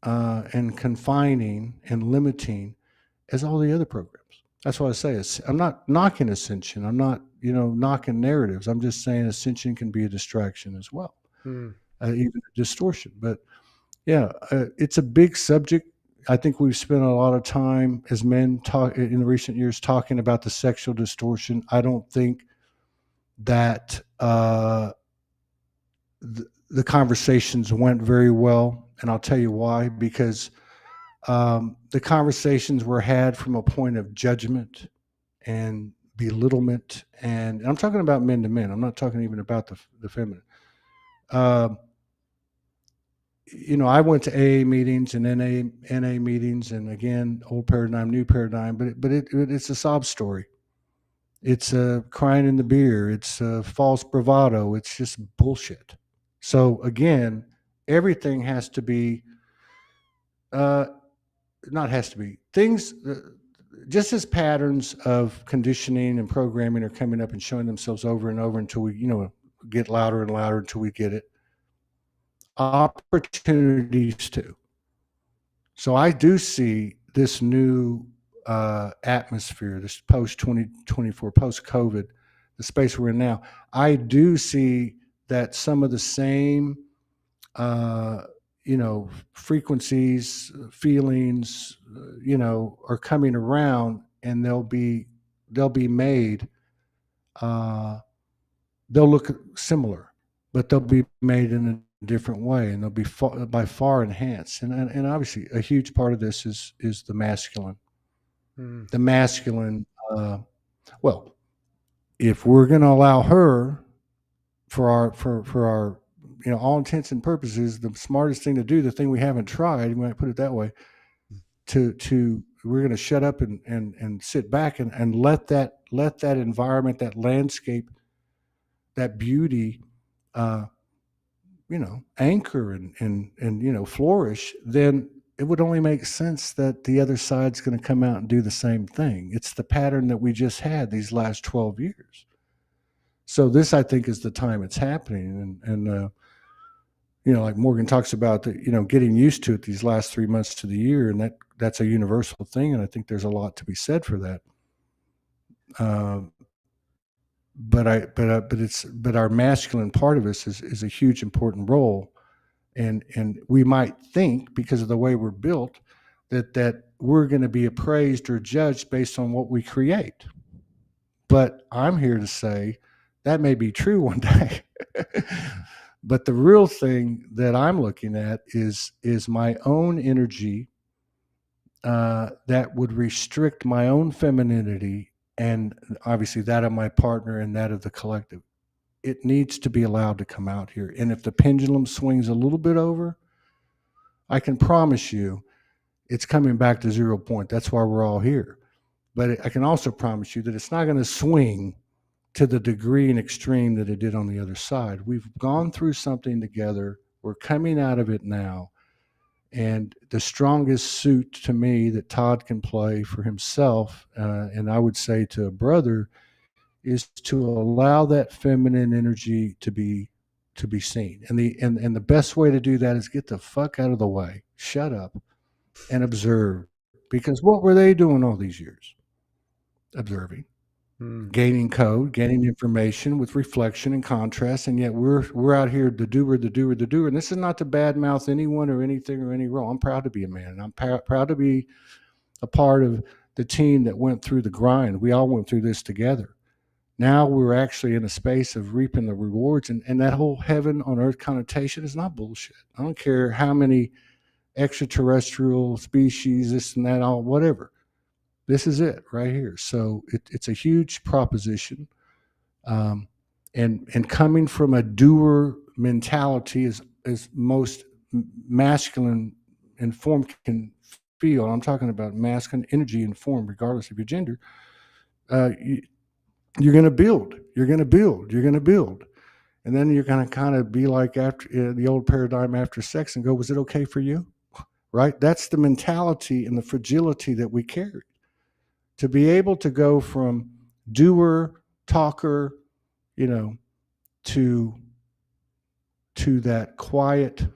and confining and limiting as all the other programs. That's what I say. I'm not knocking ascension. I'm not, knocking narratives. I'm just saying ascension can be a distraction as well, Mm. even a distortion. But yeah, it's a big subject. I think we've spent a lot of time as men talk in recent years talking about the sexual distortion. I don't think that the conversations went very well, and I'll tell you why. Because the conversations were had from a point of judgment and belittlement, and I'm talking about men to men. I'm not talking even about the feminine. Uh, I went to AA meetings and NA meetings, and again, old paradigm, new paradigm. It's a sob story. It's crying in the beer. It's false bravado. It's just bullshit. So again, everything has to be, uh, not has to be things. Just as patterns of conditioning and programming are coming up and showing themselves over and over until we, get louder and louder until we get it. Opportunities too. So I do see this new atmosphere, this post 2024, post COVID, the space we're in now. I do see that some of the same, uh, frequencies, feelings, are coming around, and they'll be made. Uh, they'll look similar, but they'll be made in a different way, and they'll be by far enhanced. And obviously, a huge part of this is the masculine. Mm. The masculine. Well, if we're going to allow her for our all intents and purposes, the smartest thing to do, the thing we haven't tried, we might put it that way, to we're going to shut up and sit back and let that environment, that landscape, that beauty, uh, anchor and flourish. Then it would only make sense that the other side's going to come out and do the same thing. It's the pattern that we just had these last 12 years. So this, I think, is the time it's happening, and like Morgan talks about, getting used to it these last 3 months to the year, and that's a universal thing, and I think there's a lot to be said for that. Uh, but our masculine part of us is a huge important role, and we might think, because of the way we're built, that we're going to be appraised or judged based on what we create. But I'm here to say that may be true one day. But the real thing that I'm looking at is my own energy that would restrict my own femininity and obviously that of my partner and that of the collective. It needs to be allowed to come out here. And if the pendulum swings a little bit over, I can promise you it's coming back to 0 point. That's why we're all here. But I can also promise you that it's not going to swing to the degree and extreme that it did on the other side. We've gone through something together. We're coming out of it now. And the strongest suit to me that Todd can play for himself, and I would say to a brother, is to allow that feminine energy to be seen. And the best way to do that is get the fuck out of the way, shut up, and observe. Because what were they doing all these years? Observing, Mm. gaining code, gaining information with reflection and contrast, and yet we're out here the doer, the doer, the doer. And this is not to badmouth anyone or anything or any role. I'm proud to be a man, and I'm proud to be a part of the team that went through the grind. We all went through this together. Now we're actually in a space of reaping the rewards, and that whole heaven on earth connotation is not bullshit. I don't care how many extraterrestrial species, this and that, all whatever. This is it right here. So it's a huge proposition, um, and coming from a doer mentality is most masculine and form can feel. I'm talking about masculine energy and form, regardless of your gender. You, you're going to build. You're going to build. You're going to build. And then you're going to kind of be like after the old paradigm after sex and go, was it okay for you? Right? That's the mentality and the fragility that we carry. To be able to go from doer, talker, you know, to that quiet,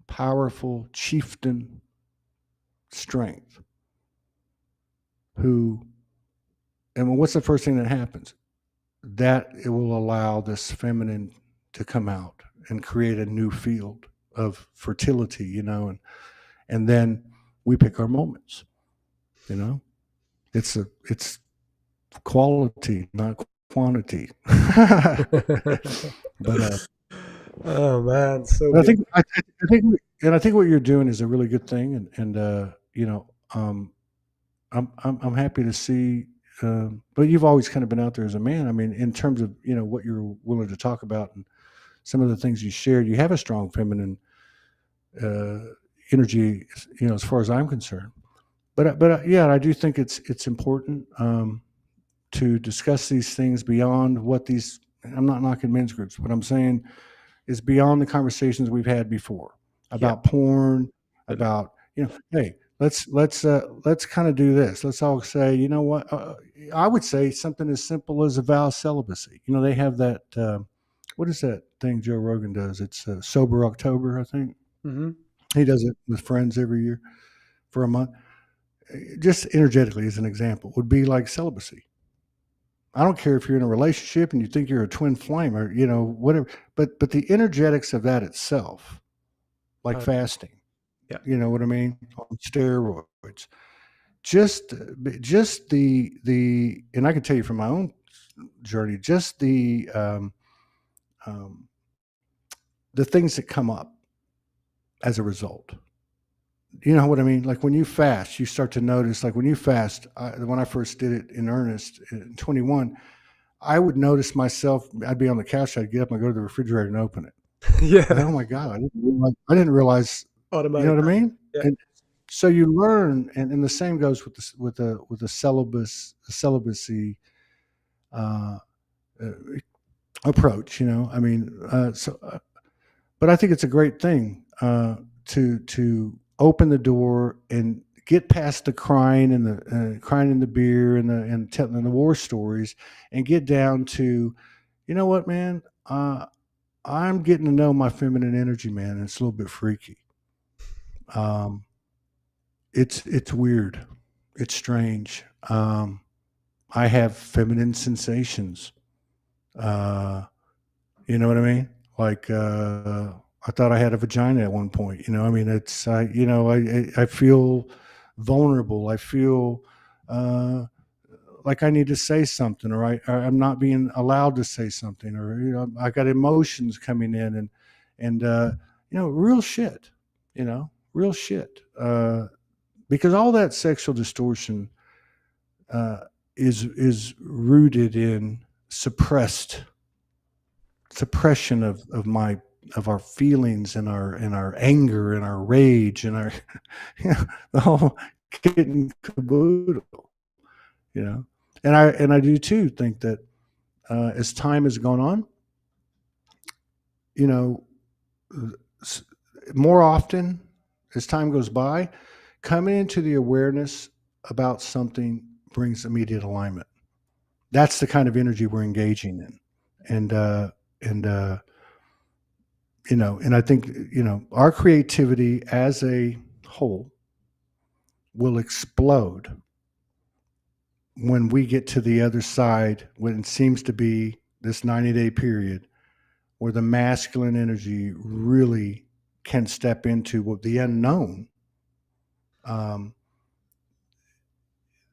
powerful chieftain strength who, and what's the first thing that happens? That it will allow this feminine to come out and create a new field of fertility, and then we pick our moments, you know. It's quality, not quantity. but Oh man, so I good. think I think and I think what you're doing is a really good thing, and um, I'm happy to see. But you've always kind of been out there as a man. I mean, in terms of what you're willing to talk about and some of the things you shared, you have a strong feminine uh, energy. As far as I'm concerned. But yeah, I do think it's important to discuss these things beyond what these. I'm not knocking men's groups. What I'm saying is beyond the conversations we've had before Yeah, about porn, absolutely. about hey, let's kind of do this. Let's all say, you know what? I would say something as simple as a vow of celibacy. They have that. What is that thing Joe Rogan does? It's Sober October, I think. Hmm. He does it with friends every year for a month. Just energetically, as an example, would be like celibacy. I don't care if you're in a relationship and you think you're a twin flame or whatever, but the energetics of that itself, like Uh, fasting, yeah. you know what I mean, on steroids. Just just the and I can tell you from my own journey, just um, the things that come up as a result. You know what I mean? Like when you fast, you start to notice. Like when you fast, when I first did it in earnest in 21, I would notice myself. I'd be on the couch. I'd get up and go to the refrigerator and open it. I Yeah. thought, oh my god, I didn't realize. You know Automatic. what I mean? Yeah. And so you learn, and the same goes with the celibacy uh, uh, approach. I mean, but I think it's a great thing to open the door and get past the crying and the crying in the beer and telling the war stories and get down to, you know what, man, I'm getting to know my feminine energy, man, and it's a little bit freaky. Um, it's weird, it's strange. I have feminine sensations. Uh, You know what I mean? Like, I thought I had a vagina at one point. I mean, I feel vulnerable. I feel uh, like I need to say something, or I'm not being allowed to say something, or I got emotions coming in, and real shit. Real shit. because all that sexual distortion uh, is rooted in suppression of our feelings and our anger and our rage and our the whole kit and caboodle, you know. And I do too think that as time has gone on, you know, s- more often as time goes by, coming into the awareness about something brings immediate alignment. That's the kind of energy we're engaging in, and and and I think our creativity as a whole will explode when we get to the other side, when it seems to be this 90-day period where the masculine energy really can step into what the unknown. um,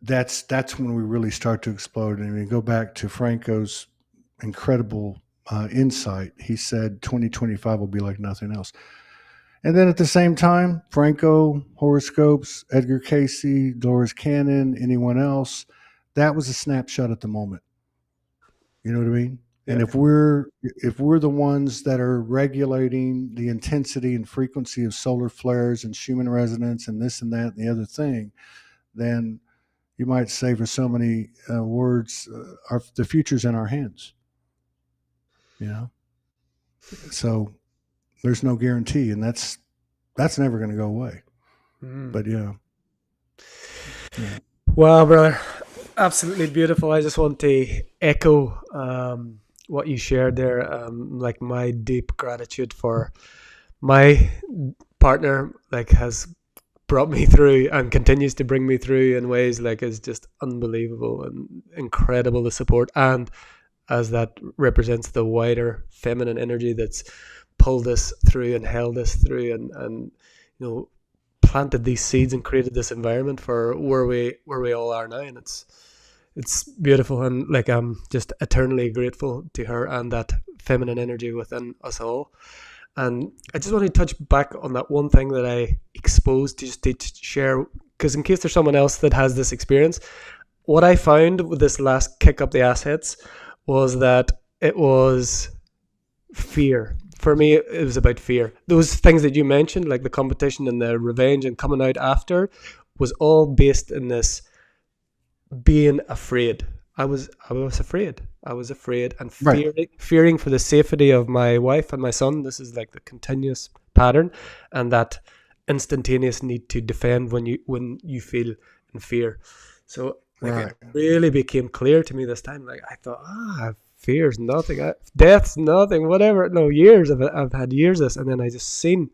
that's when we really start to explode. And we go back to Franco's incredible insight. He said 2025 will be like nothing else. And then at the same time, Franco, horoscopes, Edgar Casey, Dolores Cannon, anyone else, that was a snapshot at the moment. You know what I mean? Yeah. And if we're the ones that are regulating the intensity and frequency of solar flares and Schumann resonance and this and that and the other thing, then you might say for so many words, the future's in our hands. You know, so there's no guarantee, and that's never going to go away. Mm. But yeah, yeah, Wow, brother, absolutely beautiful. I just want to echo what you shared there. Like my deep gratitude for my partner, like has brought me through and continues to bring me through in ways like is just unbelievable and incredible, the support, and as that represents the wider feminine energy that's pulled us through and held us through, and you know, planted these seeds and created this environment for where we all are now. And it's beautiful, and like I'm just eternally grateful to her and that feminine energy within us all. And I just want to touch back on that one thing that I exposed, just to share, because in case there's someone else that has this experience, what I found with this last kick up the assets was that it was fear. For me, it was about fear. Those things that you mentioned, like the competition and the revenge and coming out after, was all based in this being afraid. I was afraid. I was afraid and right, fearing for the safety of my wife and my son. This is like the continuous pattern, and that instantaneous need to defend when you feel in fear. So like it right, really became clear to me this time. Like I thought, fear's nothing, death's nothing, whatever. No, years I've had years of this, and then I just seen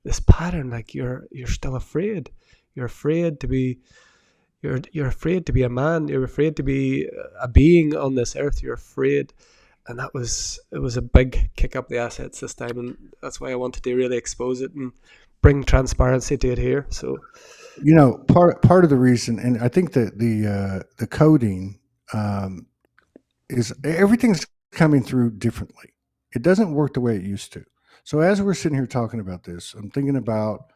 this pattern. Like you're still afraid. You're afraid to be you're afraid to be a man. You're afraid to be a being on this earth. You're afraid, and it was a big kick up the assets this time, and that's why I wanted to really expose it and bring transparency to it here. So part of the reason, and I think that the coding um, is everything's coming through differently. It doesn't work the way it used to. So as we're sitting here talking about this, I'm thinking about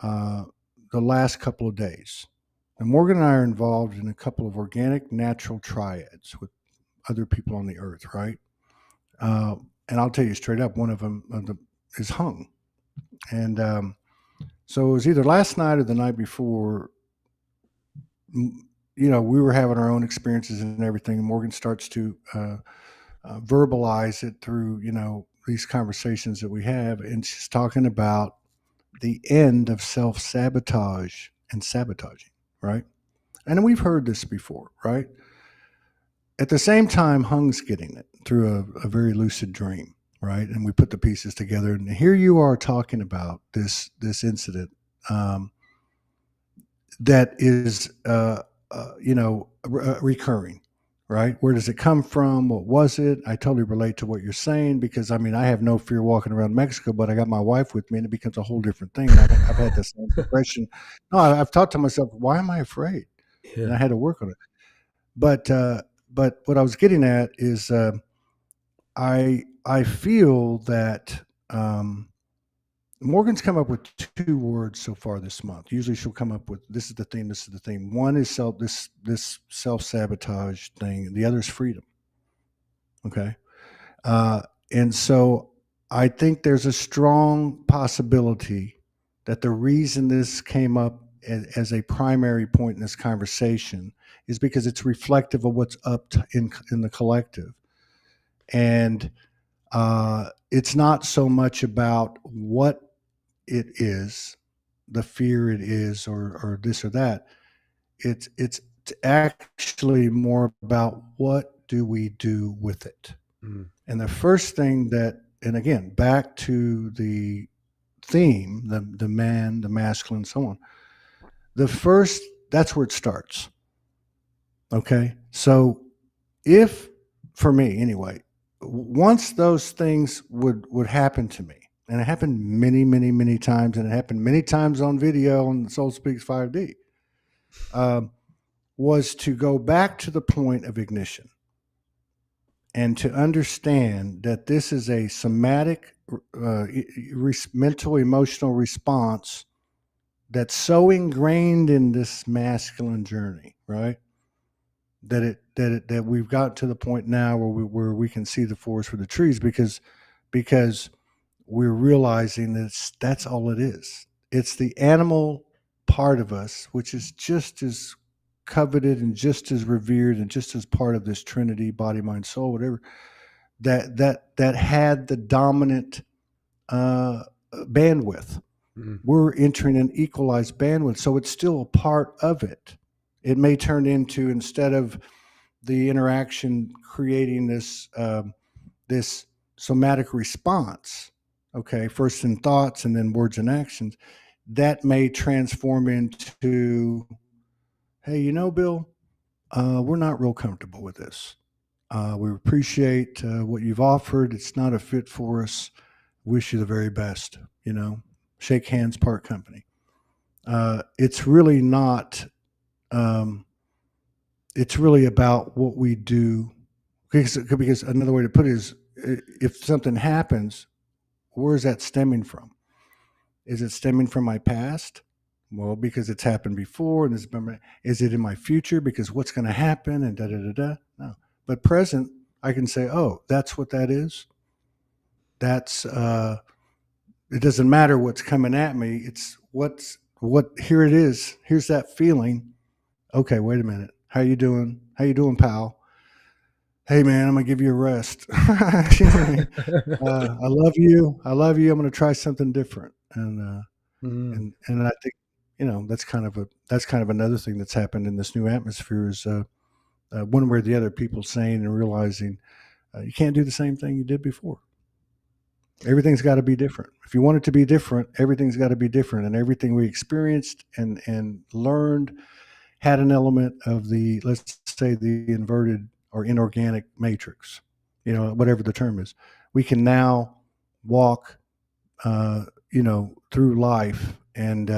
uh, the last couple of days. And Morgan and I are involved in a couple of organic natural triads with other people on the earth, right? Uh, and I'll tell you straight up, one of them is hung. And so it was either last night or the night before. We were having our own experiences and everything. And Morgan starts to verbalize it through, these conversations that we have. And she's talking about the end of self sabotage and sabotaging, right? And we've heard this before, right? At the same time, Hung's getting it through a very lucid dream, right? And we put the pieces together, and here you are talking about this incident that is, recurring, right? Where does it come from? What was it? I totally relate to what you're saying because I mean I have no fear walking around Mexico, but I got my wife with me, and it becomes a whole different thing. And I've had the same depression. No, I've thought to myself, why am I afraid? And yeah, I had to work on it. But what I was getting at is I feel that Morgan's come up with two words so far this month. Usually she'll come up with this is the theme, this is the theme. One is this self sabotage thing. The other is freedom. Okay, uh, and so I think there's a strong possibility that the reason this came up as a primary point in this conversation is because it's reflective of what's up in the collective, and it's not so much about what it is, the fear it is, or this or that. It's actually more about what do we do with it. Mm. And the first thing that, and again, back to the theme, the man, the masculine, so on. The first, that's where it starts. Okay, so if for me anyway, once those things would happen to me, and it happened many times, and it happened many times on video on Soul Speaks 5D, um, was to go back to the point of ignition and to understand that this is a somatic, mental, emotional response that's so ingrained in this masculine journey, right? That we've got to the point now where we can see the forest for the trees because we're realizing that's all it is. It's the animal part of us, which is just as coveted and just as revered and just as part of this Trinity, body, mind, soul, whatever, that had the dominant uh, bandwidth. Mm. We're entering an equalized bandwidth, so it's still a part of it. It may turn into, instead of the interaction creating this somatic response, okay, first in thoughts and then words and actions, that may transform into, hey, Bill, we're not real comfortable with this. We appreciate what you've offered. It's not a fit for us. Wish you the very best. Shake hands, part company. It's really not. Um, it's really about what we do. Because another way to put it is, if something happens, where is that stemming from? Is it stemming from my past? Well, because it's happened before, and is it in my future? Because what's going to happen, and da da da da. No, but present, I can say, oh, that's what that is. That's it doesn't matter what's coming at me. It's what here it is. Here's that feeling. Okay, wait a minute. How you doing? How you doing, pal? Hey man, I'm gonna give you a rest. You know what I mean? I love you. I love you. I'm gonna try something different. Mm. And I think that's kind of another thing that's happened in this new atmosphere is one way or the other, people saying and realizing you can't do the same thing you did before. Everything's got to be different. If you want it to be different, everything's got to be different, and everything we experienced and learned had an element of the, let's say, the inverted or inorganic matrix. Whatever the term is, we can now walk, through life, and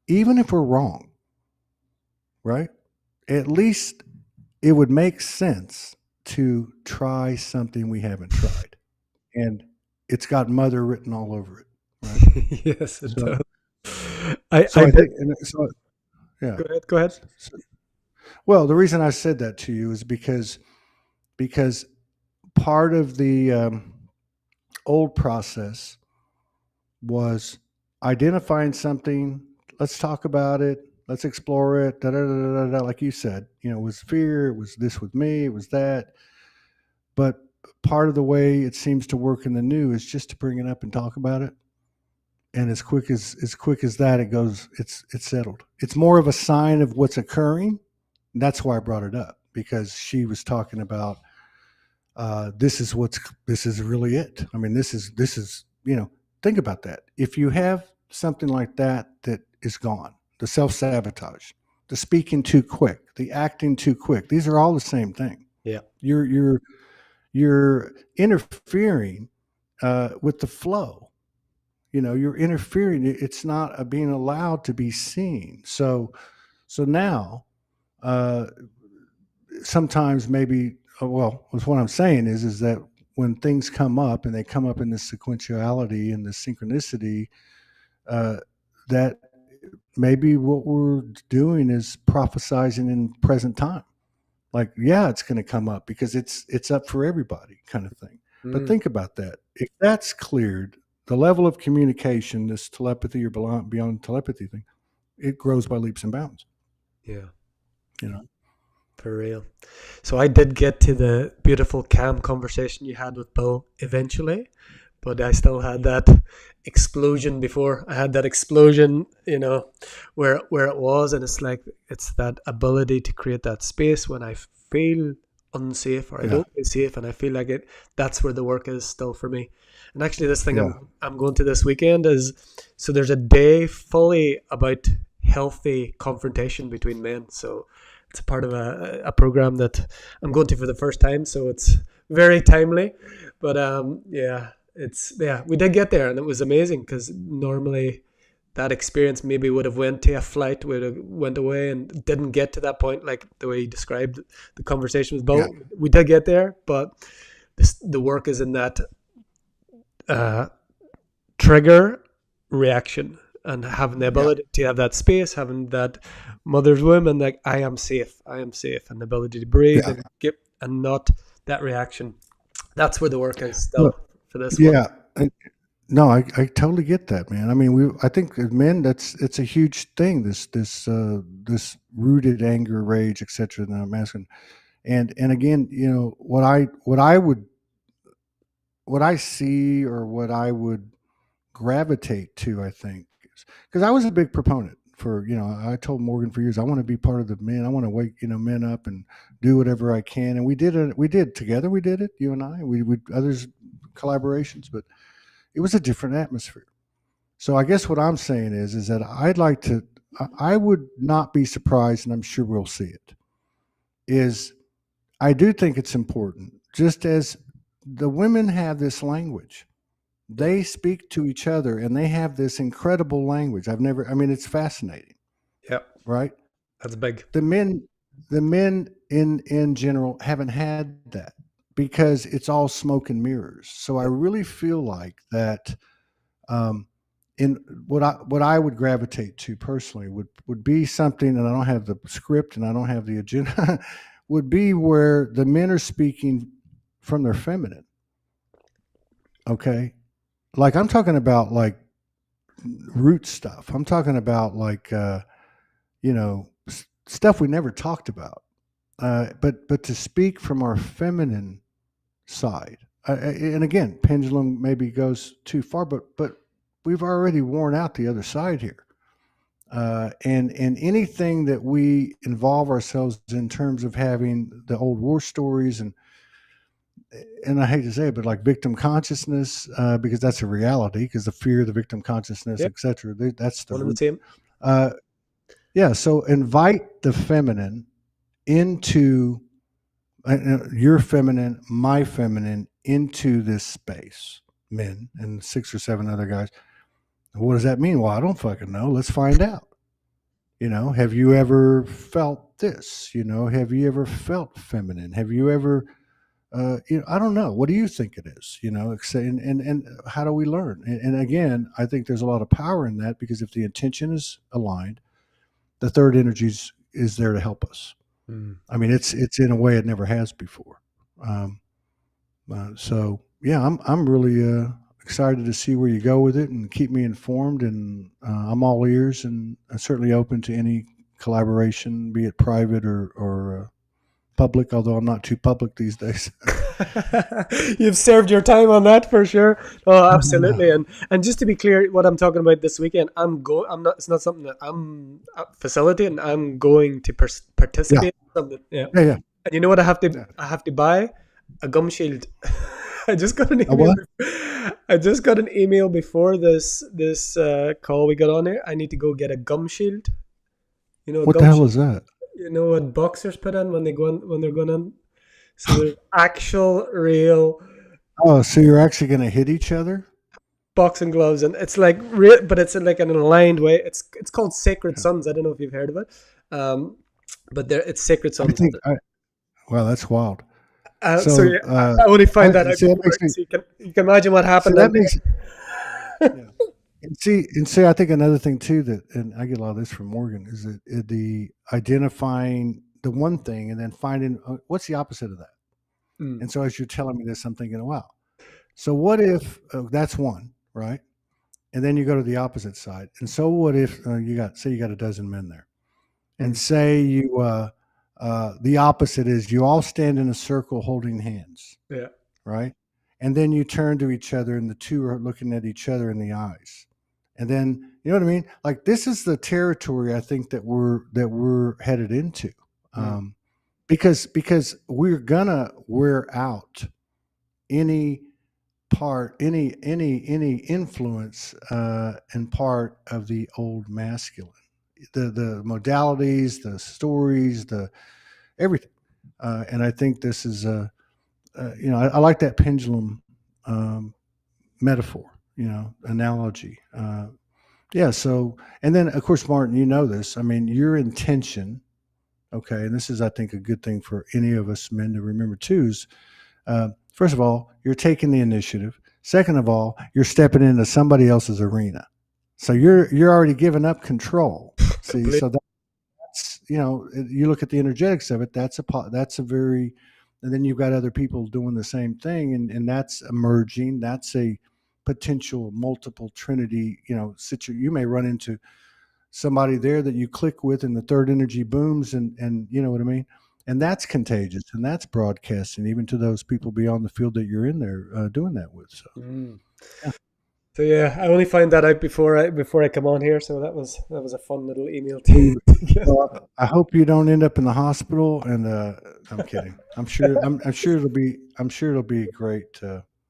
even if we're wrong, right? At least it would make sense to try something we haven't tried, and it's got mother written all over it, right? Yes, it So, does. I so I I bet. think, and so yeah. Go ahead. Go ahead. So, well, the reason I said that to you is because part of the old process was identifying something. Let's talk about it. Let's explore it. Da, da, da, da, da, like you said, it was fear. It was this with me. It was that. But part of the way it seems to work in the new is just to bring it up and talk about it. And as quick as that, it goes. It's settled. It's more of a sign of what's occurring. That's why I brought it up, because she was talking about this is really it. I mean, this is think about that. If you have something like that is gone, the self sabotage, the speaking too quick, the acting too quick, these are all the same thing. Yeah. You're interfering with the flow. You're interfering. It's not being allowed to be seen. So now, sometimes maybe, well, what I'm saying is that when things come up and they come up in this sequentiality and the synchronicity, uh, that maybe what we're doing is prophesizing in present time. Like, yeah, it's going to come up because it's up for everybody, kind of thing. But Mm, think about that. If that's cleared, the level of communication, this telepathy or beyond telepathy thing, it grows by leaps and bounds. yeah, You know. for real. So I did get to the beautiful, calm conversation you had with Bill eventually, but I still had that explosion before. I had that explosion, where it was, and it's like it's that ability to create that space when I feel unsafe or I Yeah. don't feel safe, and I feel like it. That's where the work is still for me. And actually, this thing Yeah. I'm going to this weekend is so there's a day fully about healthy confrontation between men. So it's a part of a program that I'm going to for the first time. So it's very timely, but yeah, we did get there and it was amazing because normally that experience maybe would have went to a flight, would have went away and didn't get to that point like the way you described the conversation with Yeah. Bill. We did get there, but the work is in that uh, trigger reaction and having the Yeah. ability to have that space, having that mother's womb, and like I am safe, and the ability to breathe Yeah. and get and not that reaction. That's where the work is Look, still for this one. yeah. No, I totally get that, man. I mean, I think as men, it's a huge thing. This rooted anger, rage, etc. In the masculine, and again, what I see or what I would gravitate to, I think, because I was a big proponent for, I told Morgan for years, I want to be part of the men. I want to wake, men up and do whatever I can. And we did it. We did together. We did it. You and I. We others collaborations, but it was a different atmosphere. So I guess what I'm saying is that I'd like to. I would not be surprised, and I'm sure we'll see it. Is I do think it's important, just as the women have this language. Yeah, They speak to each other and they have this incredible language. I mean, it's fascinating, yeah, right? that's big. The men, the men in general haven't had that because it's all smoke and mirrors. So I Yeah, really feel like that, um, in what I would gravitate to personally would be something, and I don't have the script and I don't have the agenda, would be where the men are speaking from their feminine. Okay, like I'm talking about like root stuff. I'm talking about like stuff we never talked about. But to speak from our feminine side, and again, pendulum maybe goes too far, but we've already worn out the other side here. And anything that we involve ourselves in terms of having the old war stories and I hate to say it, but like victim consciousness, because that's a reality, because the fear, the victim consciousness, yeah, etc. That's the one and the root. same. Uh, yeah. So invite the feminine into your feminine, my feminine into this space, men and 6 or 7 other guys. What does that mean? Well, I don't fucking know. Let's find out. Have you ever felt this? Have you ever felt feminine? Have you ever I don't know. What do you think it is? And how do we learn? And again, I think there's a lot of power in that because if the intention is aligned, the third energy is there to help us. Mm. I mean, it's in a way it never has before. Um, so yeah, I'm really excited to see where you go with it and keep me informed. And I'm all ears and certainly open to any collaboration, be it private or public. Although I'm not too public these days. You've served your time on that for sure. Oh, absolutely. And just to be clear, what I'm talking about this weekend, I'm going. I'm not. It's not something that I'm facilitating. I'm going to Yeah, participate in something. Yeah. yeah, yeah. And you know what? I have to. Yeah. I have to buy a gum shield. I just got an A email. what? I just got an email before this call we got on here. I need to go get a gum shield. You know, a What the gum hell shield. is that? You know what boxers put on when they go on, when they're going on. So there's actual real Oh, so you're actually going to hit each other? boxing gloves, and it's like real, but it's in like an aligned way. It's called Sacred Yeah. Sons. I don't know if you've heard of it, but there it's Sacred I Sons. think. Wow, that's wild. So yeah, So I only find that out see that before. makes me So you can imagine what see happened that then. makes yeah. And see, I think another thing too that, and I get a lot of this from Morgan, is that the identifying the one thing and then finding what's the opposite of that. Mm, And so as you're telling me this, I'm thinking, wow. So what if that's one, right? And then you go to the opposite side. And so what if you got say you got a dozen men there, and mm, say you the opposite is you all stand in a circle holding hands, yeah. right? And then you turn to each other, and the two are looking at each other in the eyes. And then you know what I mean? Like this is the territory I think that we're headed into, Mm, um, because we're gonna wear out any part, any influence and part of the old masculine, the modalities, the stories, the everything. And I think this is a I like that pendulum um, metaphor, analogy. Yeah. So, and then of course, Martin, you know this. I mean, your intention. Okay, and this is, I think, a good thing for any of us men to remember too. Is first of all, you're taking the initiative. Second of all, you're stepping into somebody else's arena. So you're already giving up control. See, complete. so that's you look at the energetics of it. That's a very, and then you've got other people doing the same thing, and that's emerging. That's a potential multiple trinity. You may run into somebody there that you click with and the third energy booms, and you know what I mean, and that's contagious, and that's broadcasting even to those people beyond the field that you're in there doing that with. So Mm. yeah. So yeah, I only find that out before I come on here. So that was a fun little email We- to get. I hope you don't end up in the hospital, and I'm kidding. I'm sure it'll be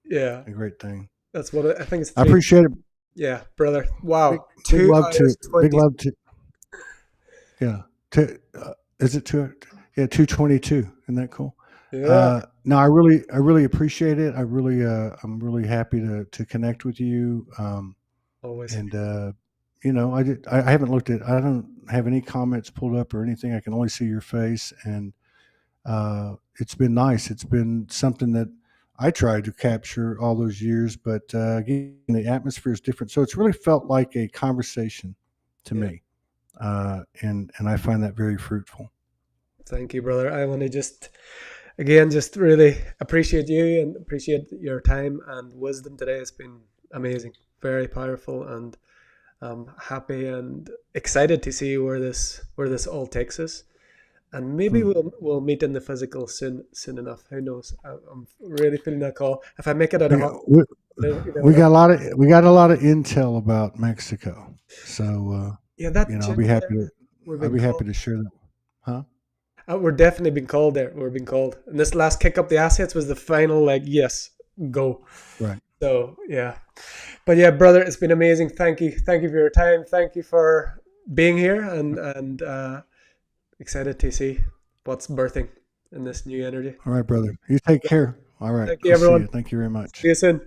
Yeah, a great thing. that's what I think it's I three. appreciate it. Yeah, brother. Big Wow, big two love to hours big 20. love to yeah. Is it two? Yeah, 222. Isn't that cool? Yeah, No, I really appreciate it. I'm really happy to connect with you. always. And I haven't looked at. I don't have any comments pulled up or anything. I can only see your face, and it's been nice. It's been something that I tried to capture all those years, but again, the atmosphere is different. So it's really felt like a conversation to Yeah. me, and I find that very fruitful. Thank you, brother. I want to just really appreciate you and appreciate your time and wisdom today. It's been amazing, very powerful, and I'm happy and excited to see where this all takes us. And maybe Hmm. we'll meet in the physical soon enough. Who knows? I'm really feeling that call. If I make it out of We, hospital, we, you never know. we got a lot of intel about Mexico, so Yeah, that I'll gym be happy there. to We've been called. share that. Huh? We're definitely being called there. We're being called. And this last kick up the assets was the final, like, yes, go. Right. So yeah, but yeah, brother, it's been amazing. Thank you for your time. Thank you for being here, and excited to see what's birthing in this new energy. All right, brother. You take care. All right. Thank you, I'll see everyone. you. Thank you very See much. you soon.